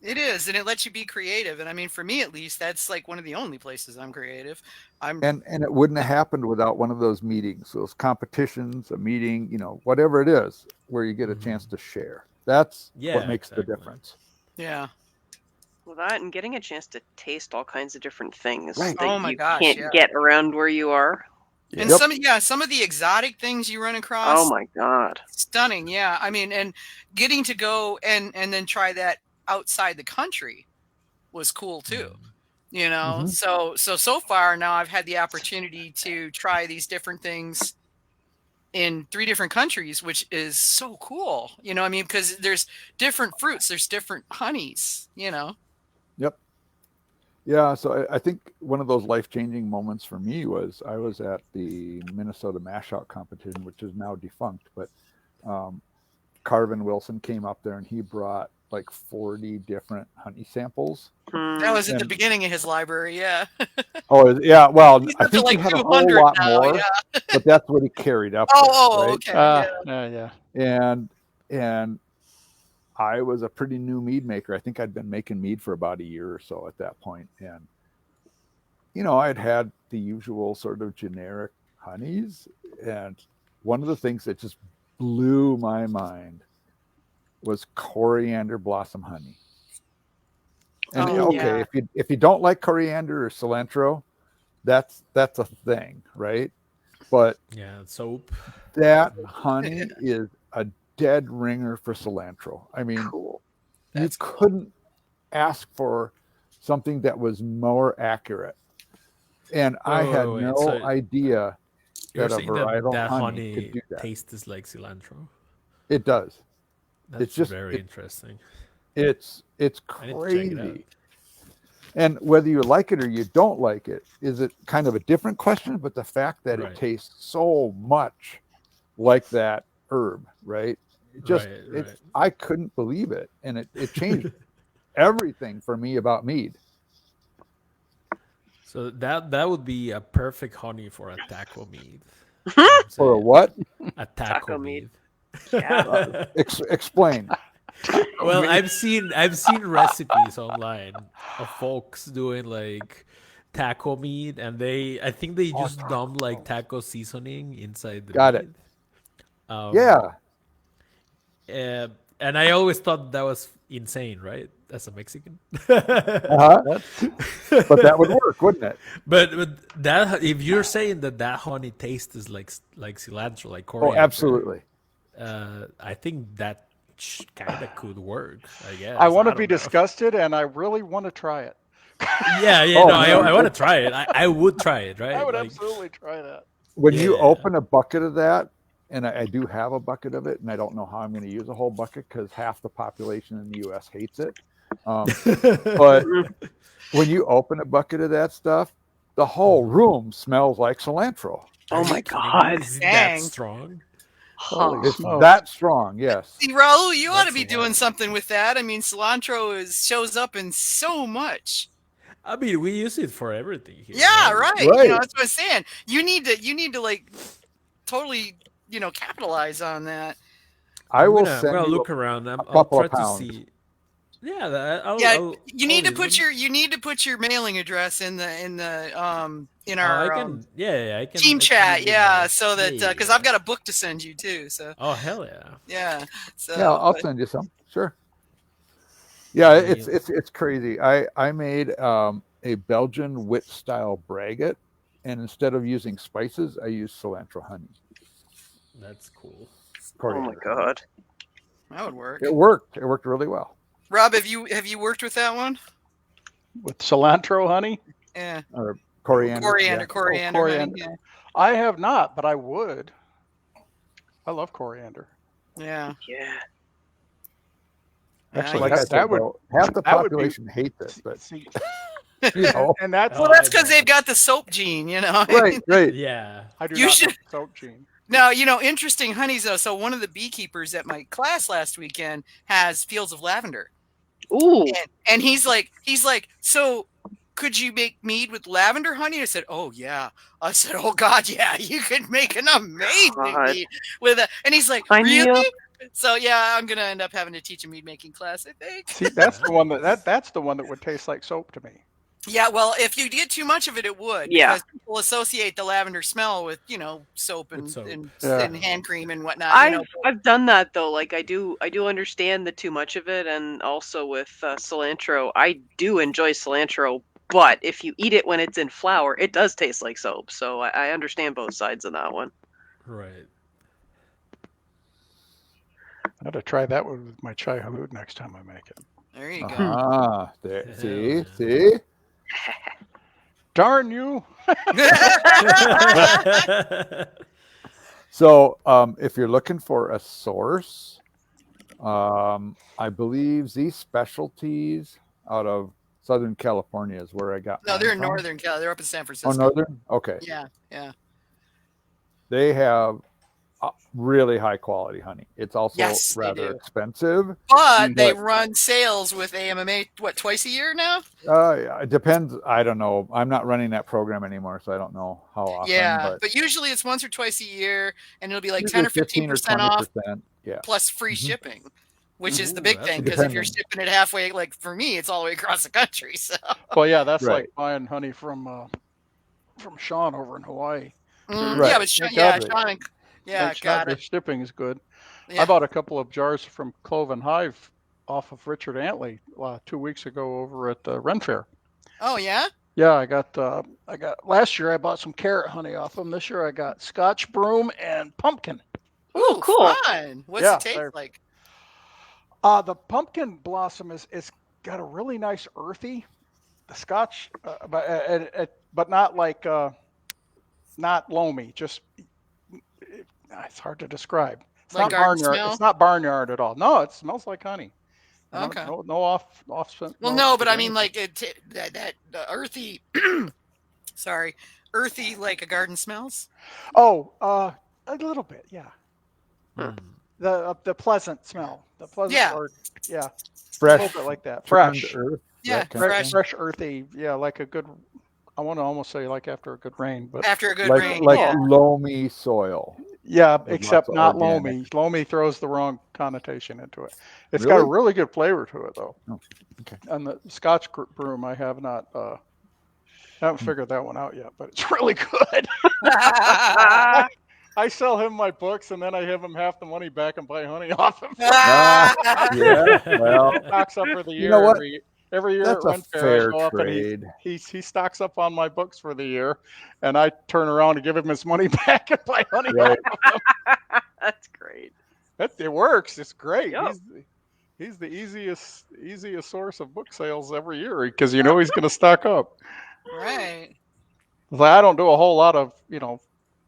It is, and it lets you be creative. And I mean, for me at least, that's like one of the only places I'm creative. And it wouldn't have happened without one of those meetings, those competitions, a meeting, whatever it is, where you get a chance to share. That's what makes the difference. Yeah. Well, that and getting a chance to taste all kinds of different things Right. that Oh my you gosh, can't yeah. get around where you are. And Yep. some of the exotic things you run across. Oh my God. Stunning. Yeah. I mean, and getting to go and then try that outside the country was cool too. Mhm. So far now I've had the opportunity to try these different things in 3 different countries, which is so cool. I mean, because there's different fruits, there's different honeys, Yep. Yeah. So I think one of those life-changing moments for me was I was at the Minnesota Mashout competition, which is now defunct, but Carvin Wilson came up there and he brought like 40 different honey samples. That was at the And- beginning of his library, yeah. Oh yeah, well, He's I up to think like he had a 200 whole lot now, more, yeah. but that's what he carried up. Oh, with, right? okay. Yeah. And I was a pretty new mead maker. I think I'd been making mead for about a year or so at that point, and I'd had the usual sort of generic honeys, and one of the things that just blew my mind was coriander blossom honey. And Oh, okay, yeah. if you don't like coriander or cilantro, that's a thing, right? But Yeah, soap. that honey is a dead ringer for cilantro. I mean, Cool. you couldn't ask for something that was more accurate. And I had wait, no so idea You're that a saying that varietal that honey honey could do that. tastes like cilantro? It does. That's just- very interesting. It's I need to check it crazy. out. And whether you like it or you don't like it is it kind of a different question, but the fact that Right. it tastes so much like that herb, right? It just Right. I couldn't believe it. And it changed everything for me about mead. So that would be a perfect honey for a taco mead. For a what? A taco Taco mead. mead. Yeah. Explain. Well, I've seen recipes online of folks doing like taco meat, and I think they just dump like taco seasoning inside the Got it. meat. Yeah. And I always thought that was insane, right? As a Mexican. Uh-huh. But that would work, wouldn't it? But that, if you're saying that honey tastes like cilantro, like Oh, coriander, absolutely. I think that kind of could work. I guess. I want to don't be know. disgusted, and I really want to try it. Yeah. Oh, No, I man. want to try it. I would try it, right? I would Like, absolutely try that. When you Yeah. open a bucket of that, and I do have a bucket of it, and I don't know how I'm going to use a whole bucket because half the population in the U.S. hates it. But when you open a bucket of that stuff, the whole room smells like cilantro. Oh my God. Is it Dang. that strong? Holy It's smokes. that strong, yes. See, Raul, you ought to That's be a doing lot. something with that. I mean, cilantro shows up in so much. I mean, we use it for everything here. Yeah, right. Right. That's what I'm saying. You need to like totally, capitalize on that. I will I'm send gonna you look around. I'll couple try of to pounds. see. Yeah, You need to put your mailing address in our I can. Yeah, I can. team I can chat. give Yeah, you- so that because I've got a book to send you too. So Oh hell yeah! yeah. So Yeah, I'll but- send you some. Sure. Yeah, I it's crazy. I made a Belgian wit style braggot, and instead of using spices, I used cilantro honey. That's cool. Oh my Coriander. God. that would work. It worked. It worked really well. Rob, have you worked with that one? With cilantro honey? Yeah. Or coriander. Coriander, yeah. coriander. coriander. Honey, I have not, but I would. I love coriander. yeah. Yeah. Actually, Like I that said, would though, half the that would be- population hates it, but see, you know, and that's Well, that's because they've got the soap gene, right, right. Yeah. I do You not should- like soap gene. Now, interesting honeys though. So one of the beekeepers at my class last weekend has fields of lavender, Ooh. and he's like, so could you make mead with lavender honey? I said, oh yeah. I said, oh God, yeah, you could make an amazing God. mead with it. And he's like, Sign me really? up. So yeah, I'm gonna end up having to teach a mead making class, I think. See, that's the one that's the one that would taste like soap to me. Yeah, well, if you get too much of it, it would. Yeah. Because people associate the lavender smell with, soap and, With soap. Yeah. and hand cream and whatnot. I've done that though. Like I do understand the too much of it, and also with cilantro, I do enjoy cilantro. But if you eat it when it's in flour, it does taste like soap. So I understand both sides of that one. Right. I had to try that one with my chai halud next time I make it. There you go. Ah, there. See, Yeah. see. Darn you! So, if you're looking for a source, I believe Z Specialties out of Southern California is where I got. No, mine they're in from. Northern Cal. They're up in San Francisco. Oh, Northern. Okay. Yeah, yeah. They have really high quality honey. It's also Yes, they rather do. expensive. But they run sales with AMMA, twice a year now? Yeah, it depends. I don't know. I'm not running that program anymore, so I don't know how often. Yeah, but usually it's once or twice a year, and it'll be like usually 10 or 15 or 15% off 20%. Yeah. plus free shipping, which is the Ooh, big that's thing, good. because if you're Depending. shipping it halfway, like for me, it's all the way across the country. So Well, yeah, that's Right. like buying honey from Sean over in Hawaii. Right. yeah, but Thank yeah, God. Sean, yeah, Thanks got God it. the shipping is good. Yeah. I bought a couple of jars from Cloven Hive off of Richard Antley 2 weeks ago over at the Ren Fair. Oh yeah. Yeah, I got last year I bought some carrot honey off them. This year I got Scotch broom and pumpkin. Ooh, cool. fun. What's Yeah, it taste like? The pumpkin blossom is got a really nice earthy. The Scotch, but not like not loamy. Just it's hard to describe. It's Like not garden barnyard. smell? It's not barnyard at all. No, it smells like honey. Okay. No off. Well, no, but I mean, like that earthy. Sorry, earthy like a garden smells. Oh, a little bit, yeah. Hmm. The pleasant smell. The pleasant. Yeah. Yeah. Fresh. A little bit like that. turned Fresh. earth. Yeah, that kind of thing. Fresh, earthy. Yeah, like a good. I want to almost say like after a good rain, but After a good Like rain. like Yeah. loamy soil. yeah, With except lots of not organic. loamy. Loamy throws the wrong connotation into it. It's got a Really? really good flavor to it though. Oh, okay. And the Scotch broom, I have not haven't figured that one out yet, but it's really good. I sell him my books, and then I give him half the money back and buy honey off him. Yeah. Well, He stocks up for the year. You know what? Every year that's at a Ren Fair, I fair go up and trade. he stocks up on my books for the year, and I turn around and give him his money back and buy honey Right. off of him. That's great. It works. It's great. Yep. He's the easiest source of book sales every year because you know he's going to stock up. Right. But I don't do a whole lot of,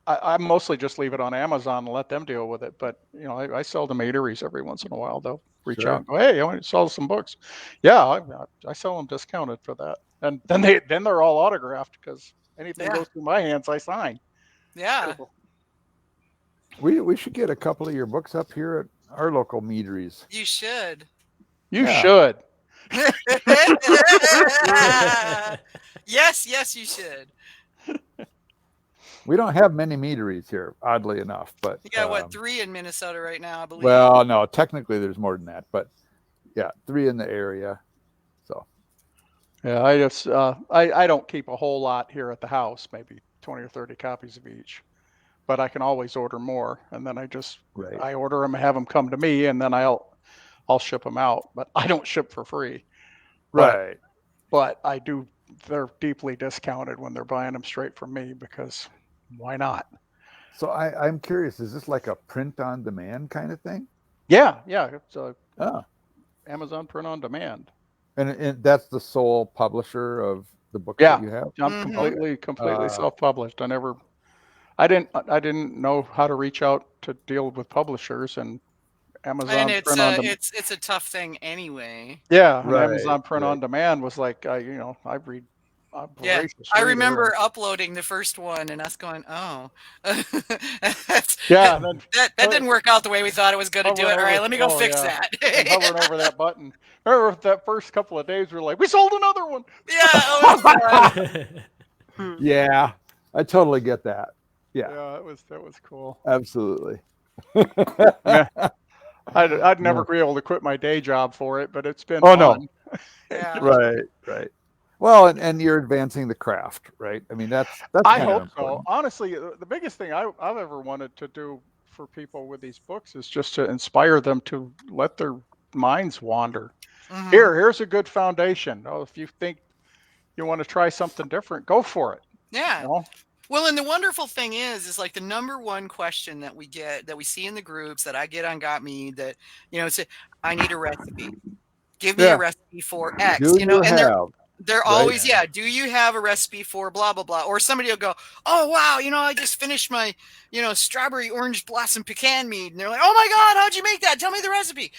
I mostly just leave it on Amazon and let them deal with it. But, I sell to meaderies every once in a while. They'll reach Sure. out and go, hey, I want to sell some books. Yeah, I sell them discounted for that. And then they're all autographed because anything Yeah. goes through my hands, I sign. Yeah. We should get a couple of your books up here at our local meaderies. You should. You Yeah. should. Yes, you should. We don't have many meaderies here, oddly enough, but You got 3 in Minnesota right now, I believe. well, no, technically there's more than that, but yeah, 3 in the area. So Yeah, I just I don't keep a whole lot here at the house, maybe 20 or 30 copies of each, but I can always order more, and then right. I order them and have them come to me, and then I'll ship them out. But I don't ship for free. Right. But I do. They're deeply discounted when they're buying them straight from me because why not? So I'm curious, is this like a print on demand kind of thing? Yeah, it's a Oh. Amazon print on demand. And that's the sole publisher of the book Yeah. that you have? I'm Mhm. completely self-published. I didn't know how to reach out to deal with publishers, and Amazon And it's print on demand. it's a tough thing anyway. Yeah, and Right, Amazon print right. on demand was like, I read. Yeah, voracious I reader. remember uploading the first one and us going, "Oh, Yeah, and then that didn't work out the way we thought it was going to do it. All right, let me go fix that." and hovering over that button. Remember that first couple of days, we were like, we sold another one. Yeah, it was fun. Yeah, I totally get that. Yeah, Yeah, that was cool. absolutely. I'd never be able to quit my day job for it, but it's been Oh, no. fun. Yeah. Right. Well, and you're advancing the craft, right? I mean, that's I kind of hope so. important. Honestly, the biggest thing I've ever wanted to do for people with these books is just to inspire them to let their minds wander. Mhm. Here's a good foundation. If you think you want to try something different, go for it. Yeah. You know? Well, and the wonderful thing is like the number one question that we get, that we see in the groups, that I get on Got Me, that it's I need a recipe. Give me a recipe for X. Do you and have? they're always, do you have a recipe for blah, blah, blah? Or somebody will go, oh, wow, I just finished my, strawberry orange blossom pecan mead. And they're like, oh my God, how'd you make that? Tell me the recipe.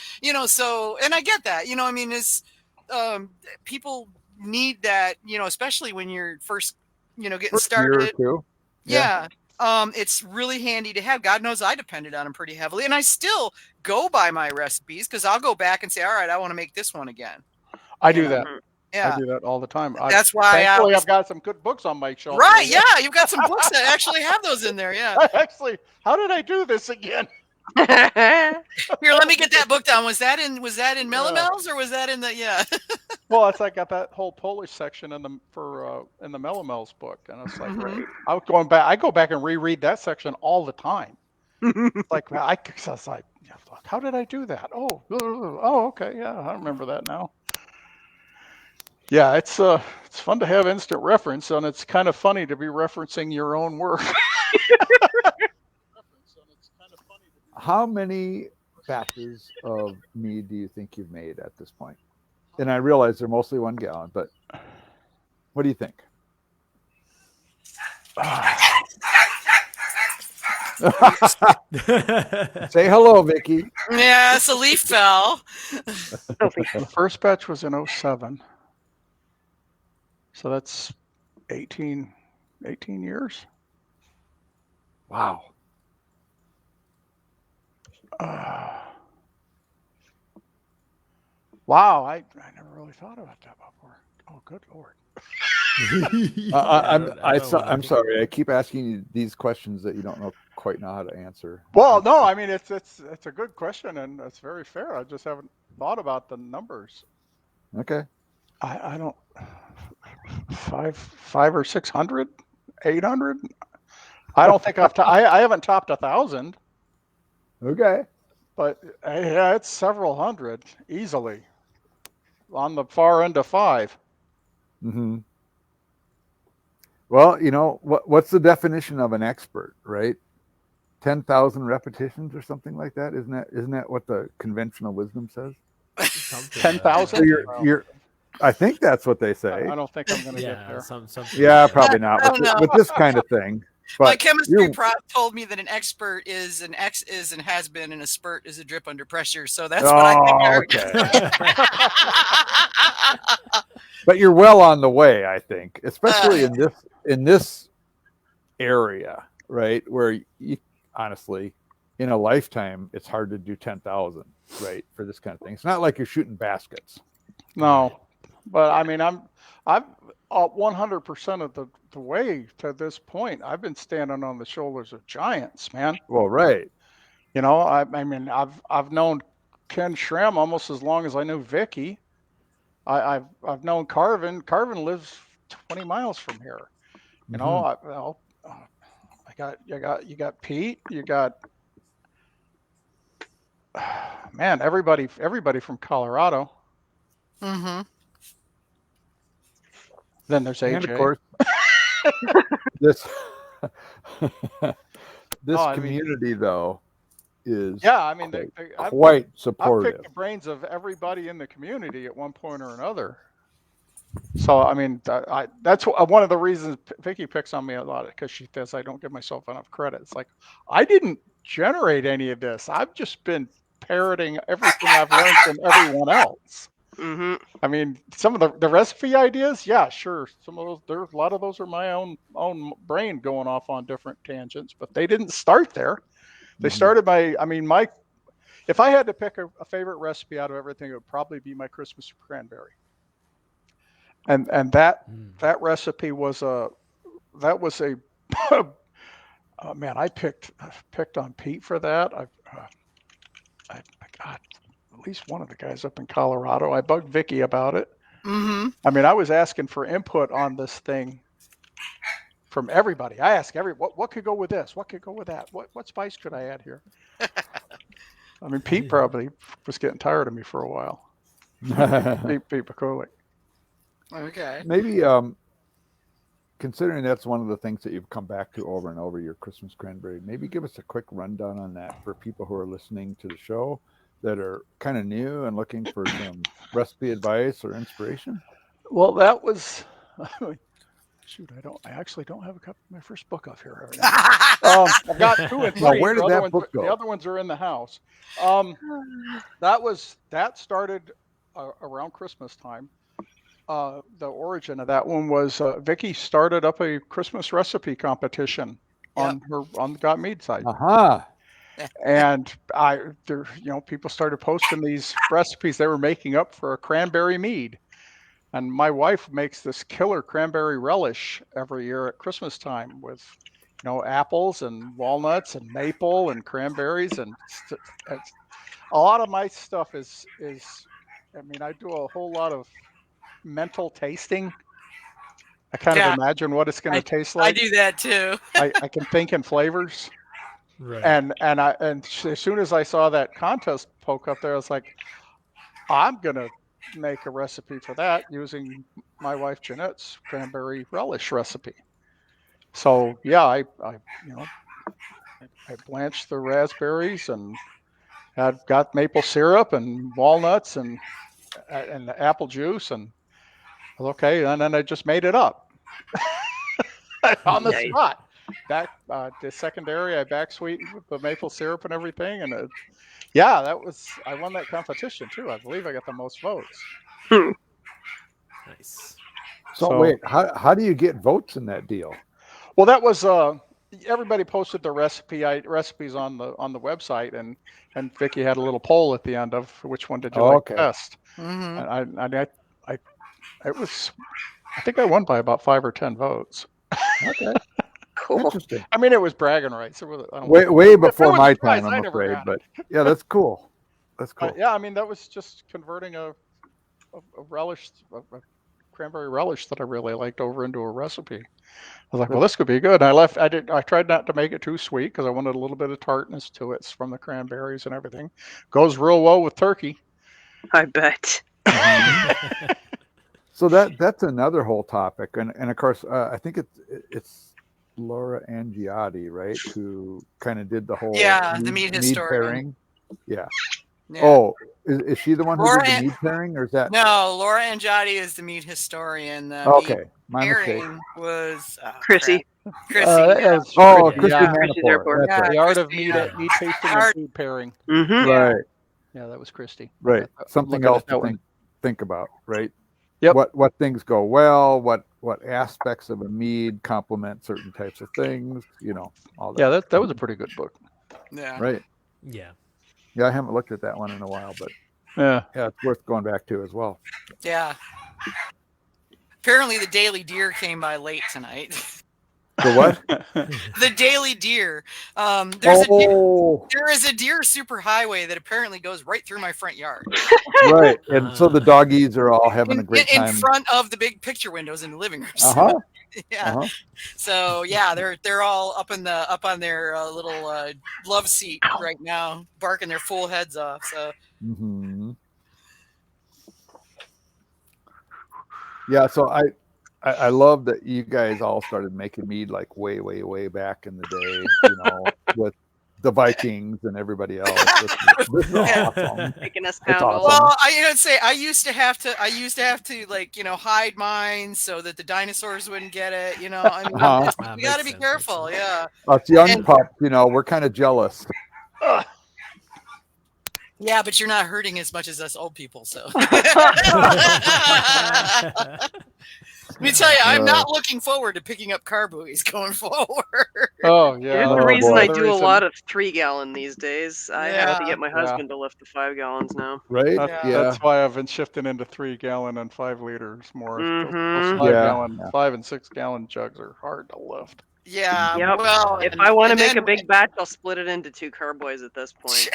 So, and I get that, it's, people need that, especially when you're first, getting First year or started. two. Yeah. It's really handy to have. God knows I depended on them pretty heavily, and I still go by my recipes because I'll go back and say, all right, I want to make this one again. I do that. Yeah. I do that all the time. That's why thankfully I've got some good books on my shelf. Right, yeah. You've got some books that actually have those in there, yeah. Actually, how did I do this again? Here, let me get that book down. Was that in Melomels or was that in the Well, it's like I got that whole Polish section in the Melomels book, and it's like I go back and reread that section all the time. Like I was like, how did I do that? Oh, okay, yeah, I remember that now. Yeah, it's fun to have instant reference, and it's kind of funny to be referencing your own work. How many batches of mead do you think you've made at this point? And I realize they're mostly 1 gallon, but what do you think? Say hello, Vicky. Yeah, it's a leaf fell. The first batch was in 07. So that's 18 years. Wow. Wow, I never really thought about that before. Oh, good Lord. I'm sorry. I keep asking you these questions that you don't quite know how to answer. Well, no, I mean it's a good question and it's very fair. I just haven't thought about the numbers. Okay. I don't 500 or 600, 800. I don't think I haven't topped 1,000. Okay. But yeah, it's several hundred easily. On the far end of 5. Mm-hmm. Well, what's the definition of an expert, right? 10,000 repetitions or something like that. Isn't that what the conventional wisdom says? 10,000. So you're. I think that's what they say. I don't think I'm going to get there. Yeah, probably not with this kind of thing. But my chemistry prof told me that an expert is and has been, and a spurt is a drip under pressure. So that's what I think. Okay. But you're well on the way, I think, especially in this area, right? Where you honestly, in a lifetime, it's hard to do 10,000, right? For this kind of thing, it's not like you're shooting baskets. No, but I mean, I'm 100% of the way to this point. I've been standing on the shoulders of giants, man. Well, right. I mean, I've known Ken Shrem almost as long as I knew Vicky. I've known Carvin. Carvin lives 20 miles from here. You got Pete. You got man, everybody from Colorado. Mm-hmm. Then there's AJ. And of course, this community though is quite supportive. I've picked the brains of everybody in the community at one point or another. So I mean, that's one of the reasons Vicky picks on me a lot, because she says I don't give myself enough credit. It's like I didn't generate any of this. I've just been parroting everything I've learned from everyone else. Mm-hmm. I mean, some of the recipe ideas, yeah, sure. Some of those, a lot of those are my own brain going off on different tangents, but they didn't start there. They started if I had to pick a favorite recipe out of everything, it would probably be my Christmas cranberry. And that recipe was man, I picked on Pete for that. I got at least one of the guys up in Colorado. I bugged Vicky about it. Mm-hmm. I mean, I was asking for input on this thing from everybody. I asked what could go with this? What could go with that? What spice could I add here? I mean, Pete probably was getting tired of me for a while. Pete Bakulik. Okay. Maybe considering that's one of the things that you've come back to over and over, your Christmas cranberry, maybe give us a quick rundown on that for people who are listening to the show that are kind of new and looking for some recipe advice or inspiration. Well, that was shoot. I actually don't have a copy of my first book up here. I've got 2 and 3. Now, where did that book go? The other ones are in the house. That started around Christmas time. The origin of that one was Vicky started up a Christmas recipe competition on the Got Mead site. Uh-huh. And people started posting these recipes they were making up for a cranberry mead. And my wife makes this killer cranberry relish every year at Christmas time with, apples and walnuts and maple and cranberries. And a lot of my stuff is, I do a whole lot of mental tasting. I kind of imagine what it's going to taste like. I do that too. I can think in flavors. Right. And as soon as I saw that contest poke up there, I was like, I'm gonna make a recipe for that using my wife Jeanette's cranberry relish recipe. So yeah, I blanched the raspberries and got maple syrup and walnuts and the apple juice, and I was okay. And then I just made it up on the spot. The secondary, I back sweetened with the maple syrup and everything, and I won that competition too. I believe I got the most votes. Nice. So wait, how do you get votes in that deal? Well, that was everybody posted their recipes on the website, and Vicky had a little poll at the end of which one did you like best. Mm-hmm. And I think I won by about 5 or 10 votes. Okay. Cool. Interesting. I mean, it was bragging rights. Way before my time, I'm afraid. But yeah, that's cool. That's cool. Yeah, I mean, that was just converting a relish, a cranberry relish that I really liked over into a recipe. I was like, well, this could be good. And I tried not to make it too sweet because I wanted a little bit of tartness to it from the cranberries and everything. Goes real well with turkey. I bet. So that's another whole topic, and of course, I think it's Laura Angiotti, right, who kind of did the whole the mead historian. Pairing. Yeah. Oh, is she the one who did the mead pairing, or is that? No, Laura Angiotti is the mead historian. Okay, my mistake. Was Chrissy. Chrissy. Chrissy Manafort. That's right. The art of mead tasting and food pairing. Mm-hmm. Right. Yeah, that was Christy. Right. Something else to think about, right? Yep. What things go well, what aspects of a mead complement certain types of things, all that. Yeah, that was a pretty good book. Yeah. Right. Yeah. Yeah, I haven't looked at that one in a while, but yeah, it's worth going back to as well. Yeah. Apparently the Daily Deer came by late tonight. The what? The Daily Deer. There is a deer superhighway that apparently goes right through my front yard. Right, and so the doggies are all having a great time in front of the big picture windows in the living room. Yeah. Uh-huh. So yeah, they're all up on their little love seat right now, barking their full heads off. So. Mm-hmm. Yeah, so I love that you guys all started making mead like way, way, way back in the day, with the Vikings and everybody else. This is awesome. Making us It's pound awesome. Well, I say I used to have to like, hide mine so that the dinosaurs wouldn't get it. I mean, we got to be careful. Yeah. Us young pups, we're kind of jealous. Yeah, but you're not hurting as much as us old people, so. Let me tell you, I'm not looking forward to picking up car buoys going forward. Oh, yeah. There's the reason I do a lot of 3-gallon these days. I have to get my Yeah. husband to lift the 5 gallons now. Right? That's why I've been shifting into 3-gallon and 5 liters more. Mhm. Those 5-gallon, 5 and 6 gallon jugs are hard to lift. Yeah. Yep. Well, If I want to make a big batch, I'll split it into 2 carboys at this point.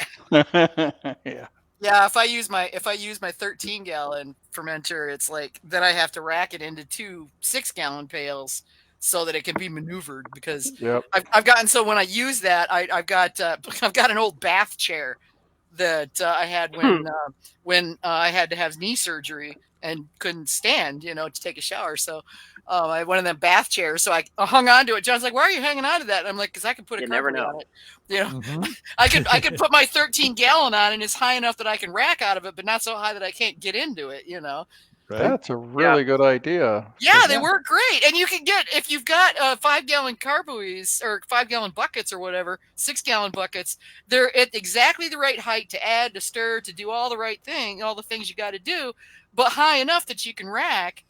Yeah. Yeah, if I use my 13-gallon fermenter, it's like then I have to rack it into 2 6-gallon pails so that it can be maneuvered because I've gotten so when I use that I've got an old bath chair that I had when I had to have knee surgery and couldn't stand, to take a shower. So I had one of them bath chairs, so I hung on to it. John's like, "Why are you hanging on to that?" And I'm like, "Because I can put a never carburetor know. on it. Mm-hmm. I could put my 13-gallon on, and it's high enough that I can rack out of it, but not so high that I can't get into it. Right? That's a really good idea. Yeah, they work great, and you can get if you've got 5-gallon carbuys or 5-gallon buckets or whatever, 6-gallon buckets. They're at exactly the right height to add, to stir, to do all the right thing, all the things you got to do, but high enough that you can rack.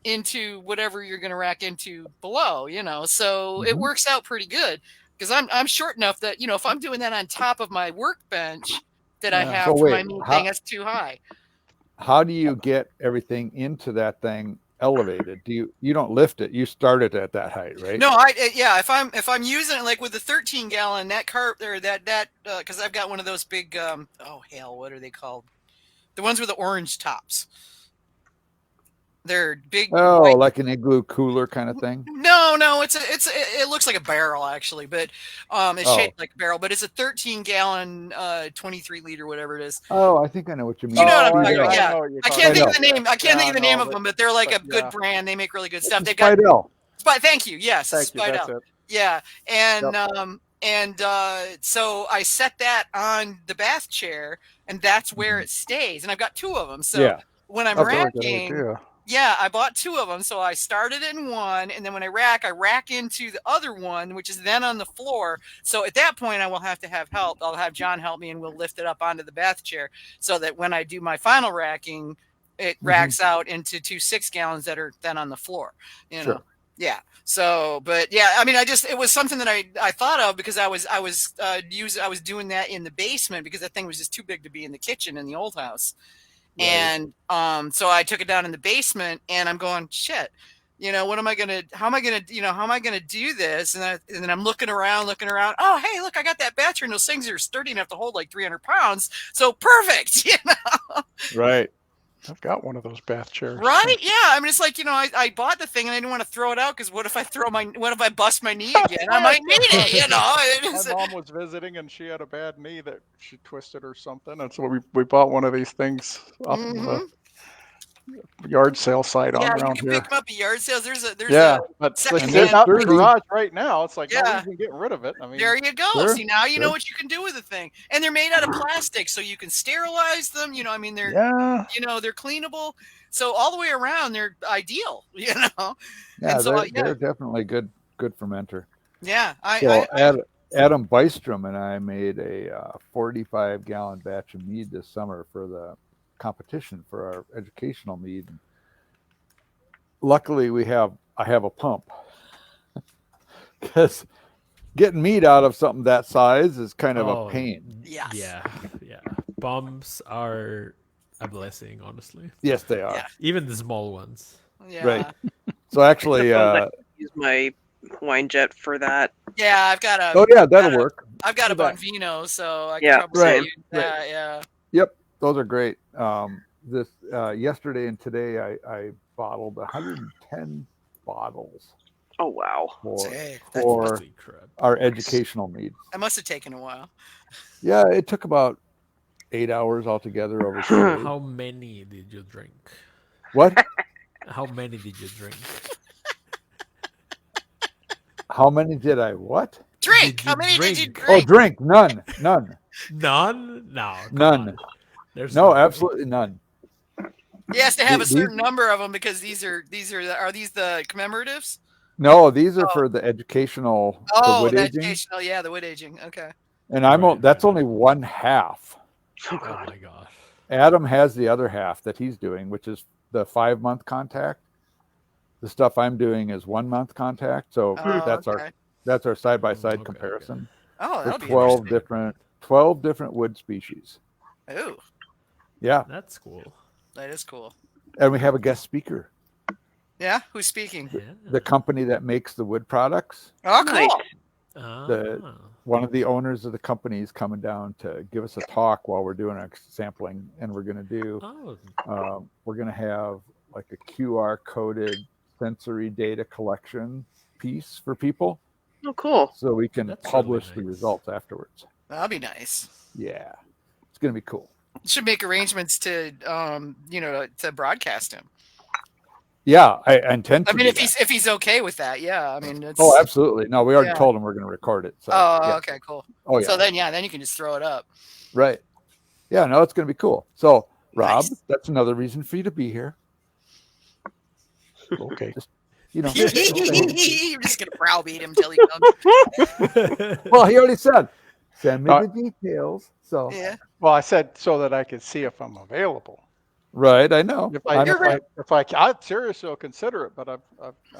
into whatever you're going to rack into below, so it works out pretty good because I'm short enough that, if I'm doing that on top of my workbench that I have So for my wait, meat thing, that's too high. How do you get everything into that thing elevated? You don't lift it, you start it at that height, right? No, if I'm using it like with the 13 gallon, that cart or that because I've got one of those big what are they called? The ones with the orange tops. They're big. Oh, like an igloo cooler kind of thing? No, it looks like a barrel actually, but it's shaped like a barrel, but it's a 13 gallon 23 liter, whatever it is. Oh, I think I know what you mean. You know what I'm I talking about? Yeah. know what you're I talking can't think about. of the name. I can't think of the name no, of them, but they're like a good yeah. brand. They make really good stuff. It's They've got Spidell. Thank you. Yes, Thank you. That's Spidell. it. Yeah, and so I set that on the bath chair, and that's where it stays. And I've got two of them. So when I'm That's a really good racking, idea. yeah, I bought two of them. So I started in one, and then when I rack into the other one, which is then on the floor. So at that point, I will have to have help. I'll have John help me, and we'll lift it up onto the bath chair so that when I do my final racking, it racks out into 2 6-gallons that are then on the floor. Sure. Yeah. So, but yeah, I mean, it was something that I thought of because I was doing that in the basement because that thing was just too big to be in the kitchen in the old house. Right. And so I took it down in the basement, and I'm going, shit, how am I going to do this? And then I'm looking around. Oh, hey, look, I got that battery, and those things are sturdy enough to hold like 300 pounds. So perfect. Right. I've got one of those bath chairs. Right? Yeah. I mean, it's like, I bought the thing and I didn't want to throw it out because what if I bust my knee again? I might need it, My mom was visiting and she had a bad knee that she twisted or something. And so we bought one of these things off of the yard sale site around you can here. pick them up at yard sales. There's but it's like secondhand sitting out in the sturdy. garage right now. It's like, Yeah. no reason getting rid of it. I mean, there you go. Sure, See, now you know sure. what you can do with the thing. And they're made out of plastic, so you can sterilize them. They're they're cleanable. So all the way around, they're ideal. Yeah, And so, they're definitely good fermenter. Yeah. Adam Bystrom and I made a 45-gallon batch of mead this summer for the competition for our educational mead. Luckily, I have a pump because getting mead out of something that size is kind of a pain. Yes. Yeah. Pumps are a blessing, honestly. Yes, they are. Yeah. Even the small ones. Yeah. Right. So actually, I use my wine jet for that. Yeah, I've got a. oh yeah, that'll work. I've got a Do that. Bonvino, so I can Yeah, probably same. use that. Yeah. Yep, those are great. This yesterday and today, I bottled 110 bottles Oh wow. for Holy crap. our educational mead. That must have taken a while. Yeah, it took about 8 hours altogether over 2 days. How many did you drink? What? How many did you drink? How many did I what? Drink. Did you How many did you drink? Oh, drink? drink. None. None? No. come None. on. There's No, way. absolutely none. He has to have a These- certain number of them because these are these the commemoratives? No, these are for the educational, the Oh, wood the aging. educational. Yeah, the wood aging. Okay. And Right, that's right. only one half. Oh Oh god. my gosh. Adam has the other half that he's doing, which is the 5-month contact. The stuff I'm doing is 1-month contact. So Oh, that's our side-by-side Okay, comparison. Oh, For that'll be 12 interesting. 12 different wood species. Ooh, Yeah. That's cool. that is cool. And we have a guest speaker. Yeah, who's speaking? Yeah. The company that makes the wood products. Oh, cool. Nice. Ah. One of the owners of the company is coming down to give us a talk while we're doing our sampling. And we're going to do, Oh, we're going to have like a QR coded sensory data collection piece for people Oh cool. so we can That's publish really the nice. results afterwards. That'll be nice. Yeah. It's going to be cool. Should make arrangements to to broadcast him. Yeah, I intend to. I mean, do if that. he's okay with that, yeah. I mean, it's. Oh, absolutely. No, we already Yeah. told him we're going to record it. So, Oh, yeah. okay, cool. Oh, yeah. So then you can just throw it up. Right. Yeah, no, it's going to be cool. So, Rob, Nice. that's another reason for you to be here. Okay. Just, you know. You're just gonna browbeat him till he comes. Well, he already said, send me Uh, the details. So, Yeah. Well, I said so that I could see if I'm available. Right, I know. I seriously will consider it, but I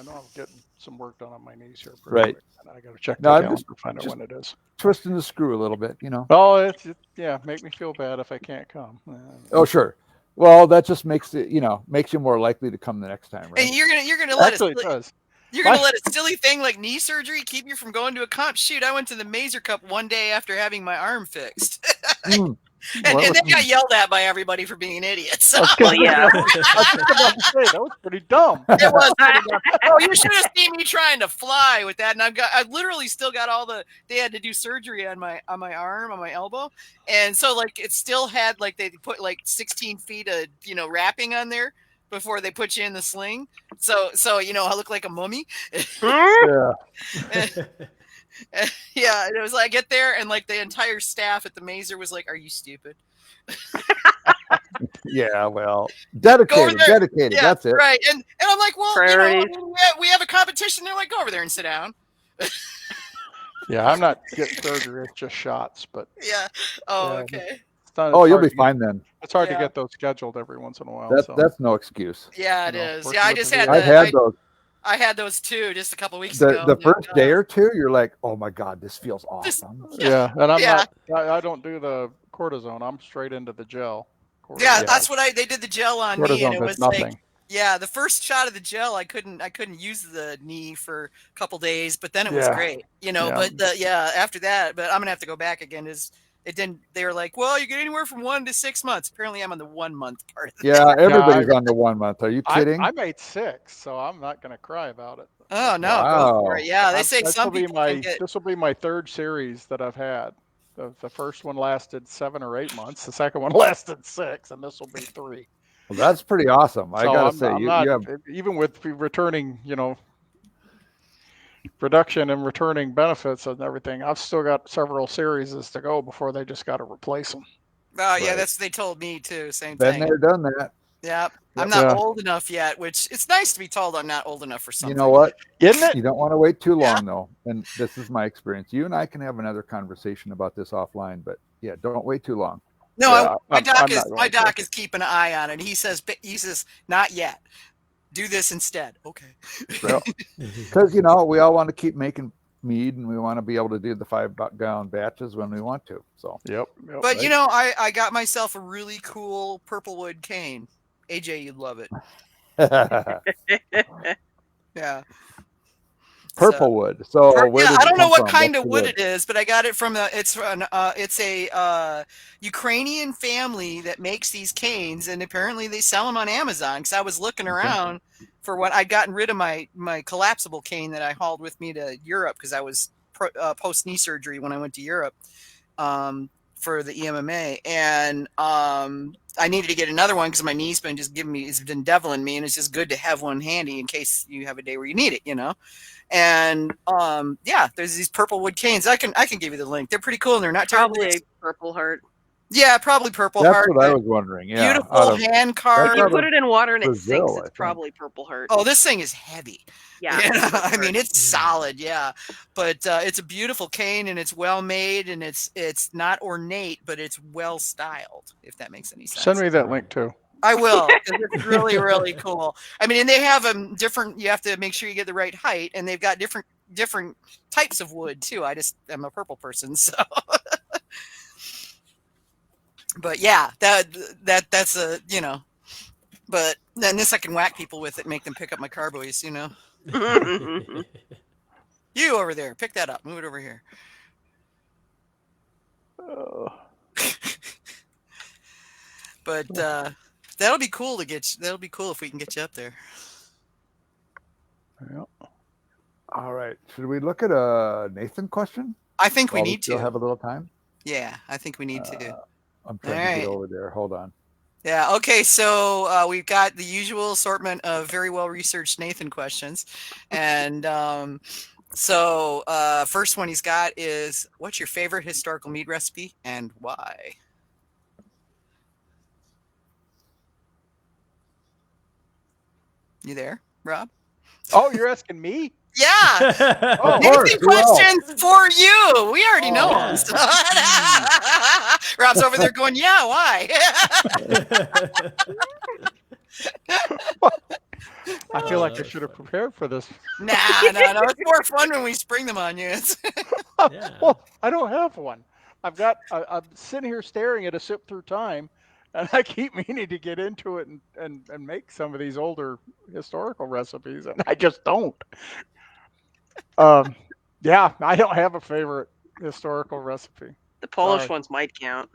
know I'm getting some work done on my knees here. Right. Quick, and I got to check No, the I'm calendar to find out when it is. Twisting the screw a little bit, Oh, make me feel bad if I can't come. Oh, sure. Well, that just makes it, makes you more likely to come the next time, right? And you're gonna let Actually, it does. You're gonna let a silly thing like knee surgery keep you from going to a comp? Shoot, I went to the Mazer Cup one day after having my arm fixed. And then got yelled at by everybody for being an idiot. So. Well, yeah. I was about to say, that was pretty dumb. It was pretty dumb. Oh, you should have seen me trying to fly with that. And I've literally still got they had to do surgery on my arm, on my elbow. And so like it still had like they put like 16 feet of, wrapping on there before they put you in the sling. So I look like a mummy. Yeah. Yeah, and it was like I get there and like the entire staff at the Mazer was like, "Are you stupid?" Yeah, well, dedicated. Yeah, that's it. Right, and I'm like, well, Priorities. we have a competition. They're like, go over there and sit down. Yeah, I'm not getting surgery; it's just shots. But yeah. Oh, okay. You'll be fine then. It's hard to get those scheduled every once in a while. That's no excuse. Yeah, it is. Yeah, I just had. I've had those. I had those too, just a couple weeks ago. The first day or two, you're like, "Oh my god, this feels awesome." Yeah, and I don't do the cortisone. I'm straight into the gel. Cortisone. Yeah, that's what they did the gel on me, and it was nothing. like, yeah, the first shot of the gel, I couldn't use the knee for a couple days, but then it was great, But after that, but I'm gonna have to go back again. It didn't? They were like, well, you get anywhere from 1 to 6 months. Apparently, I'm on the 1 month part. Of everybody's on the 1 month. Are you kidding? I made 6, so I'm not going to cry about it. Oh no! Wow. Go for it. Yeah, they say some people This will be my 3rd series that I've had. The first one lasted 7 or 8 months. The second one lasted 6, and this will be 3. Well, that's pretty awesome. I gotta say, you have even with returning, reduction and returning benefits and everything. I've still got several series to go before they just got to replace them. Oh yeah, that's what they told me too. Same been thing. there, done that. Yep. I'm not old enough yet, which it's nice to be told I'm not old enough for something. You know what? Isn't it? You don't want to wait too long though. And this is my experience. You and I can have another conversation about this offline, but yeah, don't wait too long. No, my doc is keeping an eye on it. He says not yet. Do this instead. Okay. Because we all want to keep making mead, and we want to be able to do the 5-gallon batches when we want to. So But I got myself a really cool purplewood cane. AJ, you'd love it. Yeah. Purplewood. So I don't know what kind of wood it is, but I got it from it's a Ukrainian family that makes these canes, and apparently they sell them on Amazon. Because I was looking around for what I'd gotten rid of my collapsible cane that I hauled with me to Europe because I was post knee surgery when I went to Europe for the EMMA, and I needed to get another one because my knee's been it's been deviling me, and it's just good to have one handy in case you have a day where you need it, And there's these purple wood canes. I can give you the link. They're pretty cool, and they're not probably terrible. a Purple Heart. Yeah, probably Purple That's Heart. That's what I was wondering. Yeah, beautiful hand carved. If you put it in water and Brazil, it sinks, it's probably Purple Heart. Oh, this thing is heavy. Yeah, I mean it's solid. Yeah, but it's a beautiful cane, and it's well made, and it's not ornate, but it's well styled. If that makes any sense. Send me that link too. I will. It's really, really cool. I mean, and they have them different. You have to make sure you get the right height, and they've got different types of wood too. I'm a purple person, so. But yeah, that's a But then this I can whack people with it, make them pick up my carboys. You over there, pick that up. Move it over here. But that'll be cool that'll be cool if we can get you up there. Yeah. All right. Should we look at a Nathan question? I think we need to. Still have a little time? Yeah, I think we need to. I'm trying to get over there. Hold on. Yeah. Okay. So we've got the usual assortment of very well researched Nathan questions, and so first one he's got is, what's your favorite historical mead recipe and why? You there, Rob? Oh, you're asking me? Yeah. Oh, Nathan questions for you. We already know them. So. Rob's over there going, yeah, why? feel like I should have prepared for this. No. It's more fun when we spring them on you. Yeah. Well, I don't have one. I'm sitting here staring at a sip through time, and I keep meaning to get into it and make some of these older historical recipes, and I just don't. Yeah, I don't have a favorite historical recipe. The Polish ones might count.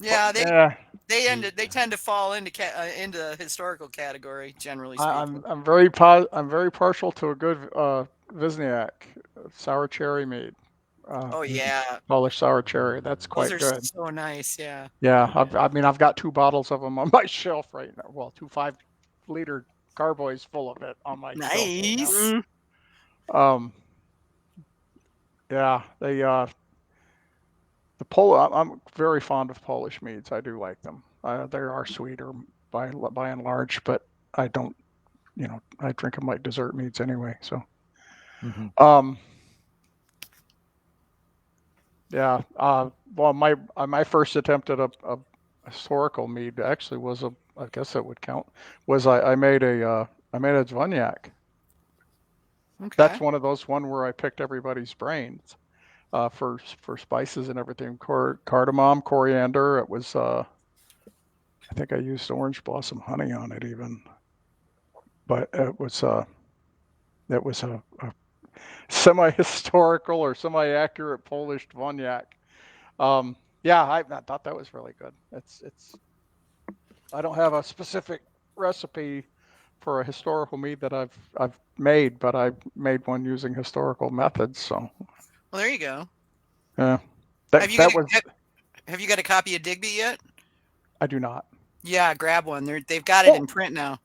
Yeah, Yeah, they tend to fall into historical category, generally speaking. I'm very partial to a good Wisniak sour cherry mead. Oh yeah, Polish sour cherry. That's quite those are good. so nice. Yeah. Yeah, I've got 2 bottles of them on my shelf right now. Well, 2 5-liter carboys full of it on my shelf. Nice. Yeah, I'm very fond of Polish meads. I do like them. They are sweeter by and large, but I don't, I drink them like dessert meads anyway. So, yeah. Well, my first attempt at a historical mead actually was I guess it would count. Was I made a Zvoniak. Okay. That's one where I picked everybody's brains for spices and everything. Cardamom, coriander. It was I think I used orange blossom honey on it even, but it was a semi-historical or semi-accurate Polish Zvoniak. Yeah, I thought that was really good. It's. I don't have a specific recipe for a historical mead that I've made, but I made one using historical methods. So. Well, there you go. Yeah. Have you got a copy of Digby yet? I do not. Yeah, grab one. They've got it in print now.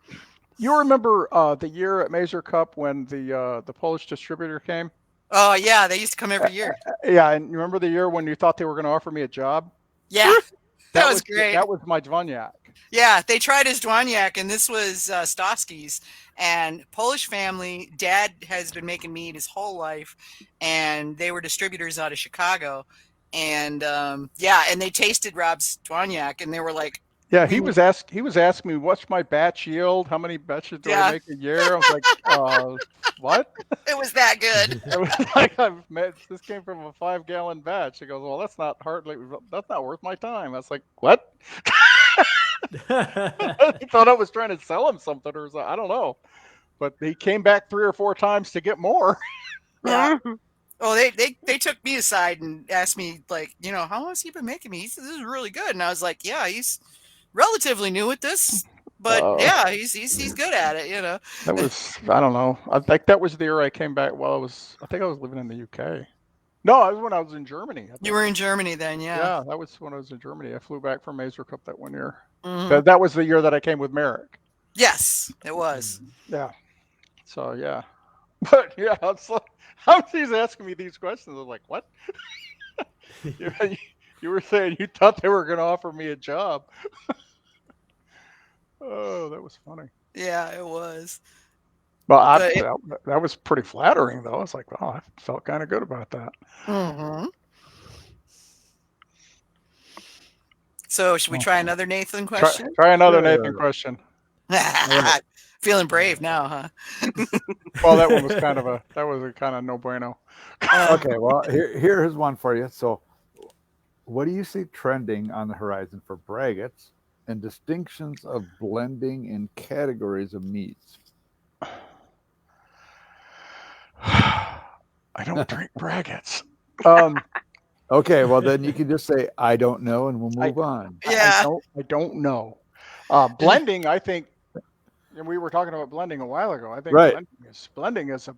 You remember the year at Mazer Cup when the Polish distributor came? Oh yeah, they used to come every year. Yeah, and you remember the year when you thought they were going to offer me a job? Yeah, that was great. That was my Zvoniak. Yeah, they tried his Zvoniak, and this was Stosky's. And Polish family, Dad has been making mead his whole life, and they were distributors out of Chicago. And and they tasted Rob's Zvoniak, and they were like, yeah, he was asking me, what's my batch yield? How many batches do I make a year? I was like, what? It was that good. It was like, this came from a 5-gallon batch. He goes, well, that's not worth my time. I was like, what? He thought I was trying to sell him something or something. I don't know. But he came back 3 or 4 times to get more. Yeah. Oh, they took me aside and asked me, like, how long has he been making me? He said, this is really good. And I was like, yeah, he's relatively new at this, but yeah, he's good at it, That was, I don't know. I think that was the year I came back. I think I was living in the UK. No, it was when I was in Germany. You were in Germany then, yeah. Yeah, that was when I was in Germany. I flew back from Mazer Cup that one year. Mm-hmm. That was the year that I came with Merrick. Yes, it was. Yeah. So, yeah. But, yeah, he's asking me these questions. I was like, what? You were saying you thought they were going to offer me a job. Oh, that was funny. Yeah, it was. Well, that was pretty flattering, though. I was like, oh, I felt kind of good about that. Mm-hmm. So, should we try another Nathan question? Try another Nathan question. Feeling brave now, huh? Well, that one was kind of no bueno. Okay, well, here's one for you. So, what do you see trending on the horizon for braggots and distinctions of blending in categories of meads? I don't drink braggots. Okay, well then you can just say I don't know, and we'll move on. Yeah, I don't know. Blending, I think, and we were talking about blending a while ago. I think blending is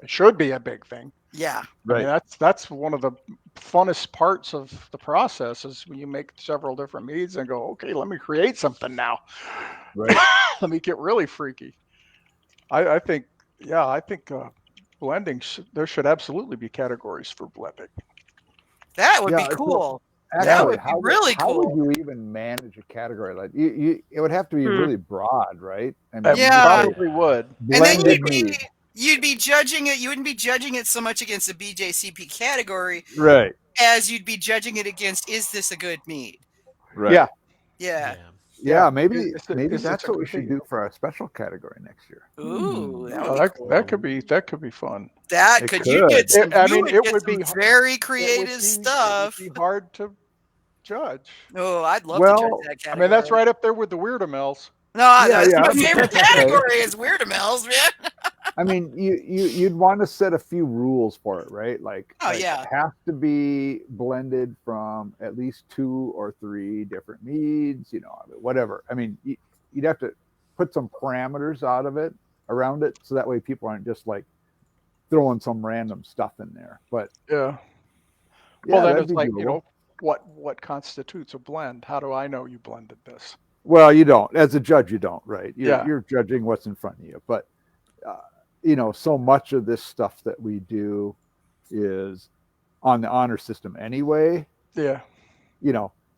should be a big thing. Yeah, right. I mean, that's one of the funnest parts of the process is when you make several different meads and go, okay, let me create something now. Right. Let me get really freaky. I think blending, there should absolutely be categories for blending. That would be cool. Actually, that would be really cool. How would you even manage a category like it would have to be really broad, right? I mean, probably would. And then you'd be judging it. You wouldn't be judging it so much against the BJCP category, right? As you'd be judging it against, is this a good mead? Right. Yeah. Yeah, maybe Is that's it what we should do for our special category next year. Ooh, that Oh, would be cool. that could be fun. That It could you get some? I you mean, would it get would some be very creative It stuff. would be hard to judge. Oh, I'd love to judge that I category. mean, that's right up there with the Weirdomels. No, Yeah, that's yeah, my I was favorite gonna say. category is Weirdomels, man. I mean, you'd want to set a few rules for it, right? Like, Oh, yeah. it has to be blended from at least 2 or 3 different meads, whatever. I mean, you'd have to put some parameters around it, so that way people aren't just like throwing some random stuff in there. But Yeah. yeah, Well, then that'd it's be like, doable. what constitutes a blend? How do I know you blended this? Well, you don't. As a judge, you don't, right? Yeah. You're judging what's in front of you. But, so much of this stuff that we do is on the honor system anyway. Yeah.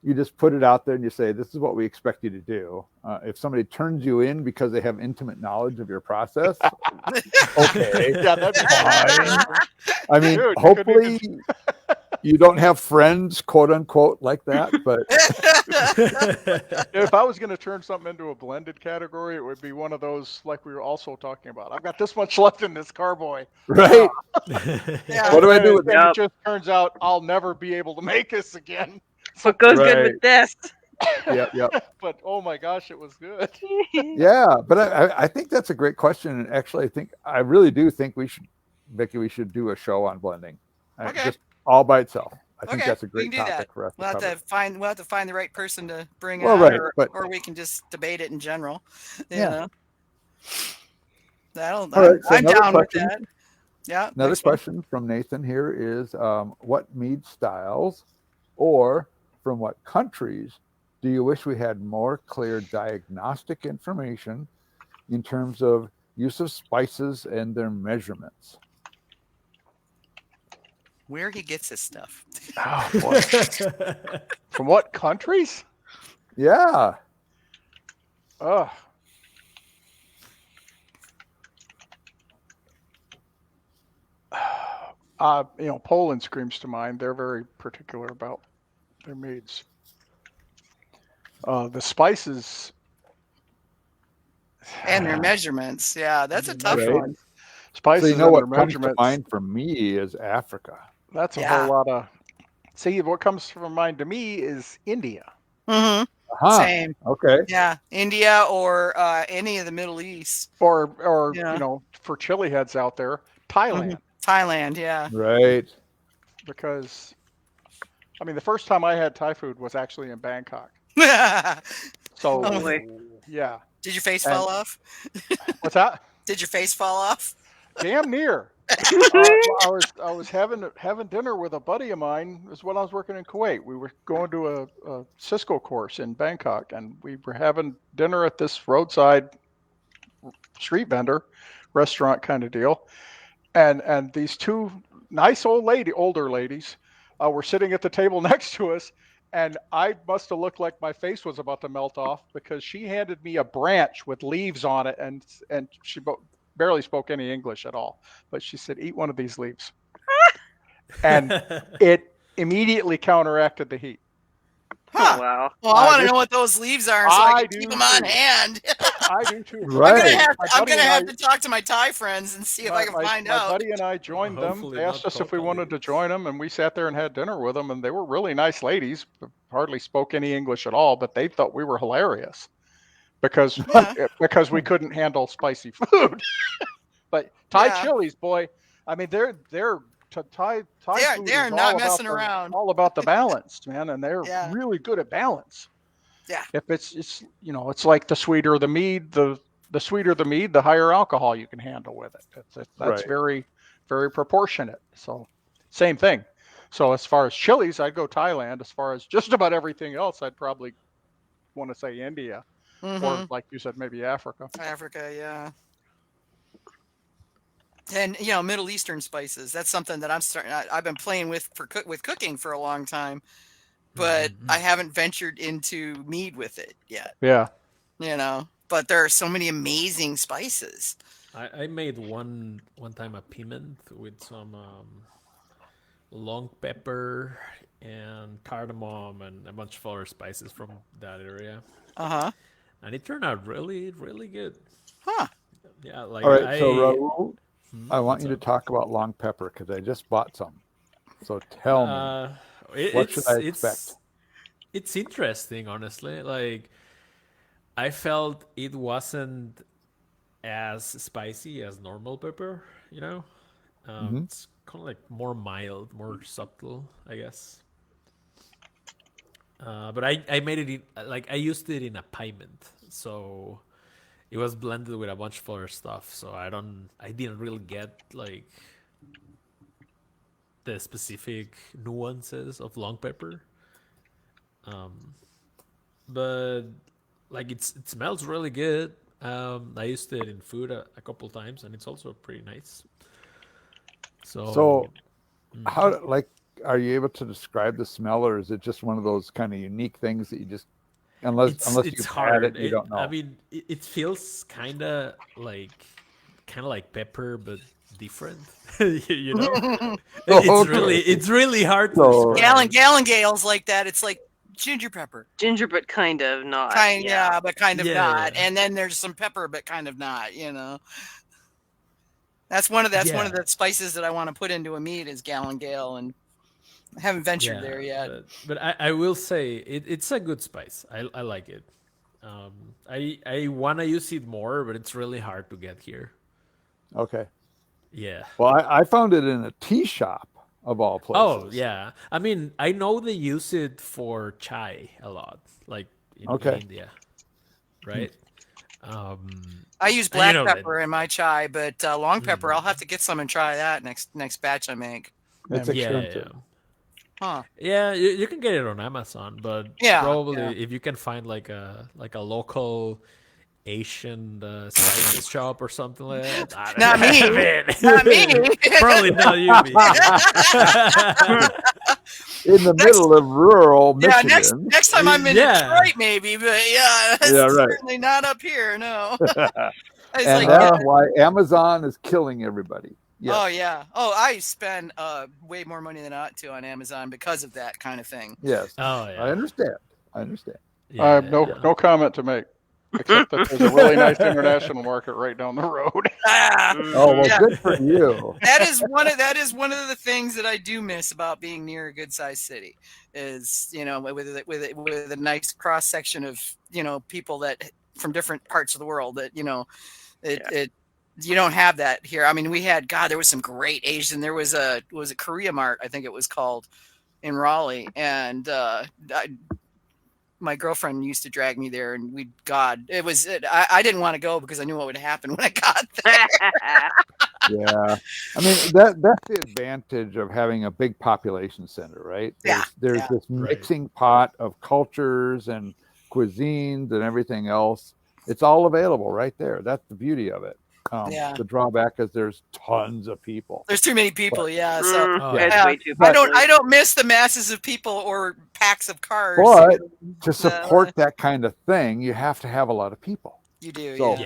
You just put it out there and you say, this is what we expect you to do. If somebody turns you in because they have intimate knowledge of your process, okay. Yeah, that'd be fine. I mean, Dude, hopefully you don't have friends, quote unquote, like that. But if I was going to turn something into a blended category, it would be one of those like we were also talking about. I've got this much left in this carboy. right. Yeah. What do I do with And that? it just turns out I'll never be able to make this again. What goes good Right. with this? Yep. But oh my gosh, it was good. Yeah, but I think that's a great question, and actually, I really do think Vicky, we should do a show on blending, Okay. just all by itself. I think Okay, that's a we great can do topic that. for us We'll to have cover. to find the right person to bring Well, on, right, but- or we can just debate it in general. You Yeah. know? All right, so I'm another down with question. that. Yeah. Another next one. question from Nathan here is, what mead styles or from what countries do you wish we had more clear diagnostic information in terms of use of spices and their measurements? Where he gets his stuff. Oh, boy. From what countries? Yeah. Oh. Poland screams to mind. They're very particular about their meads. The spices And their measurements. Yeah, that's a tough Right. one. spices So and what their comes to measurements. mind for me is Africa. That's a Yeah. whole lot of. See, what comes to mind to me is India. Mm-hmm. Uh-huh. Same. Okay. Yeah. India or any of the Middle East. Or Yeah. for chili heads out there, Thailand. Thailand, yeah. Right. Because, I mean, the first time I had Thai food was actually in Bangkok. So, Oh, boy. yeah. Did your face And- fall off? What's that? Did your face fall off? Damn near. I was having dinner with a buddy of mine. It was when I was working in Kuwait. We were going to a Cisco course in Bangkok, and we were having dinner at this roadside street vendor restaurant kind of deal. And these two nice older ladies were sitting at the table next to us, and I must have looked like my face was about to melt off because she handed me a branch with leaves on it, and she barely spoke any English at all, but she said, "Eat one of these leaves," and it immediately counteracted the heat. Huh. Oh, wow. Well, I want to know what those leaves are so I can keep them on too. hand. I do too. Right. I'm gonna have to talk to my Thai friends and see if I can find my out. buddy and I joined them. Hopefully They asked not us if we wanted to totally. join them, and we sat there and had dinner with them. And they were really nice ladies, but hardly spoke any English at all. But they thought we were hilarious because Yeah. because we couldn't handle spicy food. But Thai Yeah. chilies, boy, I mean Thai They are- food they are is not all messing about around. all about the balance, man, and they're Yeah. really good at balance. Yeah. If it's like the sweeter the mead, the sweeter the mead, the higher alcohol you can handle with it. That's Right. very, very proportionate. So same thing. So as far as chilies, I'd go Thailand. As far as just about everything else, I'd probably want to say India, or Mhm. like you said, maybe Africa. Africa, yeah. And Middle Eastern spices. That's something that I've been playing with with cooking for a long time, but Mhm. I haven't ventured into mead with it yet. Yeah. But there are so many amazing spices. I made one time a piment with some long pepper and cardamom and a bunch of other spices from that area. Uh-huh. and it turned out really, really good. Huh. Yeah, like All right, so Raul, I want what's you to up? talk about long pepper because I just bought some. So tell me, what should I expect? It's interesting, honestly. Like, I felt it wasn't as spicy as normal pepper, you know? Mhm. It's kind of like more mild, more subtle, I guess. But I made it in, like, I used it in a piment. So it was blended with a bunch of other stuff. So I didn't really get, like, the specific nuances of long pepper. But like it smells really good. I used it in food a couple times, and it's also pretty nice. So So how like are you able to describe the smell, or is it just one of those kind of unique things that you just unless it's you've had hard. it, you don't I know? mean, it feels kind of like pepper, but different. You know, Okay. it's really hard to So describe. Gallon gales like that. It's like ginger pepper. Ginger, but kind of not. Yeah, but kind of Yeah, not. yeah. And then there's some pepper, but kind of not. You know, that's one of the spices that I want to put into a mead is gallon gale, and I haven't ventured there yet. But I will say it's a good spice. I like it. I want to use it more, but it's really hard to get here. okay. Yeah. Well, I found it in a tea shop of all places. Oh, yeah. I mean, I know they use it for chai a lot, like in India, right? I use black pepper in my chai, but long pepper, I'll have to get some and try that next batch I make. It's expensive. Huh. Yeah, you can get it on Amazon, but probably if you can find like a local Asian spices shop or something like that. Not me. Not me. Probably not you. In the middle of rural Michigan. Yeah, next time I'm in Detroit, maybe, but certainly not up here. No. And that's why Amazon is killing everybody. Yes. Oh yeah. Oh, I spend way more money than I ought to on Amazon because of that kind of thing. Yes. Oh yeah. I understand. I have no comment to make, except that there's a really nice international market right down the road. Oh well, good for you. That is one of the things that I do miss about being near a good sized city is, you know, with a nice cross section of, you know, people that from different parts of the world that, you know, you don't have that here. I mean, there was some great Asian. There was a Korea Mart, I think it was called, in Raleigh, and my girlfriend used to drag me there, and I didn't want to go because I knew what would happen when I got there. Yeah, I mean that's the advantage of having a big population center, right? There's this mixing pot of cultures and cuisines and everything else. It's all available right there. That's the beauty of it. The drawback is there's tons of people. There's too many people, but, I don't miss the masses of people or packs of cars. But to support that kind of thing, you have to have a lot of people. You do, so,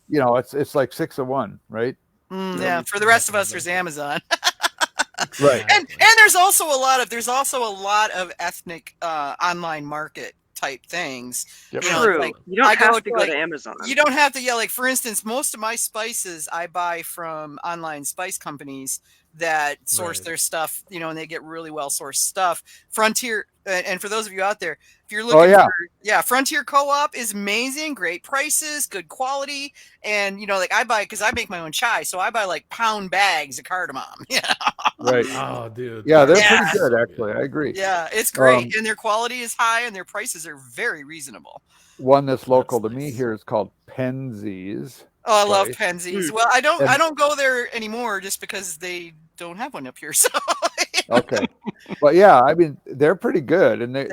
you know, it's like 6 of 1, right? Yeah. For the rest of us, there's Amazon. Right. And there's also a lot of ethnic online market type things. Yep. You know, True. like, you don't have to go to Amazon. You don't have to. Yeah, like for instance, most of my spices I buy from online spice companies that source their stuff, you know, and they get really well sourced stuff. Frontier, and for those of you out there, if you're looking Frontier Co-op is amazing, great prices, good quality, and you know, like I buy because I make my own chai, so I buy like pound bags of cardamom. You know? Right. Oh, dude. Yeah, they're pretty good, actually. I agree. Yeah, it's great, and their quality is high, and their prices are very reasonable. One that's local to me here is called Penzies. Oh, I love Penzies. Well, I don't go there anymore just because they don't have one up here. So okay, but yeah, I mean they're pretty good, and they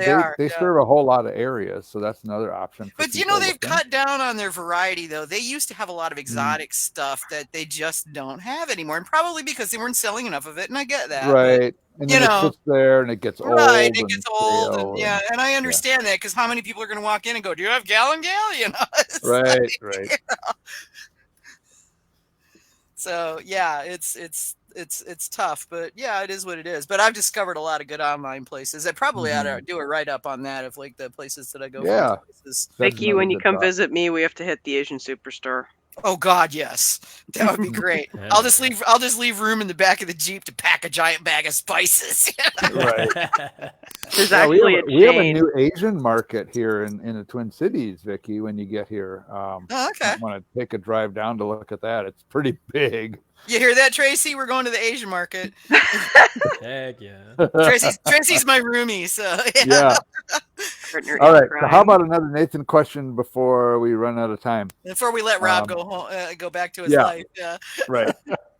serve a whole lot of areas, so that's another option. But you know they've cut down on their variety though. They used to have a lot of exotic stuff that they just don't have anymore, and probably because they weren't selling enough of it. And I get that, right? And then it sits there and it gets old. Right, it gets old, and I understand that because how many people are going to walk in and go, "Do you have gallon gale?" You know, right. You know? So yeah, it's tough, but yeah, it is what it is. But I've discovered a lot of good online places. I probably ought to do a write up on that of like the places that I go Yeah. from places. That's Vicky, another when you good come thought. visit me, we have to hit the Asian Superstore. Oh God, yes, that would be great. Hell I'll just yeah. leave room in the back of the Jeep to pack a giant bag of spices. Right. There's Yeah, actually we have a chain. new Asian market here in the Twin Cities, Vicky, when you get here. Oh, okay. I want to take a drive down to look at that. It's pretty big. You hear that, Tracy? We're going to the Asian market. Heck yeah. Tracy's my roomie, so Yeah. Partner All in right. So crime. how about another Nathan question before we run out of time? Before we let Rob go home, go back to his yeah. life. Yeah. Right.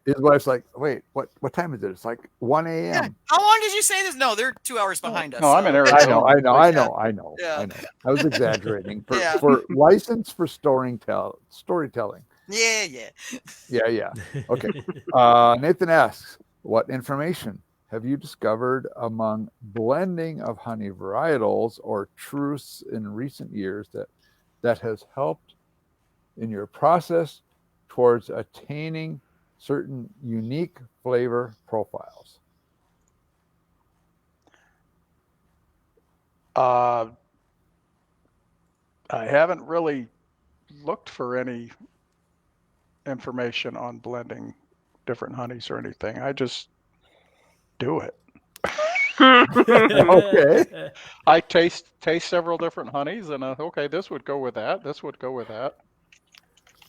His wife's like, wait, what time is it? It's like 1 a.m. Yeah. How long did you say this? No, they're 2 hours behind us. No, I'm in so- Arizona. I know. Yeah. I know. I was exaggerating Yeah. for license for storytelling. Yeah. Yeah. Okay. Nathan asks, what information have you discovered among blending of honey varietals or truths in recent years that has helped in your process towards attaining certain unique flavor profiles? I haven't really looked for any information on blending different honeys or anything. I just do it. Okay. I taste several different honeys, and okay, this would go with that. This would go with that.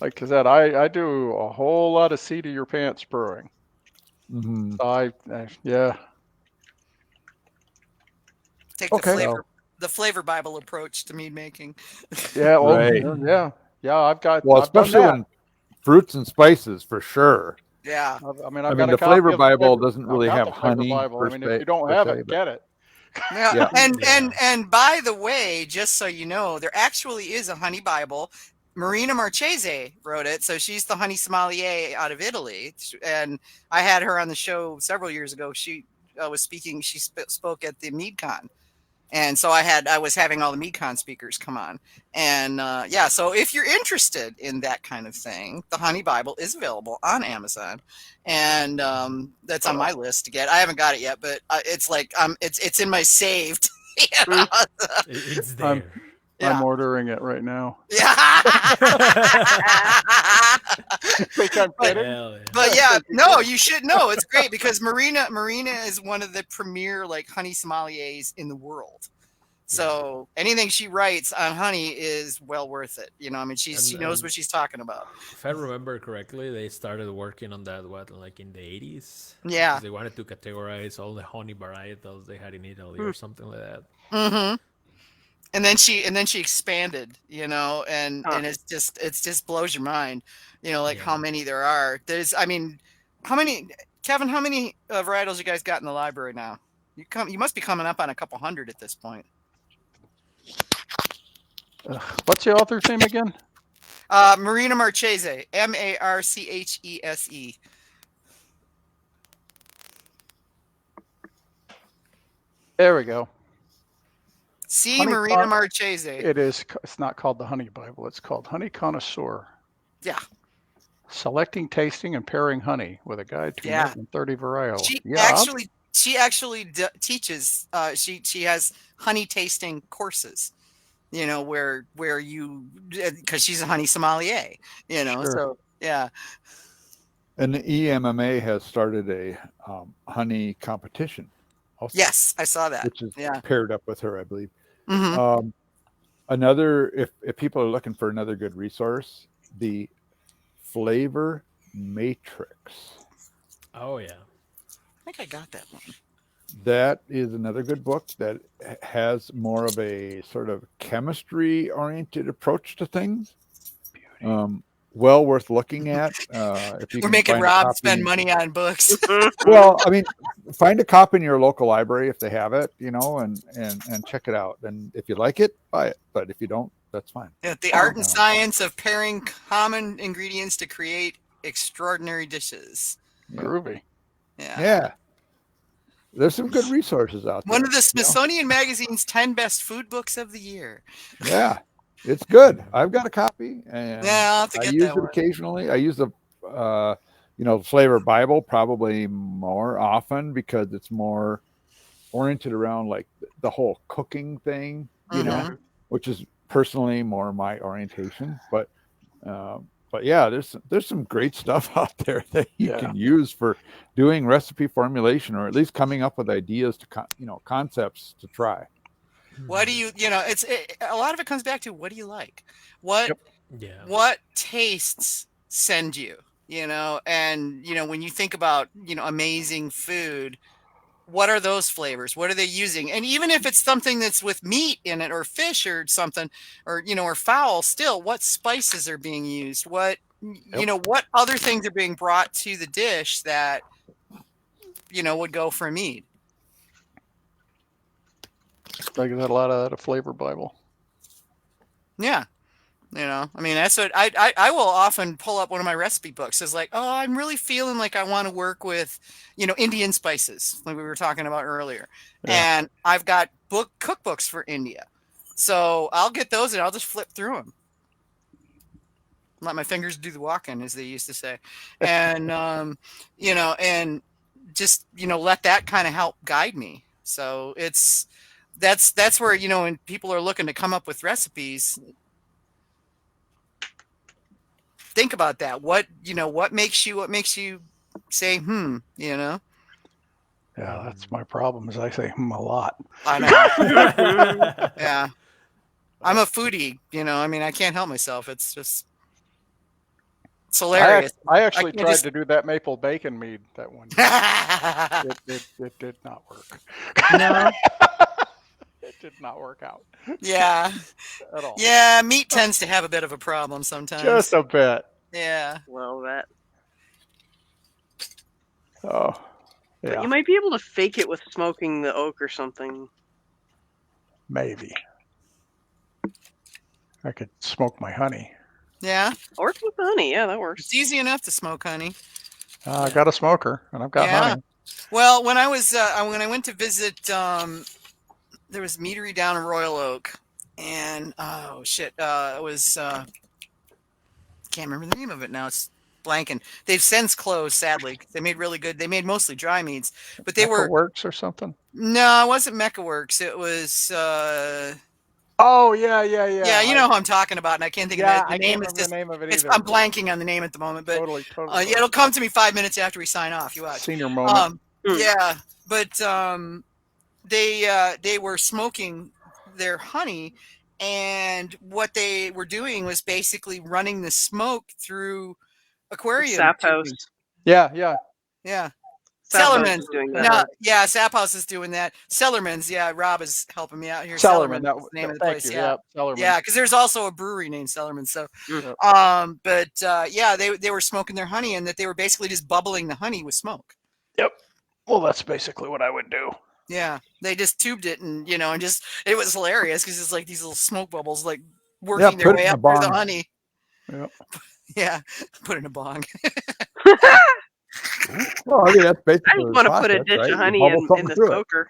Like I said, I do a whole lot of seat of your pants brewing. Mm-hmm. Yeah. Take Okay. the flavor Bible approach to mead making. Yeah. Well, Right. yeah. I've done Especially that. when fruits and spices, for sure. Yeah. I mean, I I've mean, got a the copy flavor of the Bible flavor- doesn't I've really got have the flavor honey. Bible. per I mean, if se- you don't per have se, it, but- get it. Yeah. Yeah. And by the way, just so you know, there actually is a honey Bible. Marina Marchese wrote it, so she's the honey sommelier out of Italy, and I had her on the show several years ago. She was speaking. She spoke at the MeadCon, and so I was having all the MeadCon speakers come on, and yeah. So if you're interested in that kind of thing, the Honey Bible is available on Amazon, and that's on my list to get. I haven't got it yet, but it's like it's in my saved. You know? It's there. I'm ordering it right now. Yeah. Think I'm kidding? Hell yeah. But yeah, no, you should know. It's great because Marina is one of the premier like honey sommeliers in the world. So anything she writes on honey is well worth it. You know, I mean, she knows what she's talking about. If I remember correctly, they started working on that like in the 80s. Yeah. 'Cause they wanted to categorize all the honey varietals they had in Italy or something like that. Mm-hmm. And then she expanded, you know, and it just blows your mind, you know, like how many there are. How many varietals you guys got in the library now? You must be coming up on a couple hundred at this point. What's the author's name again? Marina Marchese, Marchese. There we go. See, Honey Marina Marchese. It's not called the Honey Bible. It's called Honey Connoisseur. Yeah. Selecting, tasting, and pairing honey with a guide to more than 30 varietals. She actually teaches. She has honey tasting courses. You know, where you, because she's a honey sommelier. You know, so yeah. And the EMMA has started a honey competition. Also, Yes, I saw that. which is paired up with her, I believe. Mm-hmm. Another, if people are looking for another good resource, the Flavor Matrix. Oh yeah. I think I got that one. That is another good book that has more of a sort of chemistry-oriented approach to things. Well worth looking at. If you We're can making find a Rob copy. spend money on books. Well, I mean, find a copy in your local library if they have it, you know, and check it out. And if you like it, buy it. But if you don't, that's fine. The art and science of pairing common ingredients to create extraordinary dishes. Groovy. Yeah. There's some good resources out there. One of the Smithsonian Magazine's 10 best food books of the year. Yeah, it's good. I've got a copy, and I'll have to I get use that it one. occasionally. I use the Flavor Bible probably more often because it's more oriented around like the whole cooking thing, which is personally more my orientation. But yeah, there's some great stuff out there that you can use for doing recipe formulation, or at least coming up with ideas to concepts to try. What do you a lot of it comes back to what do you like? What tastes send you, and when you think about amazing food, what are those flavors? What are they using? And even if it's something that's with meat in it or fish or something, or or fowl, still what spices are being used? What what other things are being brought to the dish that would go for a mead? I got a lot of that a Flavor Bible. Yeah. That's what I will often pull up one of my recipe books. It's like, oh, I'm really feeling like I want to work with, Indian spices, like we were talking about earlier. Yeah. And I've got cookbooks for India. So I'll get those and I'll just flip through them. Let my fingers do the walking, as they used to say. And, and just, let that kind of help guide me. So that's where, when people are looking to come up with recipes, think about that. What makes you say, Yeah, that's my problem is I say a lot. I know. Yeah. I'm a foodie, I can't help myself. It's hilarious. I actually tried to do that maple bacon mead that one. It did not work. No. It did not work out. Yeah. At all. Yeah, meat tends to have a bit of a problem sometimes. Just a bit. Yeah. Well, that. Oh. Yeah. But you might be able to fake it with smoking the oak or something. Maybe. I could smoke my honey. Yeah. Or with the honey, yeah, that works. It's easy enough to smoke honey. I got a smoker and I've got honey. Well, when I went to visit, there was meadery down in Royal Oak, and it was can't remember the name of it now. It's blanking. They've since closed, sadly. They made really good. They made mostly dry meads, but they were Works or something. No, it wasn't Mecca Works. It was. Oh yeah. Yeah, you know who I'm talking about, and I can't think of it. The name of it either. I'm blanking on the name at the moment, but totally. Yeah, it'll come to me 5 minutes after we sign off. You watch. Senior moment. Yeah, but they were smoking their honey, and what they were doing was basically running the smoke through aquarium. Sap House. Yeah. Cellarman's doing that. No, yeah, Sap House is doing that. Cellarman's, yeah, Rob is helping me out here. Cellarman, Cellarman, the name of the thank place. you. Yeah, Cellarman. yeah, because there's also a brewery named Cellarman. So, yeah, they were smoking their honey, and that they were basically just bubbling the honey with smoke. Yep. Well, that's basically what I would do. Yeah, they just tubed it, and and just it was hilarious because it's like these little smoke bubbles like working their way up through the honey. Yep. Yeah, put in a bong. Well, that's basically. I just want to put a dish of honey in the smoker.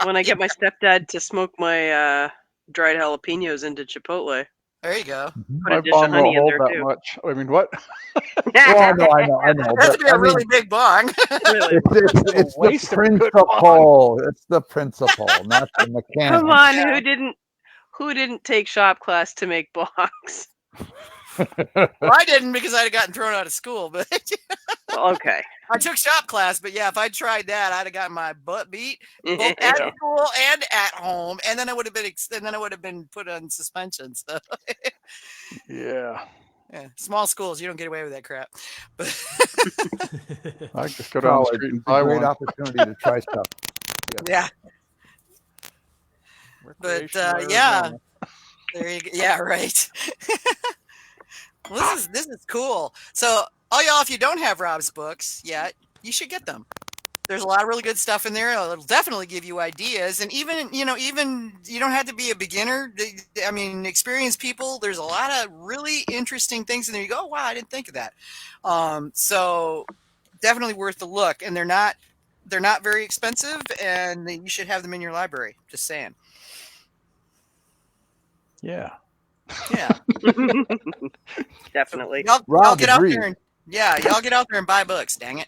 When I get my stepdad to smoke my dried jalapenos into Chipotle. There you go. Put a dish of honey in there too. Much. I mean, what? Oh, I know. That's a really big bong. Really? It's the principle. It's the principle, not the mechanics. Come on, who didn't take shop class to make bongs? Well, I didn't because I'd have gotten thrown out of school, but okay. I took shop class, but yeah, if I tried that, I'd have gotten my butt beat both at school and at home, and then I would have been put on suspension. So. Yeah. Yeah, small schools, you don't get away with that crap. But I just go down the street and buy great one. Opportunity to try stuff. Yeah. But yeah, there you go. Yeah, right. Well, this is cool. So, all y'all, if you don't have Rob's books yet, you should get them. There's a lot of really good stuff in there. It'll definitely give you ideas, and even you don't have to be a beginner. I mean, experienced people. There's a lot of really interesting things in there. You go, oh, wow, I didn't think of that. So, definitely worth the look. And they're not very expensive, and you should have them in your library. Just saying. Yeah. Yeah. Definitely. I'll get out there and Yeah, y'all get out there and buy books. Dang it.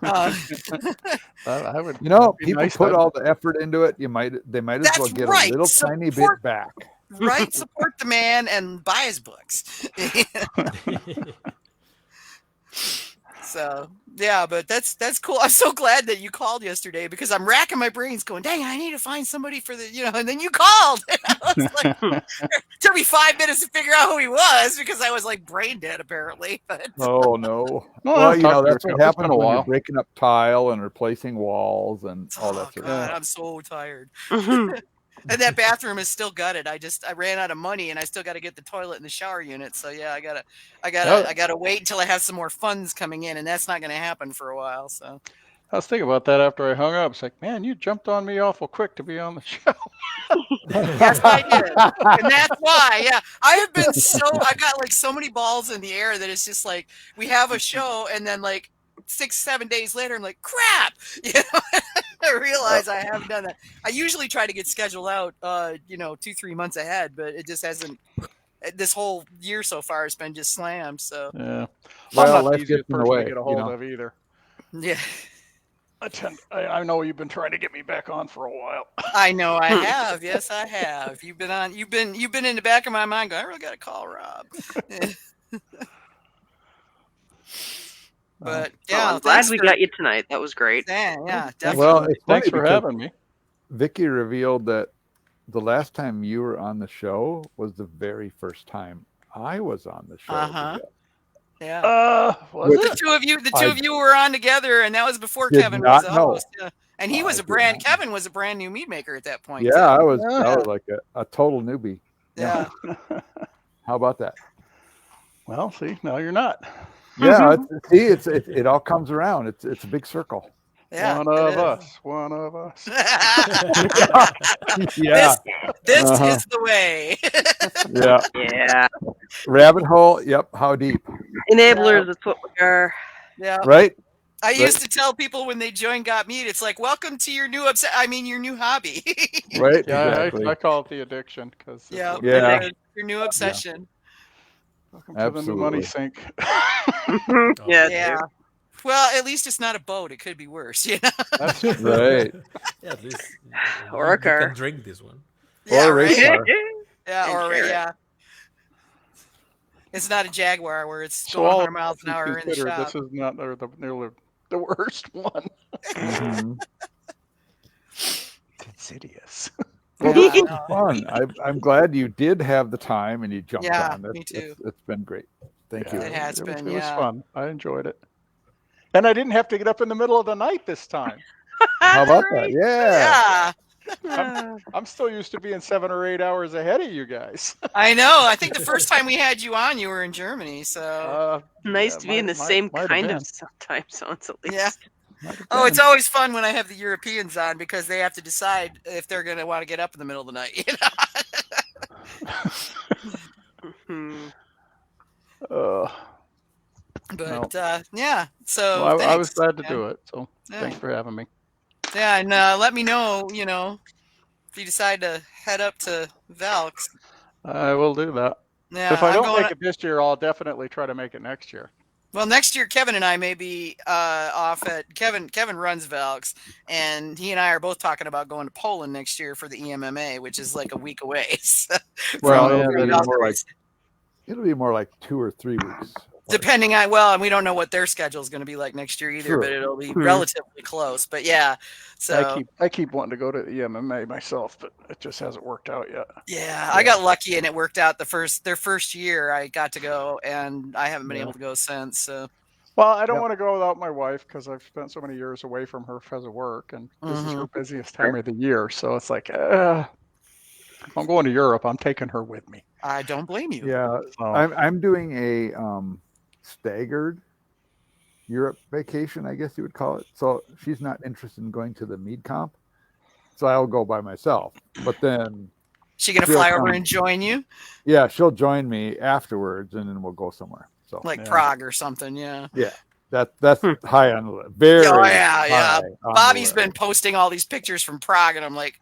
I would. People nice put to- all the effort into it. They might as well That's get right. a little tiny bit back. Right, support the man and buy his books. So yeah, but that's cool. I'm so glad that you called yesterday because I'm racking my brains going, dang, I need to find somebody for the, and then you called. I was like, it took me 5 minutes to figure out who he was because I was like brain dead apparently. But Oh no. Well, That's what happens been a when you're while. breaking up tile and replacing walls and all that sort of God, stuff. I'm so tired. Mhm. And that bathroom is still gutted. I ran out of money and I still got to get the toilet and the shower unit. So yeah, I gotta wait until I have some more funds coming in, and that's not gonna happen for a while. So I was thinking about that after I hung up. It's like, man, you jumped on me awful quick to be on the show. yes, I did. And that's why, yeah. I've got like so many balls in the air that it's just like we have a show and then like 6-7 days later, I'm like, crap. I realize I haven't done that. I usually try to get scheduled out 2-3 months ahead, but it just hasn't. This whole year so far has been just slammed. So Yeah. Well, I'm not life the easiest gets in the person way, to get a hold of either. yeah. I know you've been trying to get me back on for a while. I know I have. Yes, I have. You've been in the back of my mind going, I really got to call Rob. But yeah, I'm glad we got you tonight. That was great. Yeah, definitely. Well, it's Thanks funny for because having me. Vicky revealed that the last time you were on the show was the very first time I was on the show. Uh-huh. Yeah. Was The it? two of you were on together, and that was before Did Kevin not was the know. host. Yeah. And he was Kevin was a brand new mead maker at that point. Yeah, too. I was like a total newbie. Yeah. How about that? Well, see, now you're not. Yeah, it all comes around. It's a big circle. Yeah. One of us. One of us. Yeah. This is the way. Yeah. Yeah. Rabbit hole. Yep. How deep? Enablers, that's what we are. Yeah. Right. I used to tell people when they join Got Mead, it's like, welcome to your new your new hobby. Right. Yeah, Exactly. I call it the addiction because Yeah. Your new obsession. welcome to the new money sink. Yeah. Well, at least it's not a boat. It could be worse, That's true. Right. Yeah, at least Or a you car. can drink this one. Yeah, Or a race car. Yeah, or carrot. yeah. It's not a Jaguar where it's So going all 100 miles an hour in the considered, shop. this is not nearly the worst one. Mhm. It's insidious. Well, Yeah, this I was know. fun. I'm glad you did have the time and you jumped Yeah, on. me too. It's been great. Thank you. It has It been, was yeah. fun. I enjoyed it. And I didn't have to get up in the middle of the night this time. How about that? Yeah. Yeah, I'm still used to being 7 or 8 hours ahead of you guys. I know. I think the first time we had you on, you were in Germany. So, Nice yeah, to be in the might same have kind been. of time zones at least. yeah. Might have Oh, it's been. always fun when I have the Europeans on because they have to decide if they're going to want to get up in the middle of the night. Mhm. But yeah. So Well, I was thanks, glad to man. do it. So Yeah. thanks for having me. Yeah, and let me know, if you decide to head up to Valks. I will do that. Yeah, If I I'm don't going. make it this year, I'll definitely try to make it next year. Well, next year, Kevin and I may be off at Kevin runs Valks, and he and I are both talking about going to Poland next year for the EMMA, which is like a week away. So, Well, from it'll be Valkyries. more like It'll be more like 2 or 3 weeks. Depending on, well, and we don't know what their schedule is going to be like next year either, True. but it'll be Hmm. relatively close. But yeah, so I keep wanting to go to the EMMA myself, but it just hasn't worked out yet. yeah, I got lucky and it worked out. Their first year I got to go, and I haven't been Yeah. able to go since. So Well, I don't Yep. want to go without my wife because I've spent so many years away from her because of work, and this is her busiest time of the year. So it's like, if I'm going to Europe, I'm taking her with me. I don't blame you. Yeah, So, I'm doing a staggered Europe vacation, I guess you would call it. So she's not interested in going to the mead comp, so I'll go by myself. But then, She gonna She'll fly over come. and join you, yeah, she'll join me afterwards, and then we'll go somewhere. So like Yeah. Prague or something? Yeah. that's high on the list. Very Oh, yeah, yeah. high on the Bobby's list. been posting all these pictures from Prague, and I'm like,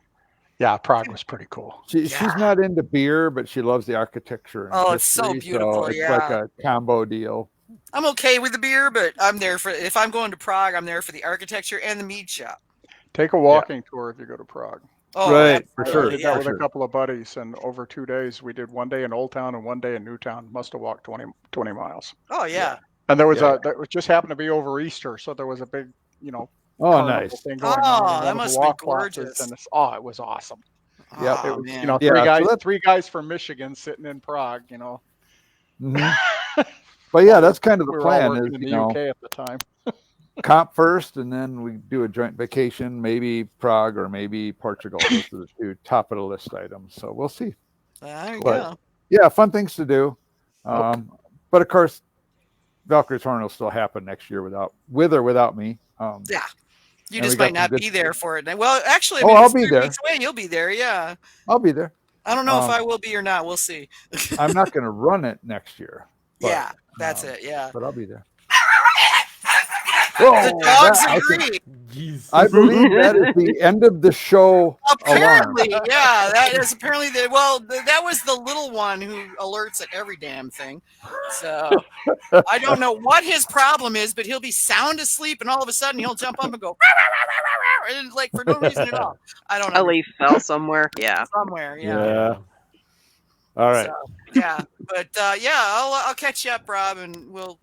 yeah, Prague was pretty cool. She's not into beer, but she loves the architecture. And Oh, it's so history, beautiful, it's yeah. like a combo deal. I'm okay with the beer, but I'm there for, if I'm going to Prague, I'm there for the architecture and the mead shop. Take a walking tour if you go to Prague. Oh, Right, for I sure. did that for with sure. a couple of buddies, and over 2 days, we did one day in Old Town and one day in New Town. Must have walked 20 miles. Oh, yeah. And there was Yeah. that was just happened to be over Easter, so there was a big, Oh, carnival nice. thing going Oh, on. that And one of must the be walk gorgeous. classes, and it was awesome. Yep. Oh, It was, man. three guys from Michigan sitting in Prague, Mhm. But yeah, that's kind of the we were all plan working is, in the UK at the time. comp first, and then we do a joint vacation, maybe Prague or maybe Portugal. Those are the two top of the list items. So we'll see. There you But go. yeah, fun things to do. But of course, Valkyrie's Horn will still happen next year with or without me. Yeah. You and just we got might some not good be there for it. Well, actually, I Oh, mean, I'll it's be 3 there. weeks away. You'll be there. Yeah. I'll be there. I don't know if I will be or not. We'll see. I'm not going to run it next year. But, Yeah, that's it. Yeah. But I'll be there. The dogs I agree. Jeez. I believe that is the end of the show alarm. Apparently, yeah, that is apparently the, well, that was the little one who alerts at every damn thing. So I don't know what his problem is, but he'll be sound asleep and all of a sudden he'll jump up and go, "Rah, rah, rah, rah, rah," and like for no reason at all. I don't A know. leaf fell somewhere. Yeah. Somewhere, yeah. Yeah. All right. So, yeah, but yeah, I'll catch you up, Rob, and we'll,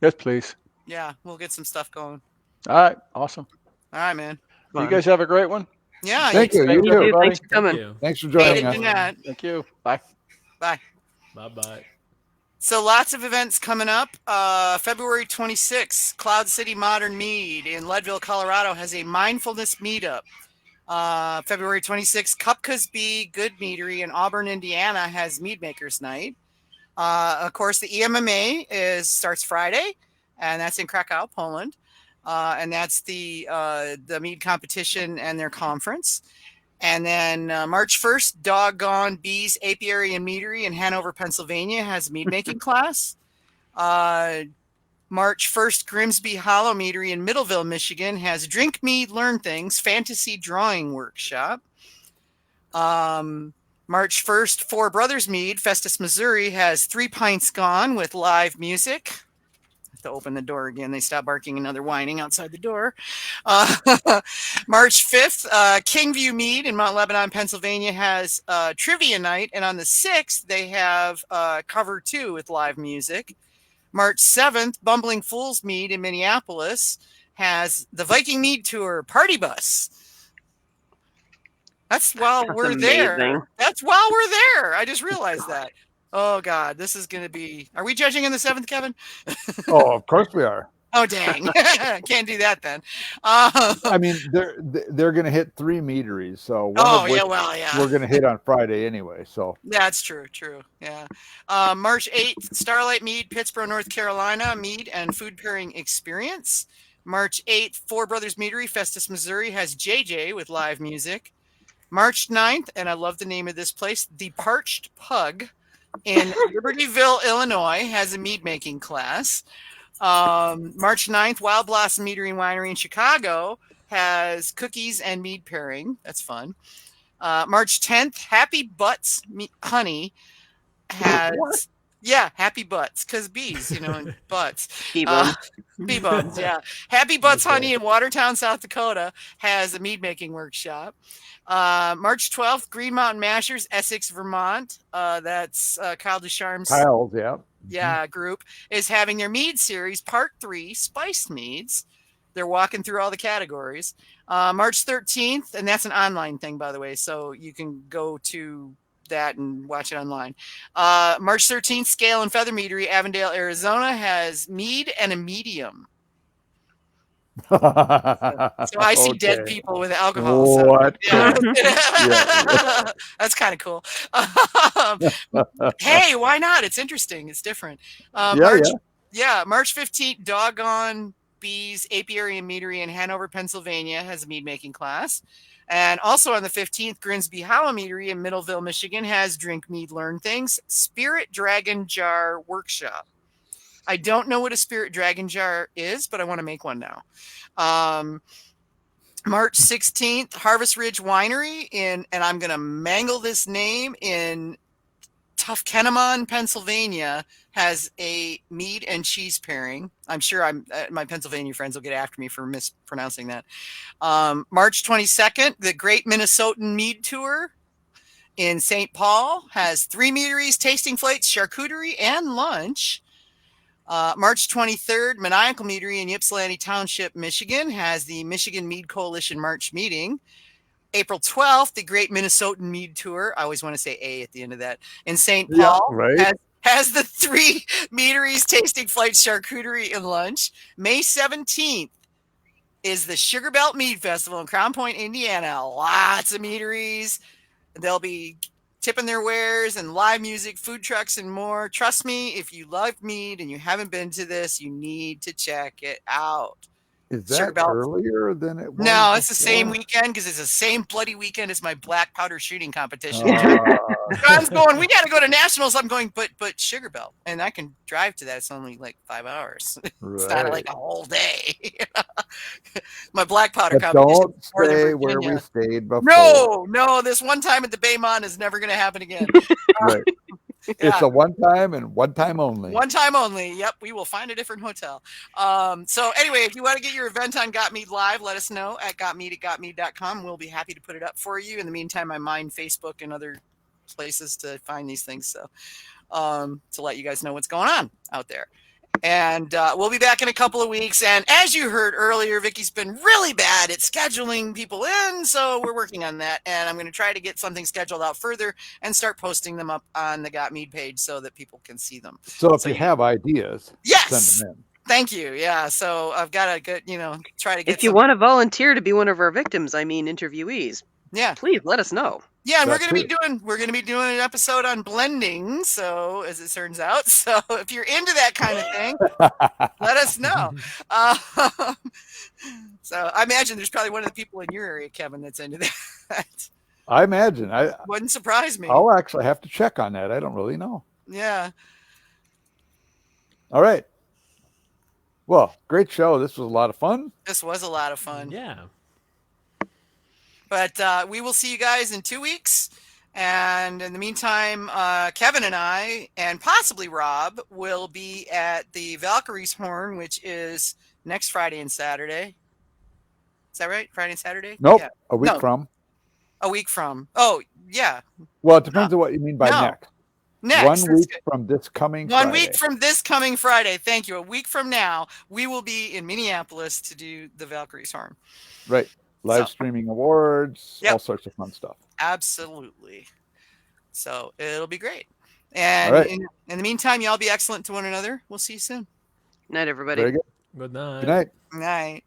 Yes, please. yeah, we'll get some stuff going. All right, awesome. All right, man. You guys have a great one. Yeah, Thank you. Thank You you, too. everybody. Thanks for coming. Thank you. Thanks for Hey, joining good us. night. Thank you. Bye. Bye. Bye-bye. So lots of events coming up. February 26th, Cloud City Modern Mead in Leadville, Colorado has a mindfulness meetup. February 26th, Kupka's Bee Good Meadery in Auburn, Indiana has Meadmaker's Night. Of course, the EMMA starts Friday, and that's in Krakow, Poland. And that's the mead competition and their conference. And then March 1st, Doggone Bees Apiary and Meadery in Hanover, Pennsylvania has a mead making class. March 1st, Grimsby Hollow Meadery in Middleville, Michigan has Drink Mead, Learn Things Fantasy Drawing Workshop. March 1st, Four Brothers Mead, Festus, Missouri has 3 Pints Gone with live music. I have to open the door again. They stop barking and they're whining outside the door. March 5th, Kingview Mead in Mount Lebanon, Pennsylvania has Trivia Night. And on the 6th, they have Cover 2 with live music. March 7th, Bumbling Fools Mead in Minneapolis has the Viking Mead Tour Party Bus. That's while we're amazing. there. That's while we're there. I just realized that. Oh, God, this is going to be... Are we judging in the 7th, Kevin? Oh, of course we are. Oh, dang. Can't do that then. I mean, they're going to hit 3 meaderies, so one of which we're going to hit on Friday anyway. So that's true. Yeah. March 8th, Starlight Mead, Pittsburgh, North Carolina, mead and food pairing experience. March 8th, Four Brothers Meadery, Festus, Missouri has JJ with live music. March 9th, and I love the name of this place, The Parched Pug in Libertyville, Illinois has a mead making class. March 9th, Wild Blossom Meadery and Winery in Chicago has cookies and mead pairing. That's fun. March 10th, Happy Butts Honey has... What? Yeah, Happy Butts, because bees, and butts. Bee bums. Bee bums, yeah. Happy Butts Honey in Watertown, South Dakota has a mead making workshop. March 12th, Green Mountain Mashers, Essex, Vermont. That's Kyle Ducharme's group is having their mead series, Part 3, Spiced Meads. They're walking through all the categories. March 13th, and that's an online thing, by the way, so you can go to that and watch it online. March 13th, Scale and Feather Meadery, Avondale, Arizona has mead and a medium. So I see dead people with alcohol. What? So, that's kind of cool. Hey, why not? It's interesting. It's different. March 15th, Doggone Bees Apiary and Meadery in Hanover, Pennsylvania has a mead making class. And also on the 15th, Grimsby Hollow Meadery in Middleville, Michigan has Drink Mead, Learn Things Spirit Dragon Jar Workshop. I don't know what a Spirit Dragon Jar is, but I want to make one now. March 16th, Harvest Ridge Winery and I'm going to mangle this name in Kenneman, Pennsylvania has a mead and cheese pairing. I'm sure my Pennsylvania friends will get after me for mispronouncing that. March 22nd, the Great Minnesotan Mead Tour in St. Paul has 3 meaderies, tasting flights, charcuterie, and lunch. March 23rd, Maniacal Meadery in Ypsilanti Township, Michigan has the Michigan Mead Coalition March meeting. April 12th, the Great Minnesotan Mead Tour. I always want to say A at the end of that. In St. Paul has the 3 meaderies, tasting flights, charcuterie, and lunch. May 17th is the Sugar Belt Mead Festival in Crown Point, Indiana. Lots of meaderies. They'll be tipping their wares and live music, food trucks, and more. Trust me, if you love mead and you haven't been to this, you need to check it out. Is that earlier than it was? No, it's the same weekend because it's the same bloody weekend as my black powder shooting competition. John's going, we got to go to nationals. I'm going, but Sugar Belt, and I can drive to that. It's only like 5 hours. It's not like a whole day. My black powder competition. Don't stay where we stayed before. No, this one time at the Baymont is never going to happen again. Right. It's a one time and one time only. One time only. Yep. We will find a different hotel. So anyway, if you want to get your event on Got Mead Live, let us know at gotmead@gotmead.com. We'll be happy to put it up for you. In the meantime, I mine Facebook and other places to find these things. So to let you guys know what's going on out there. And we'll be back in a couple of weeks. And as you heard earlier, Vicky's been really bad at scheduling people in. So we're working on that. And I'm going to try to get something scheduled out further and start posting them up on the Got Mead page so that people can see them. So if you have ideas, yes, send them in. Thank you. Yeah. So I've got to get, try to get. If you want to volunteer to be one of our victims, interviewees, please let us know. Yeah, and we're gonna be doing an episode on blending. So as it turns out, so if you're into that kind of thing, let us know. So I imagine there's probably one of the people in your area, Kevin, that's into that. I imagine. Wouldn't surprise me. I'll actually have to check on that. I don't really know. Yeah. All right. Well, great show. This was a lot of fun. This was a lot of fun. Yeah. But we will see you guys in 2 weeks. And in the meantime, Kevin and I, and possibly Rob, will be at the Valkyrie's Horn, which is next Friday and Saturday. Is that right? Friday and Saturday? Nope. Yeah. A week from. A week from. Oh, yeah. Well, it depends on what you mean by next. Next. 1 week from this coming Friday. 1 week from this coming Friday. Thank you. A week from now, we will be in Minneapolis to do the Valkyrie's Horn. Right. Live streaming awards, all sorts of fun stuff. Absolutely. So it'll be great. And in the meantime, y'all be excellent to one another. We'll see you soon. Night, everybody. Very good. Good night. Good night. Good night.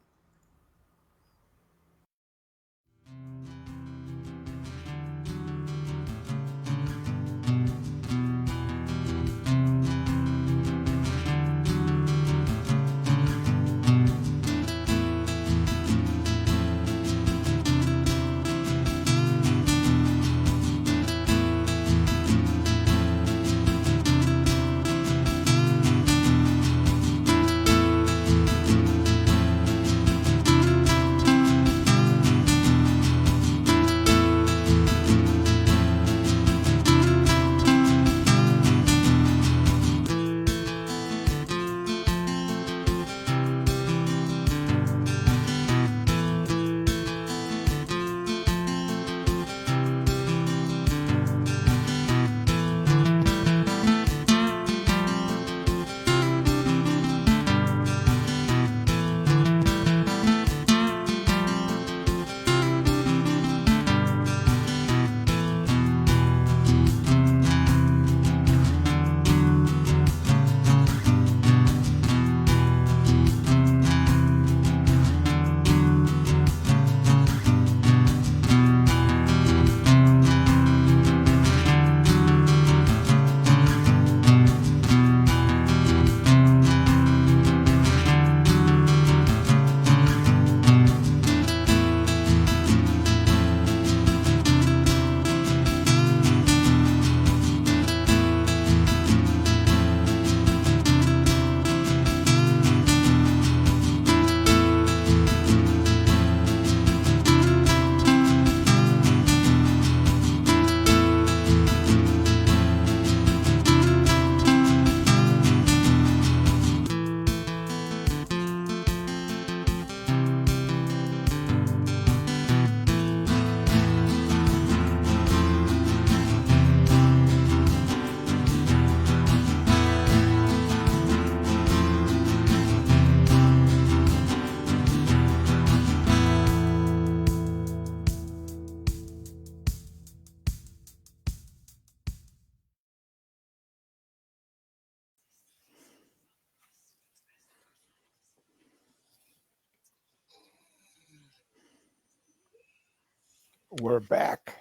We're back.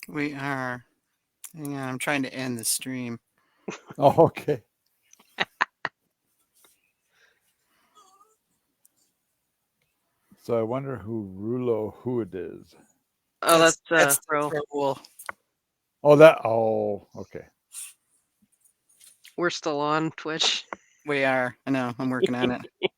We are. Hang on, I'm trying to end the stream. Oh, okay. So I wonder who Rulo Hood is. Oh, That's Ro. Raoul. Oh, okay. We're still on Twitch. We are. I know. I'm working on it.